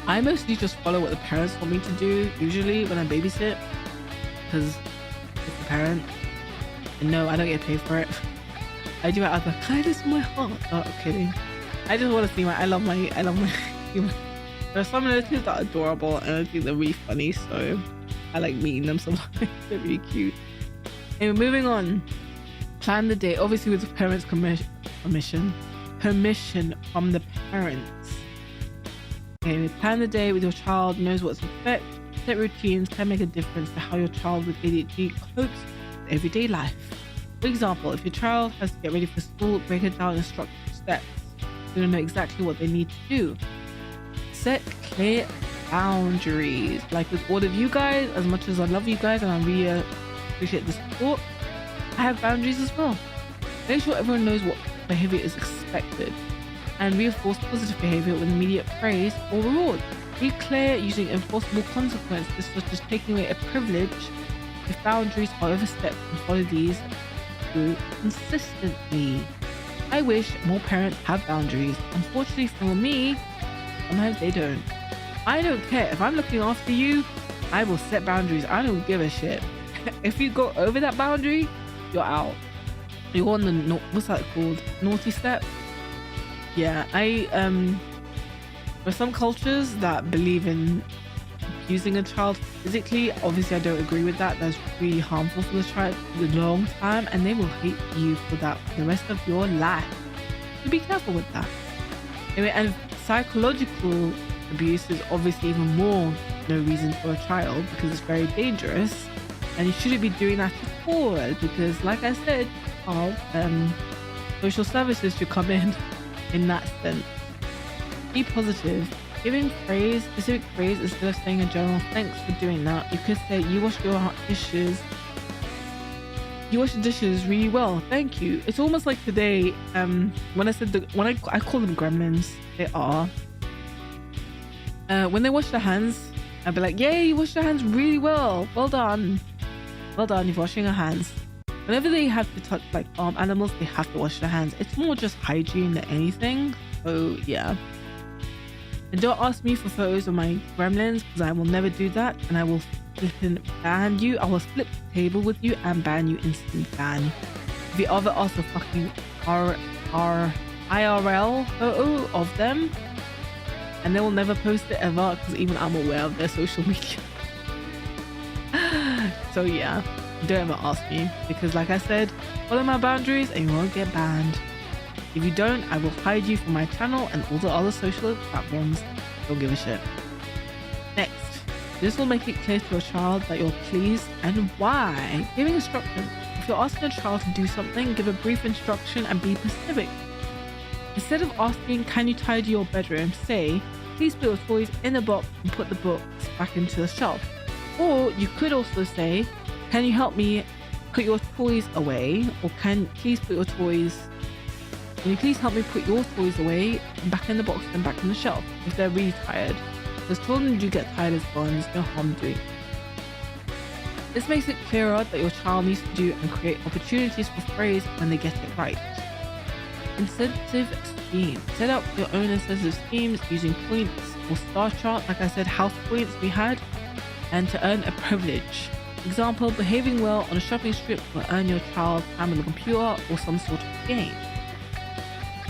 I mostly just follow what the parents want me to do, usually when I babysit, because it's the parent. And no, I don't get paid for it. I do it out of the kindness of my heart. Oh, I'm kidding. I just want to see I love my human. There are some relatives that are adorable and I think they're really funny, so I like meeting them sometimes. They're really cute. Anyway, moving on. Plan the day, obviously with the parents' permission from the parents. Okay, plan the day with your child, knows what to expect. Set routines can make a difference to how your child with ADHD copes with everyday life. For example, if your child has to get ready for school, break it down in structured steps so you know exactly what they need to do. Set clear boundaries. Like with all of you guys, as much as I love you guys and I really appreciate the support, I have boundaries as well. Make sure everyone knows what behavior is expected and reinforce positive behavior with immediate praise or reward. Be clear using enforceable consequences such as taking away a privilege if boundaries are overstepped, and follow these through consistently. I wish more parents have boundaries. Unfortunately for me, sometimes they don't. I don't care. If I'm looking after you, I will set boundaries. I don't give a shit. If you go over that boundary, you're out. You're on the, what's that called? Naughty step? Yeah, there's some cultures that believe in abusing a child physically. Obviously, I don't agree with that. That's really harmful for the child for the long time, and they will hate you for that for the rest of your life. So be careful with that. Anyway, and psychological abuse is obviously even more no reason for a child because it's very dangerous, and you shouldn't be doing that at all because, like I said, social services should come in that sense. Be positive. Giving specific praise instead of saying a general thanks for doing that. You could say, you wash your dishes really well, thank you. It's almost like today, when I said I call them gremlins, they are. When they wash their hands, I'd be like, yay, you washed your hands really well. Well done, you're washing your hands. Whenever they have to touch like farm animals, they have to wash their hands. It's more just hygiene than anything. So yeah. And don't ask me for photos of my gremlins because I will never do that, and I will flippin' ban you. I will flip the table with you and ban you, instantly ban. If you ever ask a fucking IRL photo of them, and they will never post it ever because even I'm aware of their social media. So yeah, don't ever ask me because, like I said, follow my boundaries and you won't get banned. If you don't, I will hide you from my channel and all the other social platforms. Don't give a shit. Next, this will make it clear to your child that you're pleased and why. Giving instructions. If you're asking a child to do something, give a brief instruction and be specific. Instead of asking, can you tidy your bedroom, say, please put your toys in a box and put the books back into the shelf. Or you could also say, can you help me put your toys away? Or can you please help me put your toys away and back in the box and back in the shelf if they're really tired? Because children do get tired as well, and there's no harm doing. This makes it clearer that your child needs to do and create opportunities for praise when they get it right. Incentive scheme. Set up your own incentive schemes using points or star chart, like I said, house points we had, and to earn a privilege. Example, behaving well on a shopping strip will earn your child time on the computer or some sort of game.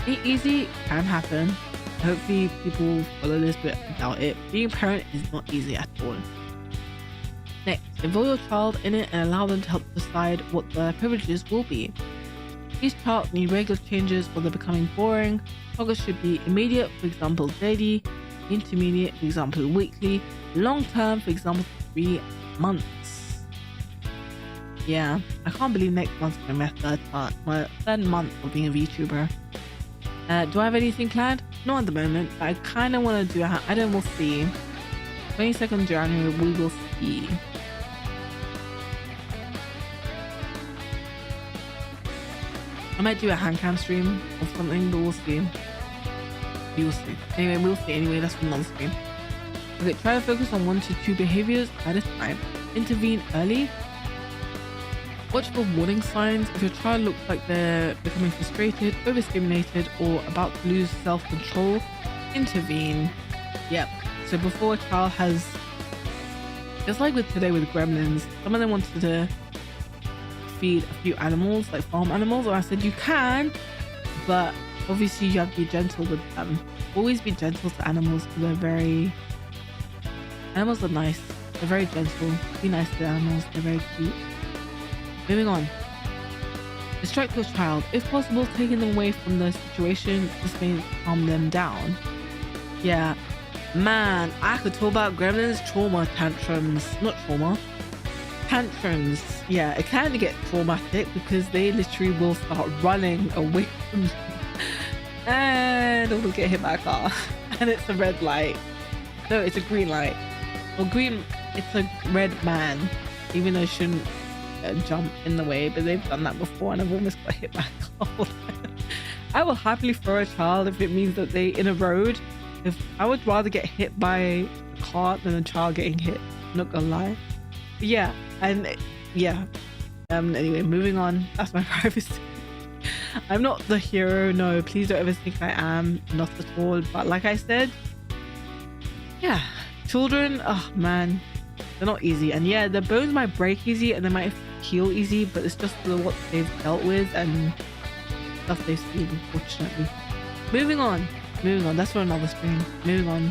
Ain't easy, can happen. Hopefully people follow this, but I doubt it. Being a parent is not easy at all. Next, involve your child in it and allow them to help decide what their privileges will be. Each child need regular changes or they're becoming boring. Progress should be immediate, for example daily, intermediate, for example weekly, long term, for example 3 months. Yeah, I can't believe next month's gonna be my third month of being a VTuber. Do I have anything planned? Not at the moment, but I kind of want to do a I don't know, we'll see. 22nd January, we will see. I might do a hand cam stream or something, but we'll see. We will see. Anyway, we'll see. Anyway, that's for another stream. Okay, try to focus on 1 to 2 behaviors at a time. Intervene early. Watch for warning signs. If your child looks like they're becoming frustrated, overstimulated, or about to lose self-control, intervene. Yep. So before a child has, just like with today with gremlins, some of them wanted to feed a few animals, like farm animals, and I said you can, but obviously you have to be gentle with them. Always be gentle to animals because animals are nice. They're very gentle. Be nice to animals. They're very cute. Moving on. Distract your child. If possible, taking them away from the situation. This may calm them down. Yeah. Man, I could talk about gremlins trauma tantrums. Not trauma. Tantrums. Yeah, it can get traumatic because they literally will start running away from you. And they'll get hit by a car. And it's a red light. No, it's a green light. Well, green, it's a red man. Even though it shouldn't jump in the way, but they've done that before and I've almost got hit by a car. I will happily throw a child if it means that they in a road. If I would rather get hit by a car than a child getting hit, not gonna lie. But yeah, and yeah. Anyway, moving on. That's my privacy. I'm not the hero. No, please don't ever think I am. Not at all. But like I said, yeah, children. Oh man, they're not easy. And yeah, their bones might break easy and they might heal easy, but it's just what they've dealt with and stuff they've seen, unfortunately. Moving on. That's for another stream. Moving on.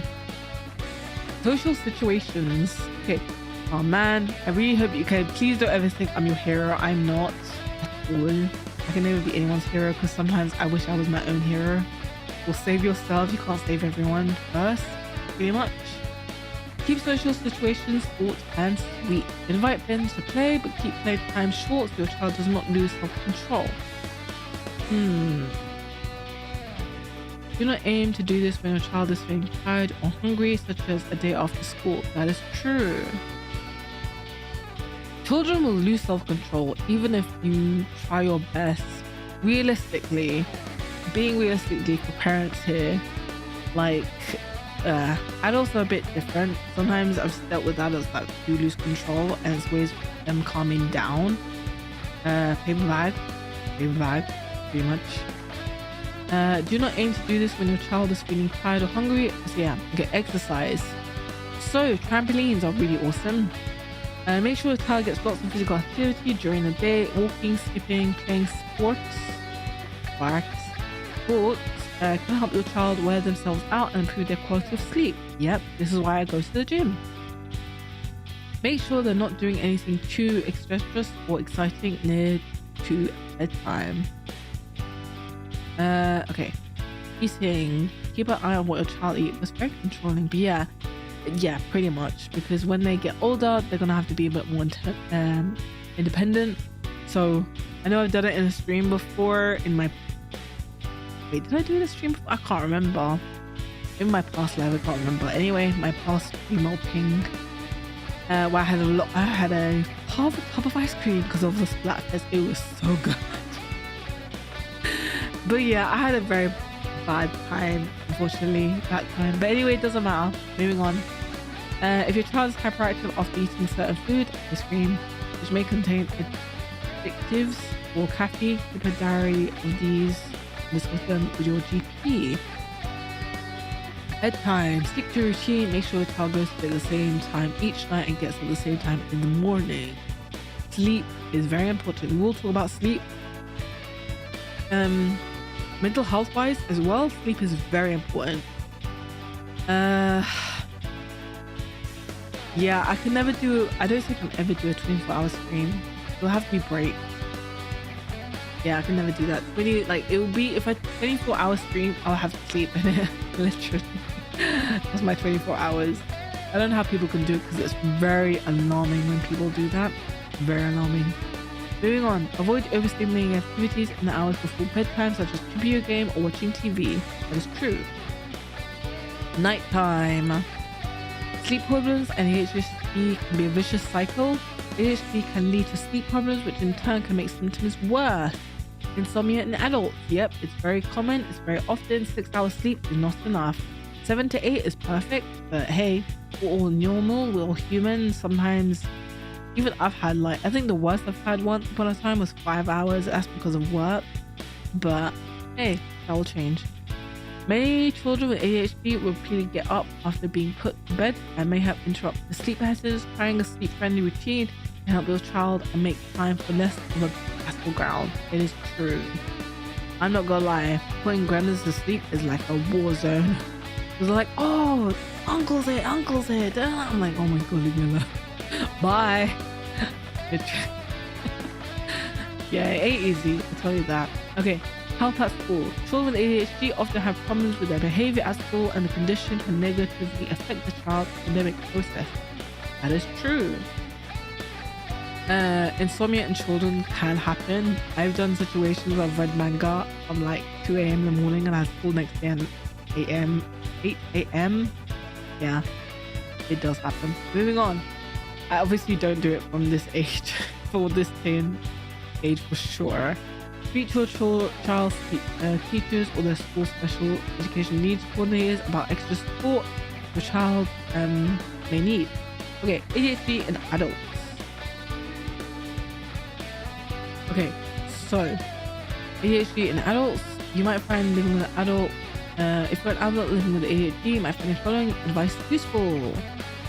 Social situations. Okay. Oh man, I really hope you can. Please don't ever think I'm your hero. I'm not at all. I can never be anyone's hero because sometimes I wish I was my own hero. Well, save yourself. You can't save everyone first. Pretty much. Keep social situations short and sweet. Invite friends to play, but keep playtime short so your child does not lose self-control. Do not aim to do this when your child is feeling tired or hungry, such as a day after school. That is true. Children will lose self-control even if you try your best. Realistically, being realistically for parents here, like adults are a bit different. Sometimes I've dealt with adults that do lose control and it's ways of them calming down. Paper bag, pretty much. Do not aim to do this when your child is feeling tired or hungry. So yeah, get exercise. So trampolines are really awesome. Make sure your child gets lots of physical activity during the day. Walking, skipping, playing sports. Sports can help your child wear themselves out and improve their quality of sleep. Yep, this is why I go to the gym. Make sure they're not doing anything too extraneous or exciting near to bedtime. Okay. Eating. Keep an eye on what your child eats. It's very controlling, but yeah, pretty much. Because when they get older, they're gonna have to be a bit more independent. So I know I've done it in a stream before. Wait, did I do it in a stream before? I can't remember. In my past live, I can't remember. Anyway, my past email ping. Where I had a half a tub of ice cream because of the Splatfest. It was so good. But yeah, I had a very bad time, unfortunately, that time. But anyway, it doesn't matter. Moving on. If your child is hyperactive after eating certain food, ice cream, which may contain additives or caffeine, keep a diary of these. Discuss them with your GP. Bedtime. Stick to routine. Make sure your child goes to bed at the same time each night and gets up at the same time in the morning. Sleep is very important. We'll talk about sleep. Mental health wise as well, sleep is very important. Yeah, I can never do, I don't think I can ever do a 24-hour stream. It'll have to be break. Yeah, I can never do that. 20, like, it would be, if I 24-hour stream, I'll have to sleep in it. Literally. That's my 24 hours. I don't know how people can do it because it's very alarming when people do that. Very alarming. Moving on. Avoid overstimulating activities in the hours before bedtime, such as video game or watching TV. That is true. Nighttime. Sleep problems and ADHD can be a vicious cycle. ADHD can lead to sleep problems, which in turn can make symptoms worse. Insomnia in adults. Yep, it's very common. It's very often. 6 hours sleep is not enough. 7 to 8 is perfect, but hey, we're all normal. We're all human. Sometimes, even I've had, like, I think the worst I've had once upon a time was 5 hours. That's because of work. But hey, that will change. Many children with ADHD will repeatedly get up after being put to bed and may have interrupted sleep patterns. Trying a sleep-friendly routine can help your child and make time for less of a battleground. It is true. I'm not gonna lie, putting grandmas to sleep is like a war zone. It's like, oh, uncle's here. I'm like, oh my god, leave me alone. Bye. Yeah, it ain't easy, I'll tell you that. Okay. Help at school. Children with ADHD often have problems with their behavior at school, and the condition can negatively affect the child's academic process. That is true. Insomnia in children can happen. I've done situations where I've read manga from like 2 a.m. in the morning and I have school next day at 8 a.m. Yeah, it does happen. Moving on. I obviously don't do it from this age, for this age for sure. Speak to your child's teachers or their school special education needs coordinators about extra support your child may need. Okay, ADHD in adults. Okay, so ADHD in adults, you might find living with an adult, if you're an adult living with ADHD, you might find the following advice useful.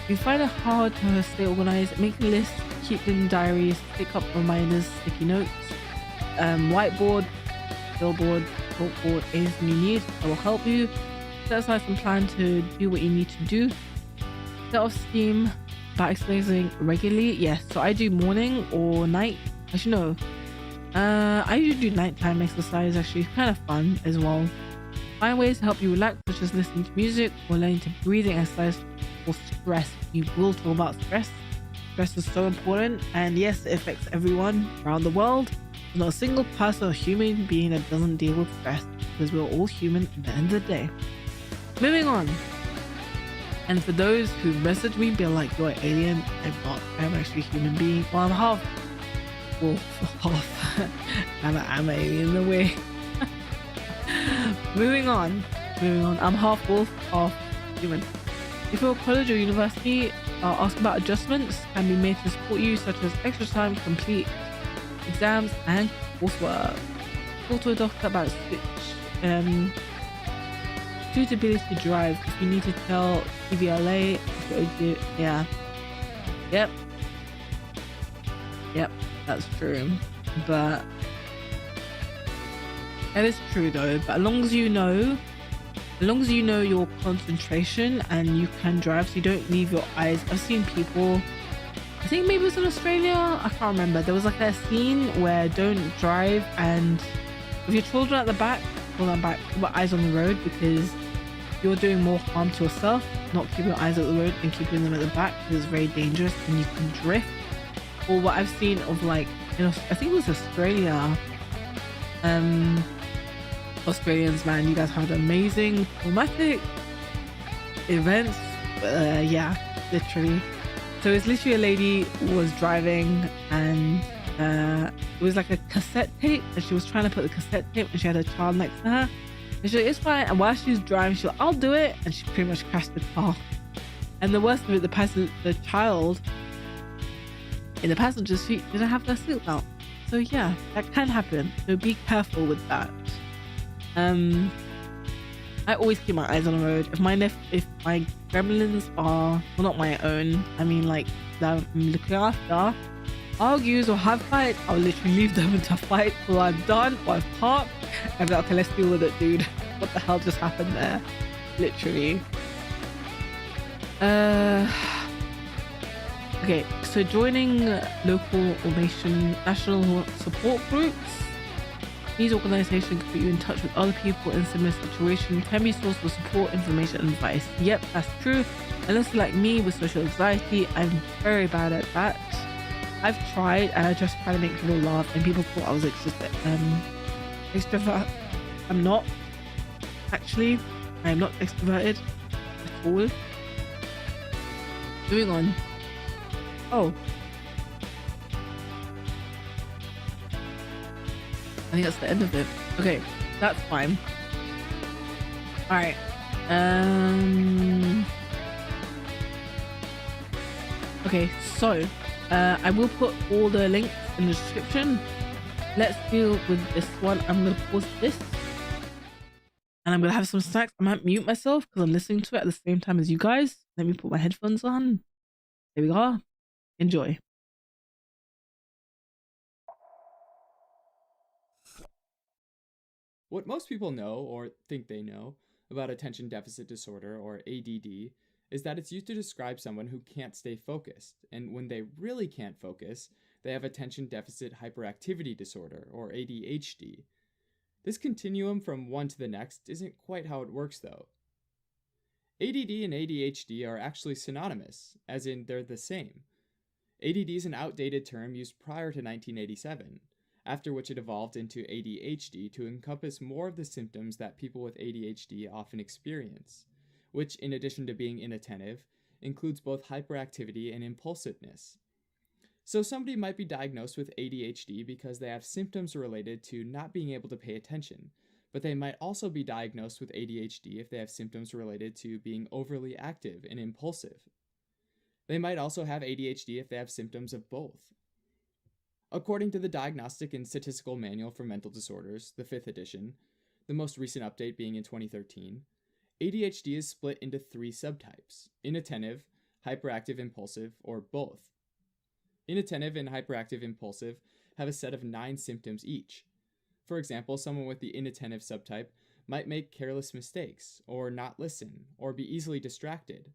If you find it hard to stay organized, make a list, keep in diaries, pick up reminders, sticky notes, whiteboard, billboard, chalkboard, anything you need that will help you. Set aside some time to do what you need to do. Set off steam by exercising regularly. Yes, so I do morning or night. Actually, no. I usually do nighttime exercise. Actually, it's kind of fun as well. Find ways to help you relax, such as listening to music or learning to breathing exercise for stress. You will talk about stress. Stress is so important, and yes, it affects everyone around the world. There's not a single person or human being that doesn't deal with stress, because we're all human at the end of the day. Moving on. And for those who message me, be like, you're an alien. I'm not. I'm actually a human being. Well, I'm half wolf, half. I'm an alien in a way. Moving on. I'm half wolf, half human. If you're at college or university, ask about adjustments can be made to support you, such as extra time to complete exams and coursework. Talk to a doctor about suitability to drive. If you need to tell TVLA, yeah. Yep, that's true. But it is true though. But as long as you know your concentration and you can drive, so you don't leave your eyes. I've seen people, I think maybe it was in Australia, I can't remember. There was like a scene where don't drive, and with your children at the back, pull them back, keep your eyes on the road, because you're doing more harm to yourself not keeping your eyes at the road and keeping them at the back, because it's very dangerous and you can drift. Or what I've seen of, like, you know, I think it was Australia. Australians, man, you guys had amazing traumatic events. Yeah, literally. So it's literally a lady was driving, and it was like a cassette tape, and she was trying to put the cassette tape, and she had a child next to her, and she was like, it's fine. And while she was driving, she was like, I'll do it, and she pretty much crashed the car. And the worst of it, the child in the passenger seat didn't have their seatbelt. So yeah, that can happen. So be careful with that. I always keep my eyes on the road. If my gremlins are, well, not my own, I mean like that I'm looking after, argues or have fights, I'll literally leave them to fight till I'm done or I've parked and be like, okay, let's deal with it, dude. What the hell just happened there? Literally. Okay, so joining local or national support groups. These organizations can put you in touch with other people in similar situations, can be a source of support, information, and advice. Yep, that's true. Unless like me with social anxiety, I'm very bad at that. I've tried and I just try to make people laugh and people thought I was extrovert. I'm not. Actually, I am not extroverted at all. Moving on. Oh. I think that's the end of it. Okay, that's fine. Alright. Okay, so I will put all the links in the description. Let's deal with this one. I'm gonna pause this. And I'm gonna have some snacks. I might mute myself because I'm listening to it at the same time as you guys. Let me put my headphones on. There we go. Enjoy. What most people know, or think they know, about attention deficit disorder, or ADD, is that it's used to describe someone who can't stay focused, and when they really can't focus, they have attention deficit hyperactivity disorder, or ADHD. This continuum from one to the next isn't quite how it works though. ADD and ADHD are actually synonymous, as in they're the same. ADD is an outdated term used prior to 1987, after which it evolved into ADHD to encompass more of the symptoms that people with ADHD often experience, which, in addition to being inattentive, includes both hyperactivity and impulsiveness. So somebody might be diagnosed with ADHD because they have symptoms related to not being able to pay attention, but they might also be diagnosed with ADHD if they have symptoms related to being overly active and impulsive. They might also have ADHD if they have symptoms of both. According to the Diagnostic and Statistical Manual for Mental Disorders, the 5th edition, the most recent update being in 2013, ADHD is split into 3 subtypes: inattentive, hyperactive impulsive, or both. Inattentive and hyperactive impulsive have a set of 9 symptoms each. For example, someone with the inattentive subtype might make careless mistakes, or not listen, or be easily distracted.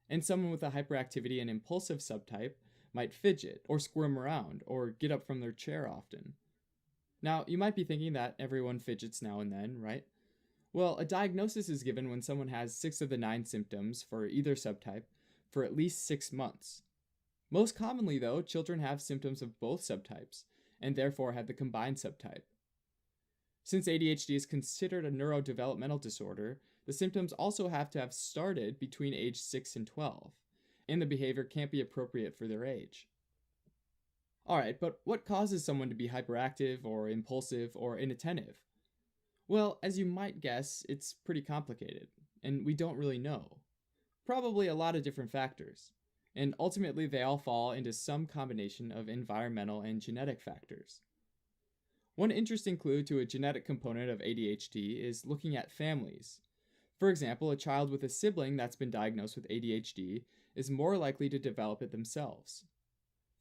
And someone with a hyperactivity and impulsive subtype might fidget, or squirm around, or get up from their chair often. Now, you might be thinking that everyone fidgets now and then, right? Well, a diagnosis is given when someone has 6 of the 9 symptoms for either subtype for at least 6 months. Most commonly, though, children have symptoms of both subtypes, and therefore have the combined subtype. Since ADHD is considered a neurodevelopmental disorder, the symptoms also have to have started between age 6 and 12, and the behavior can't be appropriate for their age. Alright, but what causes someone to be hyperactive, or impulsive, or inattentive? Well, as you might guess, it's pretty complicated, and we don't really know. Probably a lot of different factors, and ultimately they all fall into some combination of environmental and genetic factors. One interesting clue to a genetic component of ADHD is looking at families. For example, a child with a sibling that's been diagnosed with ADHD is more likely to develop it themselves.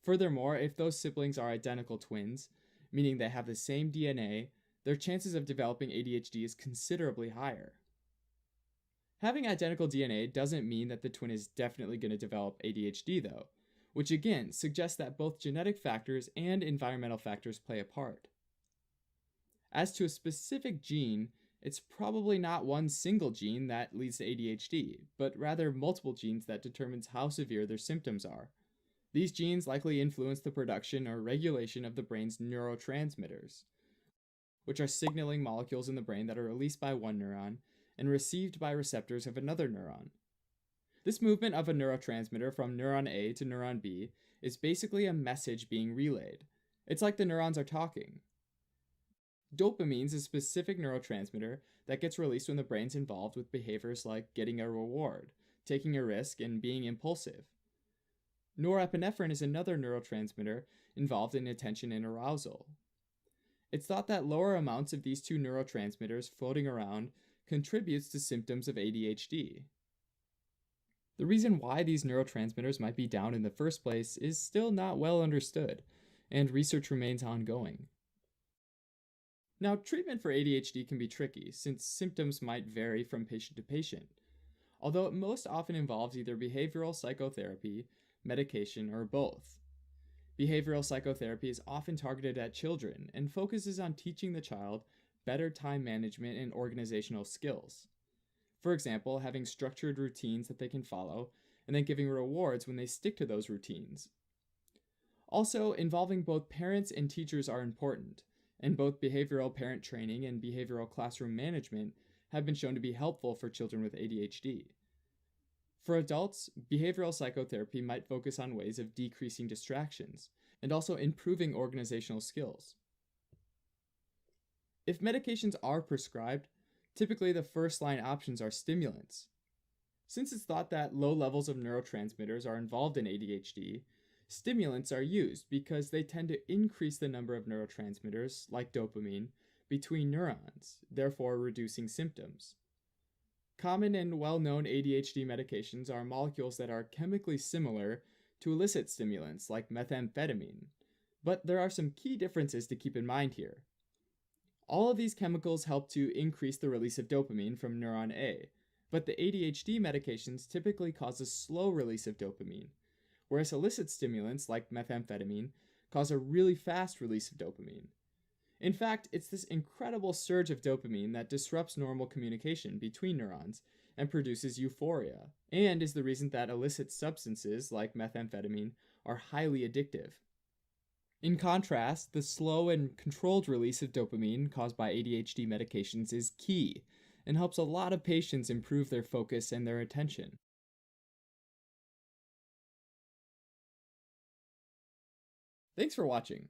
Furthermore, if those siblings are identical twins, meaning they have the same DNA, their chances of developing ADHD is considerably higher. Having identical DNA doesn't mean that the twin is definitely going to develop ADHD though, which again suggests that both genetic factors and environmental factors play a part. As to a specific gene, it's probably not one single gene that leads to ADHD, but rather multiple genes that determines how severe their symptoms are. These genes likely influence the production or regulation of the brain's neurotransmitters, which are signaling molecules in the brain that are released by one neuron and received by receptors of another neuron. This movement of a neurotransmitter from neuron A to neuron B is basically a message being relayed. It's like the neurons are talking. Dopamine is a specific neurotransmitter that gets released when the brain's involved with behaviors like getting a reward, taking a risk, and being impulsive. Norepinephrine is another neurotransmitter involved in attention and arousal. It's thought that lower amounts of these two neurotransmitters floating around contributes to symptoms of ADHD. The reason why these neurotransmitters might be down in the first place is still not well understood, and research remains ongoing. Now, treatment for ADHD can be tricky, since symptoms might vary from patient to patient. Although it most often involves either behavioral psychotherapy, medication, or both. Behavioral psychotherapy is often targeted at children and focuses on teaching the child better time management and organizational skills. For example, having structured routines that they can follow, and then giving rewards when they stick to those routines. Also, involving both parents and teachers are important, and both behavioral parent training and behavioral classroom management have been shown to be helpful for children with ADHD. For adults, behavioral psychotherapy might focus on ways of decreasing distractions and also improving organizational skills. If medications are prescribed, typically the first-line options are stimulants. Since it's thought that low levels of neurotransmitters are involved in ADHD, stimulants are used because they tend to increase the number of neurotransmitters, like dopamine, between neurons, therefore reducing symptoms. Common and well-known ADHD medications are molecules that are chemically similar to illicit stimulants like methamphetamine, but there are some key differences to keep in mind here. All of these chemicals help to increase the release of dopamine from neuron A, but the ADHD medications typically cause a slow release of dopamine, whereas illicit stimulants like methamphetamine cause a really fast release of dopamine. In fact, it's this incredible surge of dopamine that disrupts normal communication between neurons and produces euphoria, and is the reason that illicit substances like methamphetamine are highly addictive. In contrast, the slow and controlled release of dopamine caused by ADHD medications is key and helps a lot of patients improve their focus and their attention. Thanks for watching.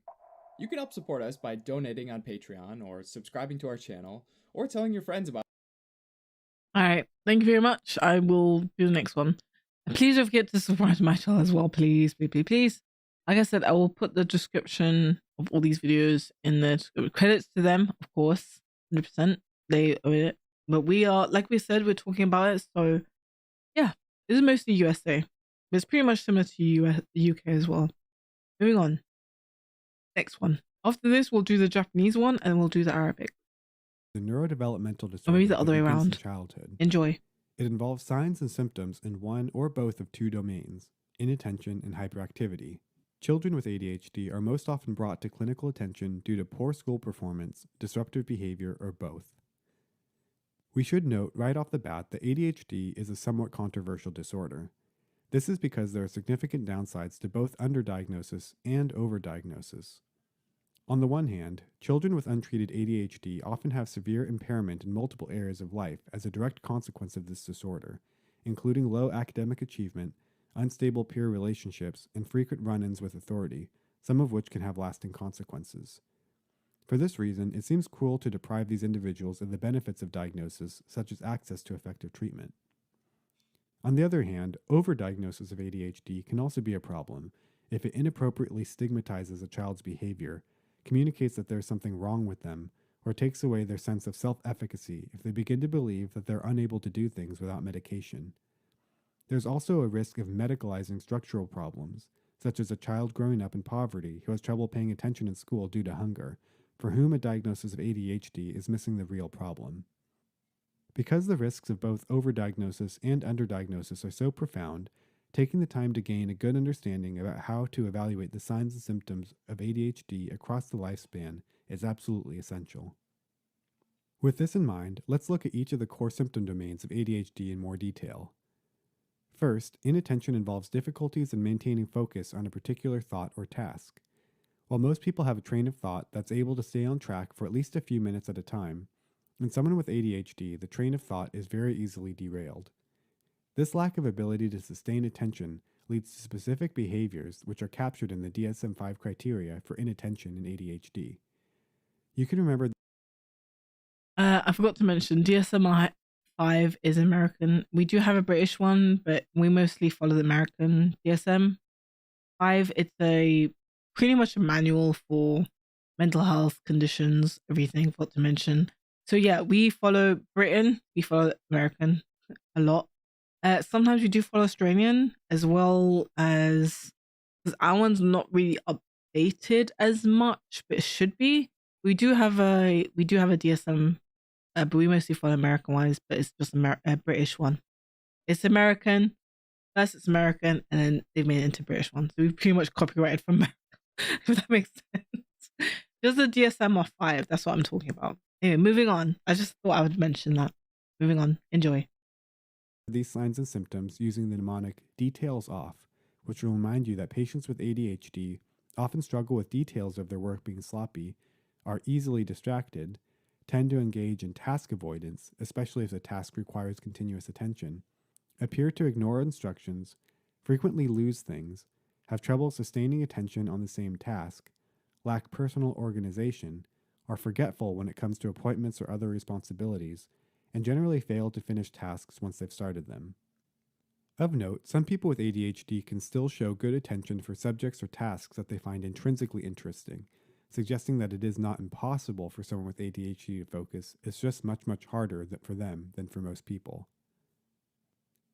You can help support us by donating on Patreon or subscribing to our channel or telling your friends about it. Alright, thank you very much. I will do the next one. And please don't forget to subscribe to my channel as well, please, please, please, please. Like I said, I will put the description of all these videos in the credits to them, of course, 100%. They own it. But we are, like we said, we're talking about it. So, yeah, this is mostly USA. But it's pretty much similar to the UK as well. Moving on. Next one. After this, we'll do the Japanese one and we'll do the Arabic. The neurodevelopmental disorder Or maybe the other way that begins in around. childhood. Enjoy. It involves signs and symptoms in one or both of two domains, inattention and hyperactivity. Children with ADHD are most often brought to clinical attention due to poor school performance, disruptive behavior, or both. We should note right off the bat that ADHD is a somewhat controversial disorder. This is because there are significant downsides to both underdiagnosis and overdiagnosis. On the one hand, children with untreated ADHD often have severe impairment in multiple areas of life as a direct consequence of this disorder, including low academic achievement, unstable peer relationships, and frequent run-ins with authority, some of which can have lasting consequences. For this reason, it seems cruel to deprive these individuals of the benefits of diagnosis, such as access to effective treatment. On the other hand, overdiagnosis of ADHD can also be a problem if it inappropriately stigmatizes a child's behavior, communicates that there's something wrong with them, or takes away their sense of self-efficacy if they begin to believe that they're unable to do things without medication. There's also a risk of medicalizing structural problems, such as a child growing up in poverty who has trouble paying attention in school due to hunger, for whom a diagnosis of ADHD is missing the real problem. Because the risks of both overdiagnosis and underdiagnosis are so profound, taking the time to gain a good understanding about how to evaluate the signs and symptoms of ADHD across the lifespan is absolutely essential. With this in mind, let's look at each of the core symptom domains of ADHD in more detail. First, inattention involves difficulties in maintaining focus on a particular thought or task. While most people have a train of thought that's able to stay on track for at least a few minutes at a time, in someone with ADHD, the train of thought is very easily derailed. This lack of ability to sustain attention leads to specific behaviors which are captured in the DSM-5 criteria for inattention in ADHD. You can remember I forgot to mention DSM-5 is American. We do have a British one, but we mostly follow the American DSM-5. It's pretty much a manual for mental health conditions, everything, forgot to mention. So yeah, we follow Britain, we follow American a lot. Sometimes we do follow Australian as well as, because our one's not really updated as much, but it should be. We do have a DSM, but we mostly follow American ones, but it's just a British one. It's American. First it's American, and then they made it into British one. So we pretty much copyrighted from America, if that makes sense. Just the DSM-5, that's what I'm talking about. Anyway, moving on. I just thought I would mention that. Moving on. Enjoy. These signs and symptoms using the mnemonic details off, which will remind you that patients with ADHD often struggle with details of their work being sloppy, are easily distracted, tend to engage in task avoidance, especially if the task requires continuous attention, appear to ignore instructions, frequently lose things, have trouble sustaining attention on the same task, lack personal organization, are forgetful when it comes to appointments or other responsibilities, and generally fail to finish tasks once they've started them. Of note, some people with ADHD can still show good attention for subjects or tasks that they find intrinsically interesting, suggesting that it is not impossible for someone with ADHD to focus. It's just much harder for them than for most people.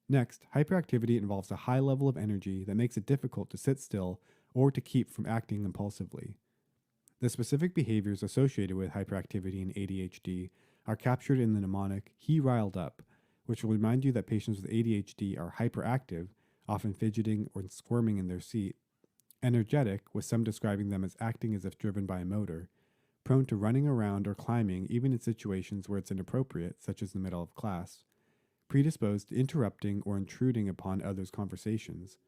Next, hyperactivity involves a high level of energy that makes it difficult to sit still or to keep from acting impulsively. The specific behaviors associated with hyperactivity in ADHD are captured in the mnemonic he riled up, which will remind you that patients with ADHD are hyperactive, often fidgeting or squirming in their seat, energetic, with some describing them as acting as if driven by a motor, prone to running around or climbing even in situations where it's inappropriate, such as the middle of class, predisposed to interrupting or intruding upon others' conversations,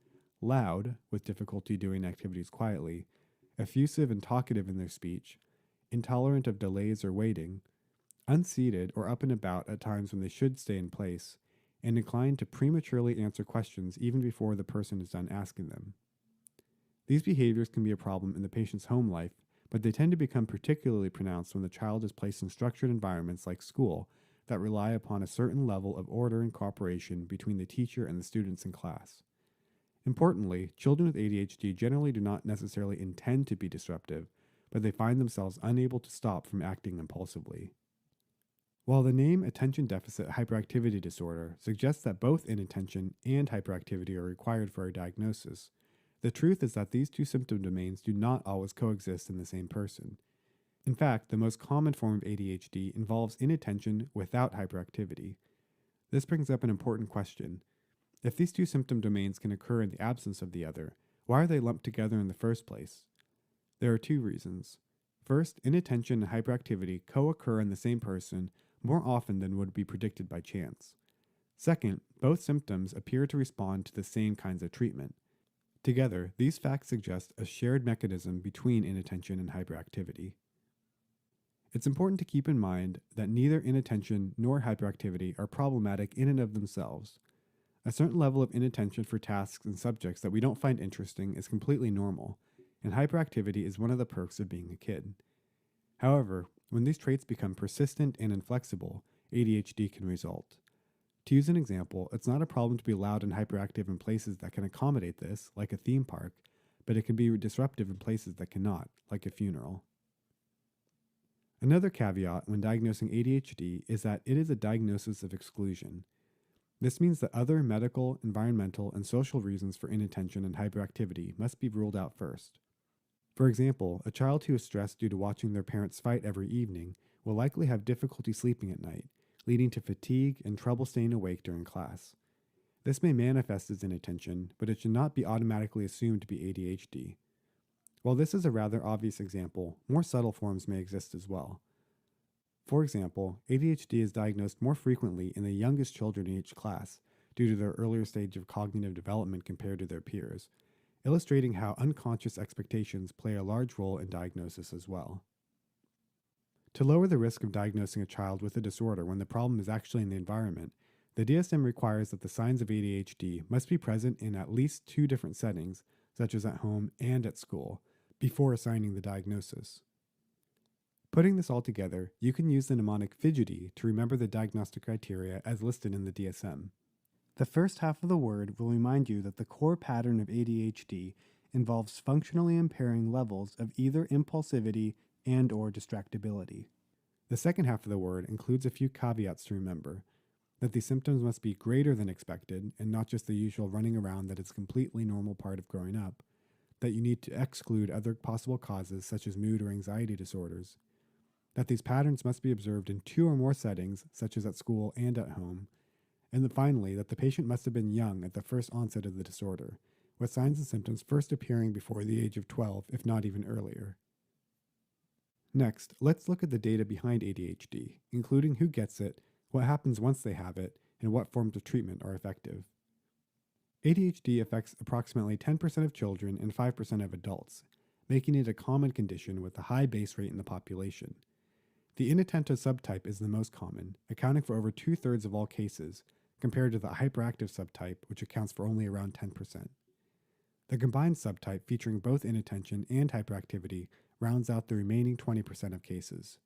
loud, with difficulty doing activities quietly, effusive and talkative in their speech, intolerant of delays or waiting, unseated or up and about at times when they should stay in place, and inclined to prematurely answer questions even before the person is done asking them. These behaviors can be a problem in the patient's home life, but they tend to become particularly pronounced when the child is placed in structured environments like school that rely upon a certain level of order and cooperation between the teacher and the students in class. Importantly, children with ADHD generally do not necessarily intend to be disruptive, but they find themselves unable to stop from acting impulsively. While the name attention deficit hyperactivity disorder suggests that both inattention and hyperactivity are required for a diagnosis, the truth is that these two symptom domains do not always coexist in the same person. In fact, the most common form of ADHD involves inattention without hyperactivity. This brings up an important question. If these two symptom domains can occur in the absence of the other, why are they lumped together in the first place? There are two reasons. First, inattention and hyperactivity co-occur in the same person more often than would be predicted by chance. Second, both symptoms appear to respond to the same kinds of treatment. Together, these facts suggest a shared mechanism between inattention and hyperactivity. It's important to keep in mind that neither inattention nor hyperactivity are problematic in and of themselves. A certain level of inattention for tasks and subjects that we don't find interesting is completely normal, and hyperactivity is one of the perks of being a kid. However, when these traits become persistent and inflexible, ADHD can result. To use an example, it's not a problem to be loud and hyperactive in places that can accommodate this, like a theme park, but it can be disruptive in places that cannot, like a funeral. Another caveat when diagnosing ADHD is that it is a diagnosis of exclusion. This means that other medical, environmental, and social reasons for inattention and hyperactivity must be ruled out first. For example, a child who is stressed due to watching their parents fight every evening will likely have difficulty sleeping at night, leading to fatigue and trouble staying awake during class. This may manifest as inattention, but it should not be automatically assumed to be ADHD. While this is a rather obvious example, more subtle forms may exist as well. For example, ADHD is diagnosed more frequently in the youngest children in each class due to their earlier stage of cognitive development compared to their peers, illustrating how unconscious expectations play a large role in diagnosis as well. To lower the risk of diagnosing a child with a disorder when the problem is actually in the environment, the DSM requires that the signs of ADHD must be present in at least 2 different settings, such as at home and at school, before assigning the diagnosis. Putting this all together, you can use the mnemonic fidgety to remember the diagnostic criteria as listed in the DSM. The first half of the word will remind you that the core pattern of ADHD involves functionally impairing levels of either impulsivity and/or distractibility. The second half of the word includes a few caveats to remember, that these symptoms must be greater than expected and not just the usual running around that is a completely normal part of growing up, that you need to exclude other possible causes such as mood or anxiety disorders, that these patterns must be observed in 2 or more settings such as at school and at home, and then finally that the patient must have been young at the first onset of the disorder, with signs and symptoms first appearing before the age of 12, if not even earlier. Next, let's look at the data behind ADHD, including who gets it, what happens once they have it, and what forms of treatment are effective. ADHD affects approximately 10% of children and 5% of adults, making it a common condition with a high base rate in the population. The inattentive subtype is the most common, accounting for over 2/3 of all cases, compared to the hyperactive subtype, which accounts for only around 10%. The combined subtype, featuring both inattention and hyperactivity, rounds out the remaining 20% of cases.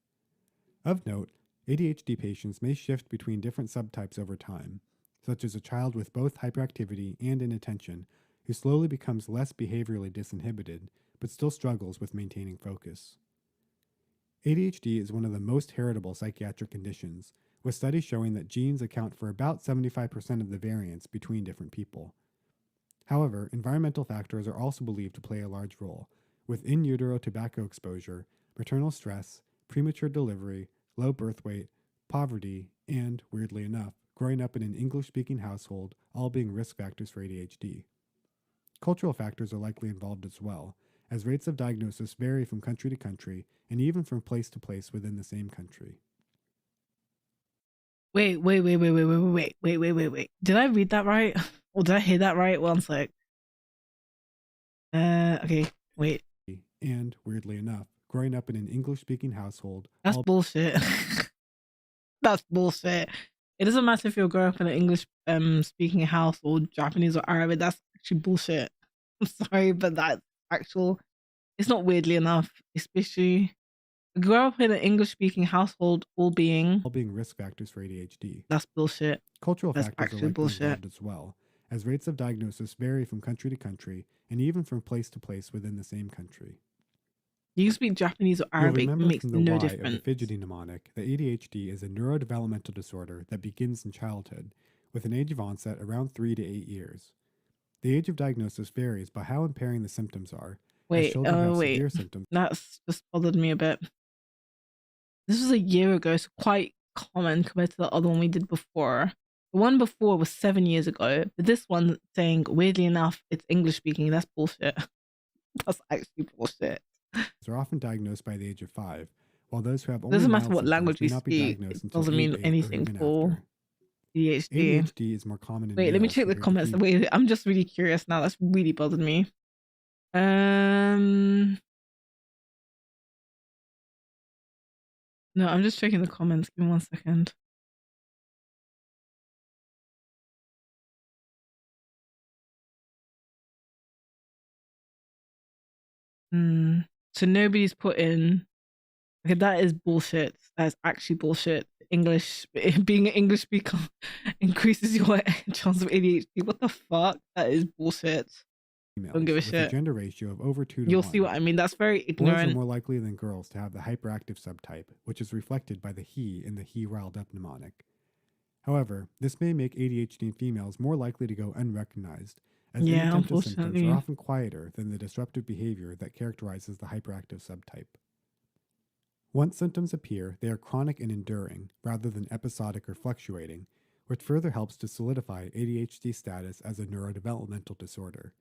Of note, ADHD patients may shift between different subtypes over time, such as a child with both hyperactivity and inattention who slowly becomes less behaviorally disinhibited but still struggles with maintaining focus. ADHD is one of the most heritable psychiatric conditions, with studies showing that genes account for about 75% of the variance between different people. However, environmental factors are also believed to play a large role, with in utero tobacco exposure, maternal stress, premature delivery, low birth weight, poverty, and, weirdly enough, growing up in an English-speaking household all being risk factors for ADHD. Cultural factors are likely involved as well, as rates of diagnosis vary from country to country and even from place to place within the same country. Wait. Did I read that right? Or did I hear that right? One sec. Okay, wait. And, weirdly enough, growing up in an English-speaking household... That's bullshit. That's bullshit. It doesn't matter if you grow up in an English speaking house or Japanese or Arabic. That's actually bullshit. I'm sorry, but that's actual. It's not weirdly enough, especially grow up in an English speaking household, all being risk factors for ADHD. That's bullshit. Cultural That's factors are actually likely bullshit. involved as well, as rates of diagnosis vary from country to country and even from place to place within the same country. You can speak Japanese or You'll Arabic, it remember makes from the no Y of the difference. fidgety mnemonic that ADHD is a neurodevelopmental disorder that begins in childhood, with an age of onset around 3 to 8 years. The age of diagnosis varies by how impairing the symptoms are. Wait, wait. Severe symptoms. That's just bothered me a bit. This was a year ago, so quite common compared to the other one we did before. The one before was 7 years ago, but this one saying, weirdly enough, it's English speaking. That's bullshit. That's actually bullshit. Are often diagnosed by the age of 5, while those who have only Doesn't matter mild what symptoms language may we not be speak. diagnosed It until doesn't age mean 8 or anything even for after. ADHD. ADHD is more common in Wait, let me males check the compared to comments. females. Wait, I'm just really curious now. That's really bothered me. No, I'm just checking the comments. Give me 1 second. So nobody's put in. Okay, that is bullshit. That's actually bullshit. English, being an English speaker increases your chance of ADHD. What the fuck? That is bullshit. Don't give a With shit. a gender ratio of over 2 to You'll 1. see what I mean. That's very Boys ignorant. are more likely than girls to have the hyperactive subtype, which is reflected by the he in the he riled up mnemonic. However, this may make ADHD in females more likely to go unrecognized, as inattentive symptoms are often quieter than the disruptive behavior that characterizes the hyperactive subtype. Once symptoms appear, they are chronic and enduring, rather than episodic or fluctuating, which further helps to solidify ADHD status as a neurodevelopmental disorder.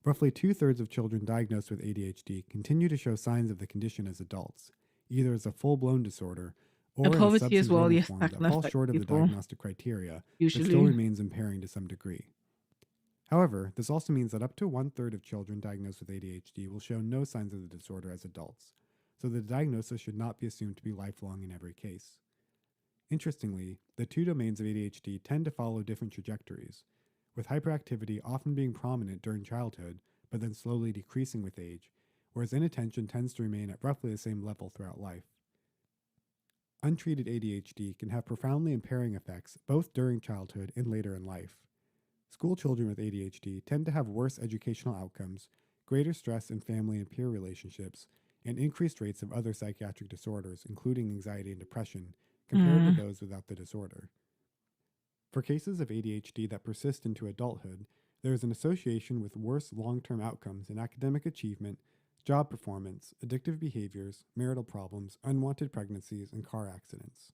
Roughly 2/3 of children diagnosed with ADHD continue to show signs of the condition as adults, either as a full-blown disorder or And in a poverty as well, subsyndromal yes, form that that can falls affect short of the people. diagnostic criteria, but still Usually. remains impairing to some degree. However, this also means that up to 1/3 of children diagnosed with ADHD will show no signs of the disorder as adults, so the diagnosis should not be assumed to be lifelong in every case. Interestingly, the two domains of ADHD tend to follow different trajectories, with hyperactivity often being prominent during childhood, but then slowly decreasing with age, whereas inattention tends to remain at roughly the same level throughout life. Untreated ADHD can have profoundly impairing effects both during childhood and later in life. School children with ADHD tend to have worse educational outcomes, greater stress in family and peer relationships, and increased rates of other psychiatric disorders, including anxiety and depression, compared to those without the disorder. For cases of ADHD that persist into adulthood, there is an association with worse long-term outcomes in academic achievement, job performance, addictive behaviors, marital problems, unwanted pregnancies, and car accidents.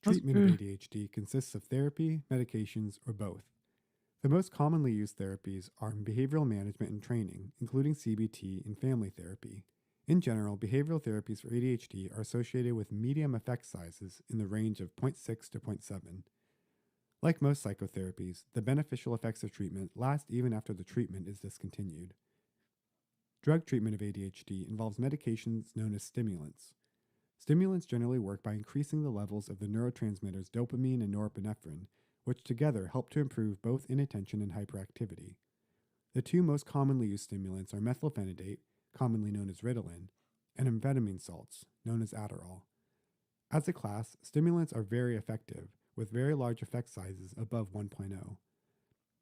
Treatment of ADHD consists of therapy, medications, or both. The most commonly used therapies are behavioral management and training, including CBT and family therapy. In general, behavioral therapies for ADHD are associated with medium effect sizes in the range of 0.6 to 0.7. Like most psychotherapies, the beneficial effects of treatment last even after the treatment is discontinued. Drug treatment of ADHD involves medications known as stimulants. Stimulants generally work by increasing the levels of the neurotransmitters dopamine and norepinephrine, which together help to improve both inattention and hyperactivity. The two most commonly used stimulants are methylphenidate, commonly known as Ritalin, and amphetamine salts, known as Adderall. As a class, stimulants are very effective, with very large effect sizes above 1.0.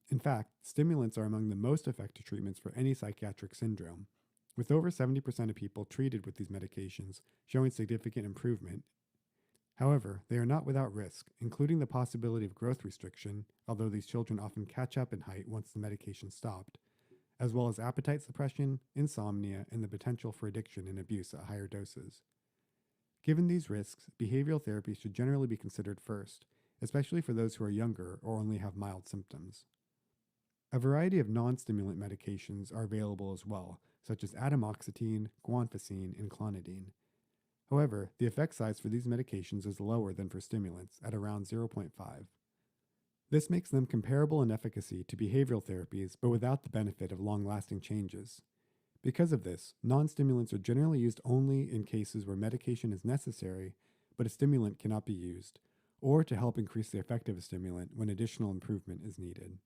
In fact, stimulants are among the most effective treatments for any psychiatric syndrome, with over 70% of people treated with these medications showing significant improvement. However, they are not without risk, including the possibility of growth restriction, although these children often catch up in height once the medication stopped, as well as appetite suppression, insomnia, and the potential for addiction and abuse at higher doses. Given these risks, behavioral therapy should generally be considered first, especially for those who are younger or only have mild symptoms. A variety of non-stimulant medications are available as well, such as atomoxetine, guanfacine, and clonidine. However, the effect size for these medications is lower than for stimulants, at around 0.5. This makes them comparable in efficacy to behavioral therapies, but without the benefit of long-lasting changes. Because of this, non-stimulants are generally used only in cases where medication is necessary, but a stimulant cannot be used, or to help increase the effect of a stimulant when additional improvement is needed.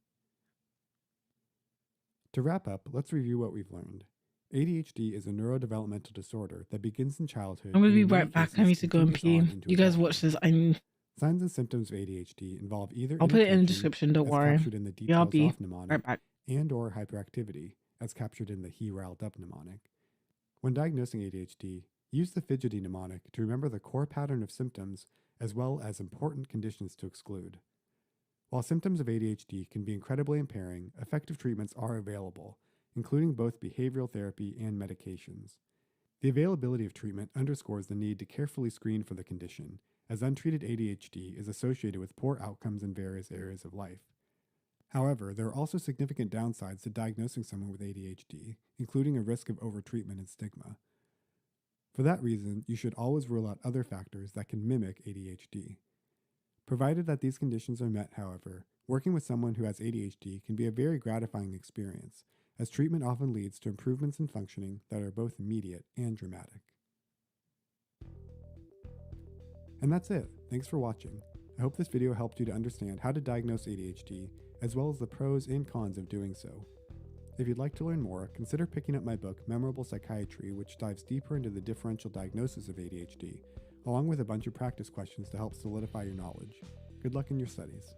To wrap up, let's review what we've learned. ADHD is a neurodevelopmental disorder that begins in childhood. I'm gonna be right back. I need to go and pee. You guys watch this. Signs and symptoms of ADHD involve either I'll put it in the inattention, description, don't as worry. captured in the Yeah, I'll details be off mnemonic, right back. and or hyperactivity, as captured in the he riled up mnemonic. When diagnosing ADHD, use the fidgety mnemonic to remember the core pattern of symptoms as well as important conditions to exclude. While symptoms of ADHD can be incredibly impairing, effective treatments are available, including both behavioral therapy and medications. The availability of treatment underscores the need to carefully screen for the condition, as untreated ADHD is associated with poor outcomes in various areas of life. However, there are also significant downsides to diagnosing someone with ADHD, including a risk of overtreatment and stigma. For that reason, you should always rule out other factors that can mimic ADHD. Provided that these conditions are met, however, working with someone who has ADHD can be a very gratifying experience, as treatment often leads to improvements in functioning that are both immediate and dramatic. And that's it. Thanks for watching. I hope this video helped you to understand how to diagnose ADHD, as well as the pros and cons of doing so. If you'd like to learn more, consider picking up my book, Memorable Psychiatry, which dives deeper into the differential diagnosis of ADHD, along with a bunch of practice questions to help solidify your knowledge. Good luck in your studies.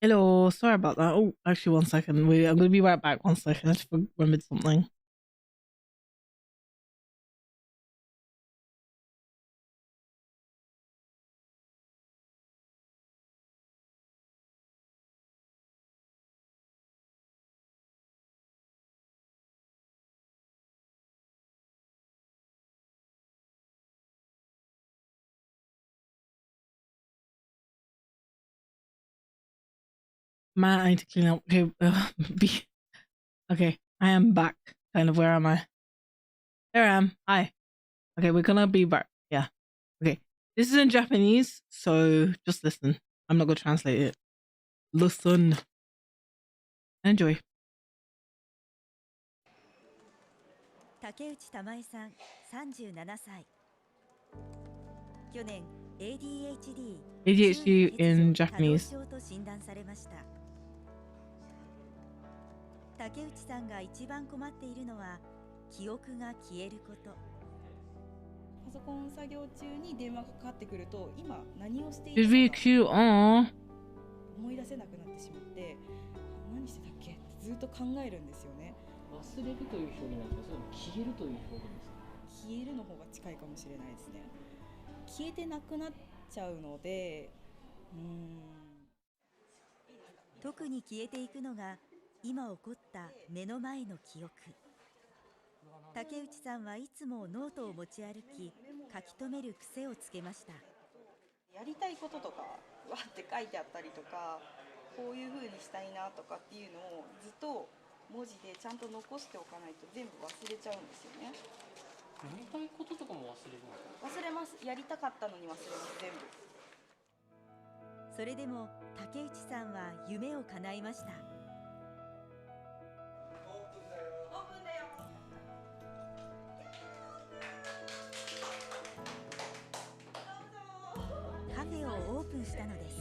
Hello, sorry about that. Oh, actually, one second. Wait, I'm gonna be right back. One second. I just remembered something. Man, I need to clean up. Okay, okay, I am back. Kind of, where am I? There I am. Hi. Okay, we're gonna be back. Yeah. Okay. This is in Japanese, so just listen. I'm not gonna translate it. Listen. Enjoy. 竹内玉恵さん、37歳。去年 ADHD in Japanese. 多動症と診断されました。竹内さんが一番困っているのは記憶が消えること。パソコン作業中に電話がかかってくると、今何をしてい It's る really のか cute. Aww. 思い出せなくなってしまって、何してたっけってずっと考えるんですよね。忘れるという表現なんですか、それとも消えるという表現ですか。消えるの方が近いかもしれないですね。消えてなくなっちゃうので、特に消えていくのが今起こった目の前の記憶。竹内さんはいつもノートを持ち歩き、書き留める癖をつけました。やりたいこととかわって書いてあったりとか、こういう風にしたいなとかっていうのをずっと文字でちゃんと残しておかないと全部忘れちゃうんですよね。やりたいこととかも忘れるのか。忘れます。やりたかったのに忘れます、全部。それでも竹内さんは夢を叶いました。カフェをオープンしたのです。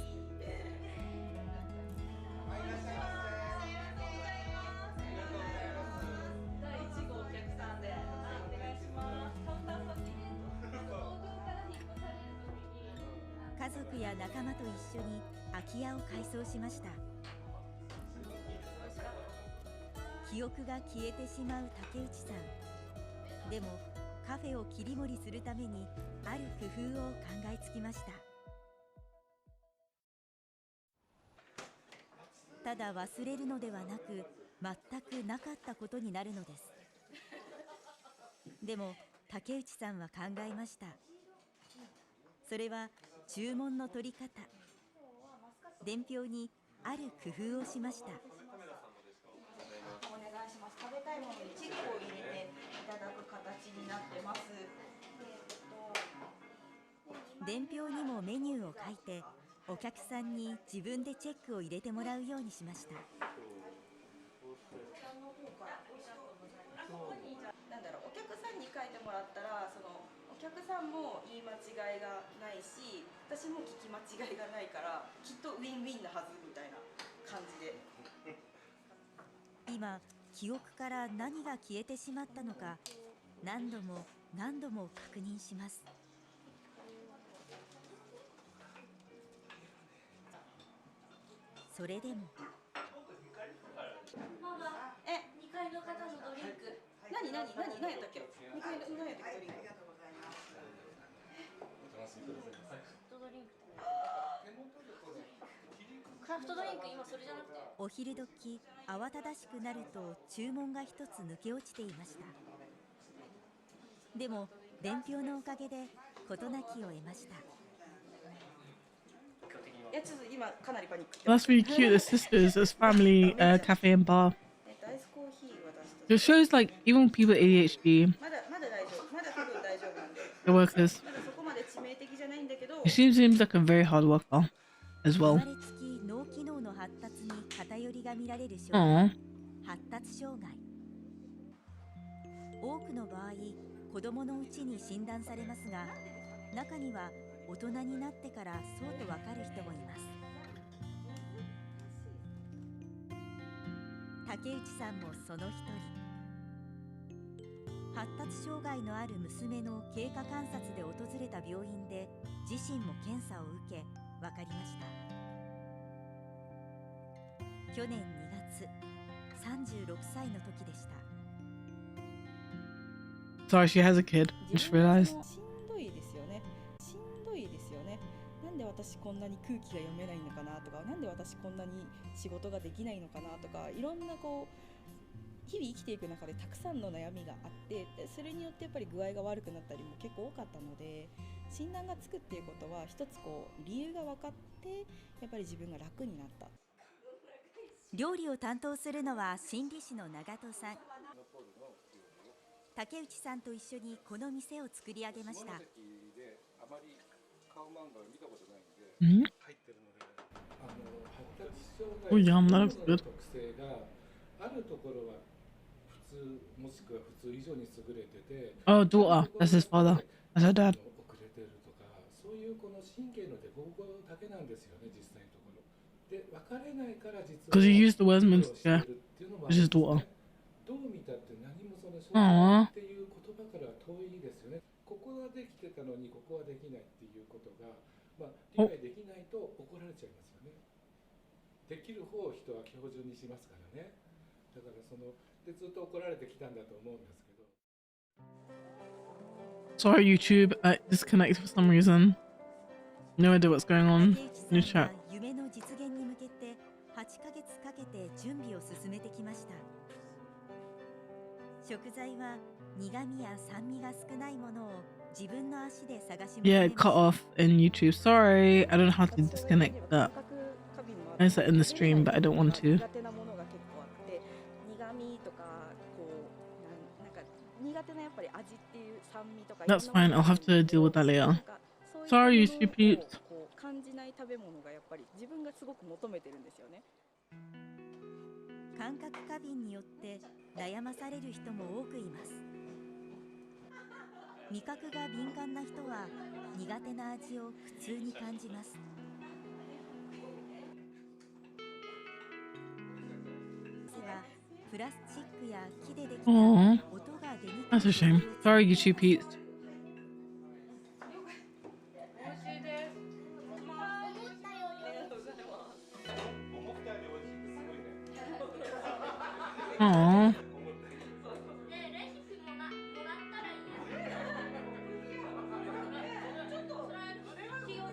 家族や仲間と一緒に空き家を改装しました。記憶が消えてしまう竹内さん。でもカフェを切り盛りするためにある工夫を考えつきました。ただ忘れるのではなく、全くなかったことになるのです。でも竹内さんは考えました。それは注文の取り方。伝票にある工夫をしました。お願いします。食べたいものにチェックを入れていただく形になってます。伝票にもメニューを書いて、お客さんに自分でチェックを入れてもらうようにしました。なんだろう、お客さんに書いてもらったら、お客さんも言い間違いがないし、私も聞き間違いがないから、きっとウィンウィンなはずみたいな感じで。今、記憶から何が消えてしまったのか、何度も何度も確認します。それでも。2階の方のドリンク。何やったっけ？2階の何やったっけドリンク。ドリンク。クラフトドリンク今それじゃなくて。お昼時、慌ただしくなると注文が一つ抜け落ちていました。でも伝票のおかげで事なきを得ました。いやちょっと今かなりパニック。That's really cute. The sisters, as family, cafe and bar. アイスコーヒー渡 It shows like even people with ADHD, まだ大丈夫。まだ多分大丈夫なんで。 the workers. まだそこまで致命的じゃないんだけど。 She seems like a very hard worker as 生 well. まれつき脳機能の発達に偏りが見られる障 Aww. 害、発達障害。多くの場合、子供のうちに診断されますが、中には大人になってからそうとわかる人もいます。竹内さんもその一人。発達障害のある娘の経過観察で訪れた病院で自身も検査を受け分かりました。去年2月、36歳の時でした。 Sorry, she has a kid. I just realized. しんどいですよね。しんどいですよね。なんで私こんなに空気が読めないのかなとか、なんで私こんなに仕事ができないのかなとか、いろんな日々生きていく中でたくさんの悩みがあって、でそれによってやっぱり具合が悪くなったりも結構多かったので、診断がつくっていうことは一つ理由が分かって、やっぱり自分が楽になった。料理を担当するのは心理師の長戸さん。竹内さんと一緒にこの店を作り上げました。Hmm? Oh, yum, that looks 特 good. 性があるところは普通もしくは普通以上に優れてて、Oh, daughter. That's his father. That's her dad. 遅れてるとか、そういうこの神経の凸凹だけなんですよね、実際のところ。で、分かれないから実は Because you used the words 苦労 meant し to てるっていうのもあ which る is んですね daughter. どう見たって何もその障 Aww. 害っていう言葉からは遠いですよね。ここはできてたのにここはできないっていうことが、まあ、理解できないと怒られちゃいますよね。できる方を人は標準にしますからね。だからそのでずっと怒られてきたんだと思うんですけど。 Sorry, YouTube. I disconnected for some reason. No idea what's going on 竹 in 内さ the ん chat. は夢の実現に向けて8ヶ月かけて準備を進めてきました。食材は苦味や酸味が少ないものを自分の足で探し求 Yeah, め it まし cut た。 off in YouTube. Sorry, I don't know how to disconnect that. 感覚過敏もあ I っ said て in the stream, but I don't want to. 苦手なものが結構あって苦味とかこうなんか苦手なやっぱり味っていう酸味とか That's fine. I'll have to deal with that later. なんかそういった Sorry, も you のを stupid. こう感じない食べ物がやっぱり自分がすごく求めてるんですよね。感覚過敏によって悩まされる人も多くいます。味覚が敏感な人は苦手な味を普通に感じます。はプラスチックや木でできた音 Aww. が出にくい That's a shame. Sorry, YouTube peeps. ね Aww. えレシピもらったらいいよ。ちょっとそれは気を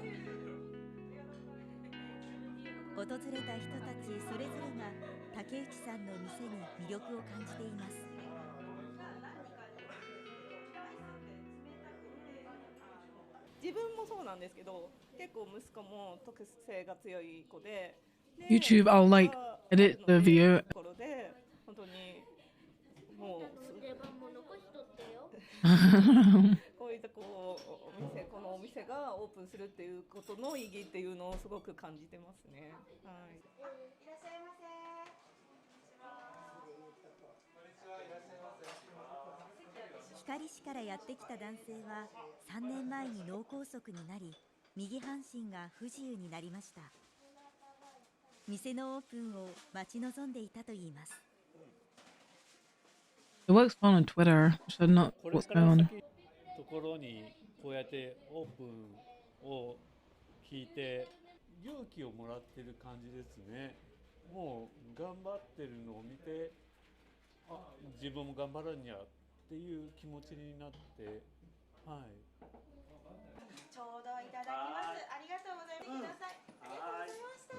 訪れた人たちそれぞれが竹内さんの店に魅力を感じています。自分もそうなんですけど、結構息子も特性が強い子で、YouTube, I'll like edit the video. ところで本当にもう出番も残しとってよ。こういったこのお店がオープンするっていうことの意義っていうのをすごく感じてますね。はい。いらっしゃいませ。光市からやってきた男性は3年前に脳梗塞になり、右半身が不自由になりました。店のオープンを待ち望んでいたといいます。It works fine on Twitter, which I don't know これ what's から going on. 先ところにこうやってオープンを聞いて勇気をもらってる感じですね。もう頑張ってるのを見て、あ、自分も頑張らんにゃっていう気持ちになって、はい。ちょうどいただきます。ありがとうございます。ください。ありがとうございました。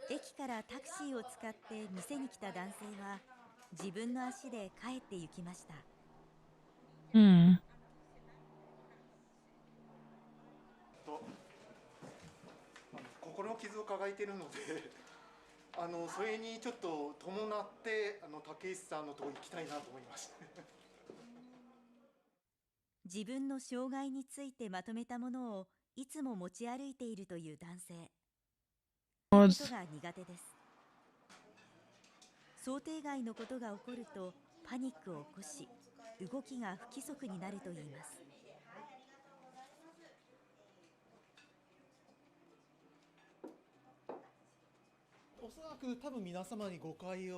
駅からタクシーを使って店に来た男性は自分の足で帰って行きました。Hmm. 心の傷を抱えているのでそれにちょっと伴って竹内さんのところに行きたいなと思いました。自分の障害についてまとめたものをいつも持ち歩いているという男性。ことが苦手です。想定外のことが起こるとパニックを起こし、動きが不規則になるといいます。おそらく多分皆様に誤解を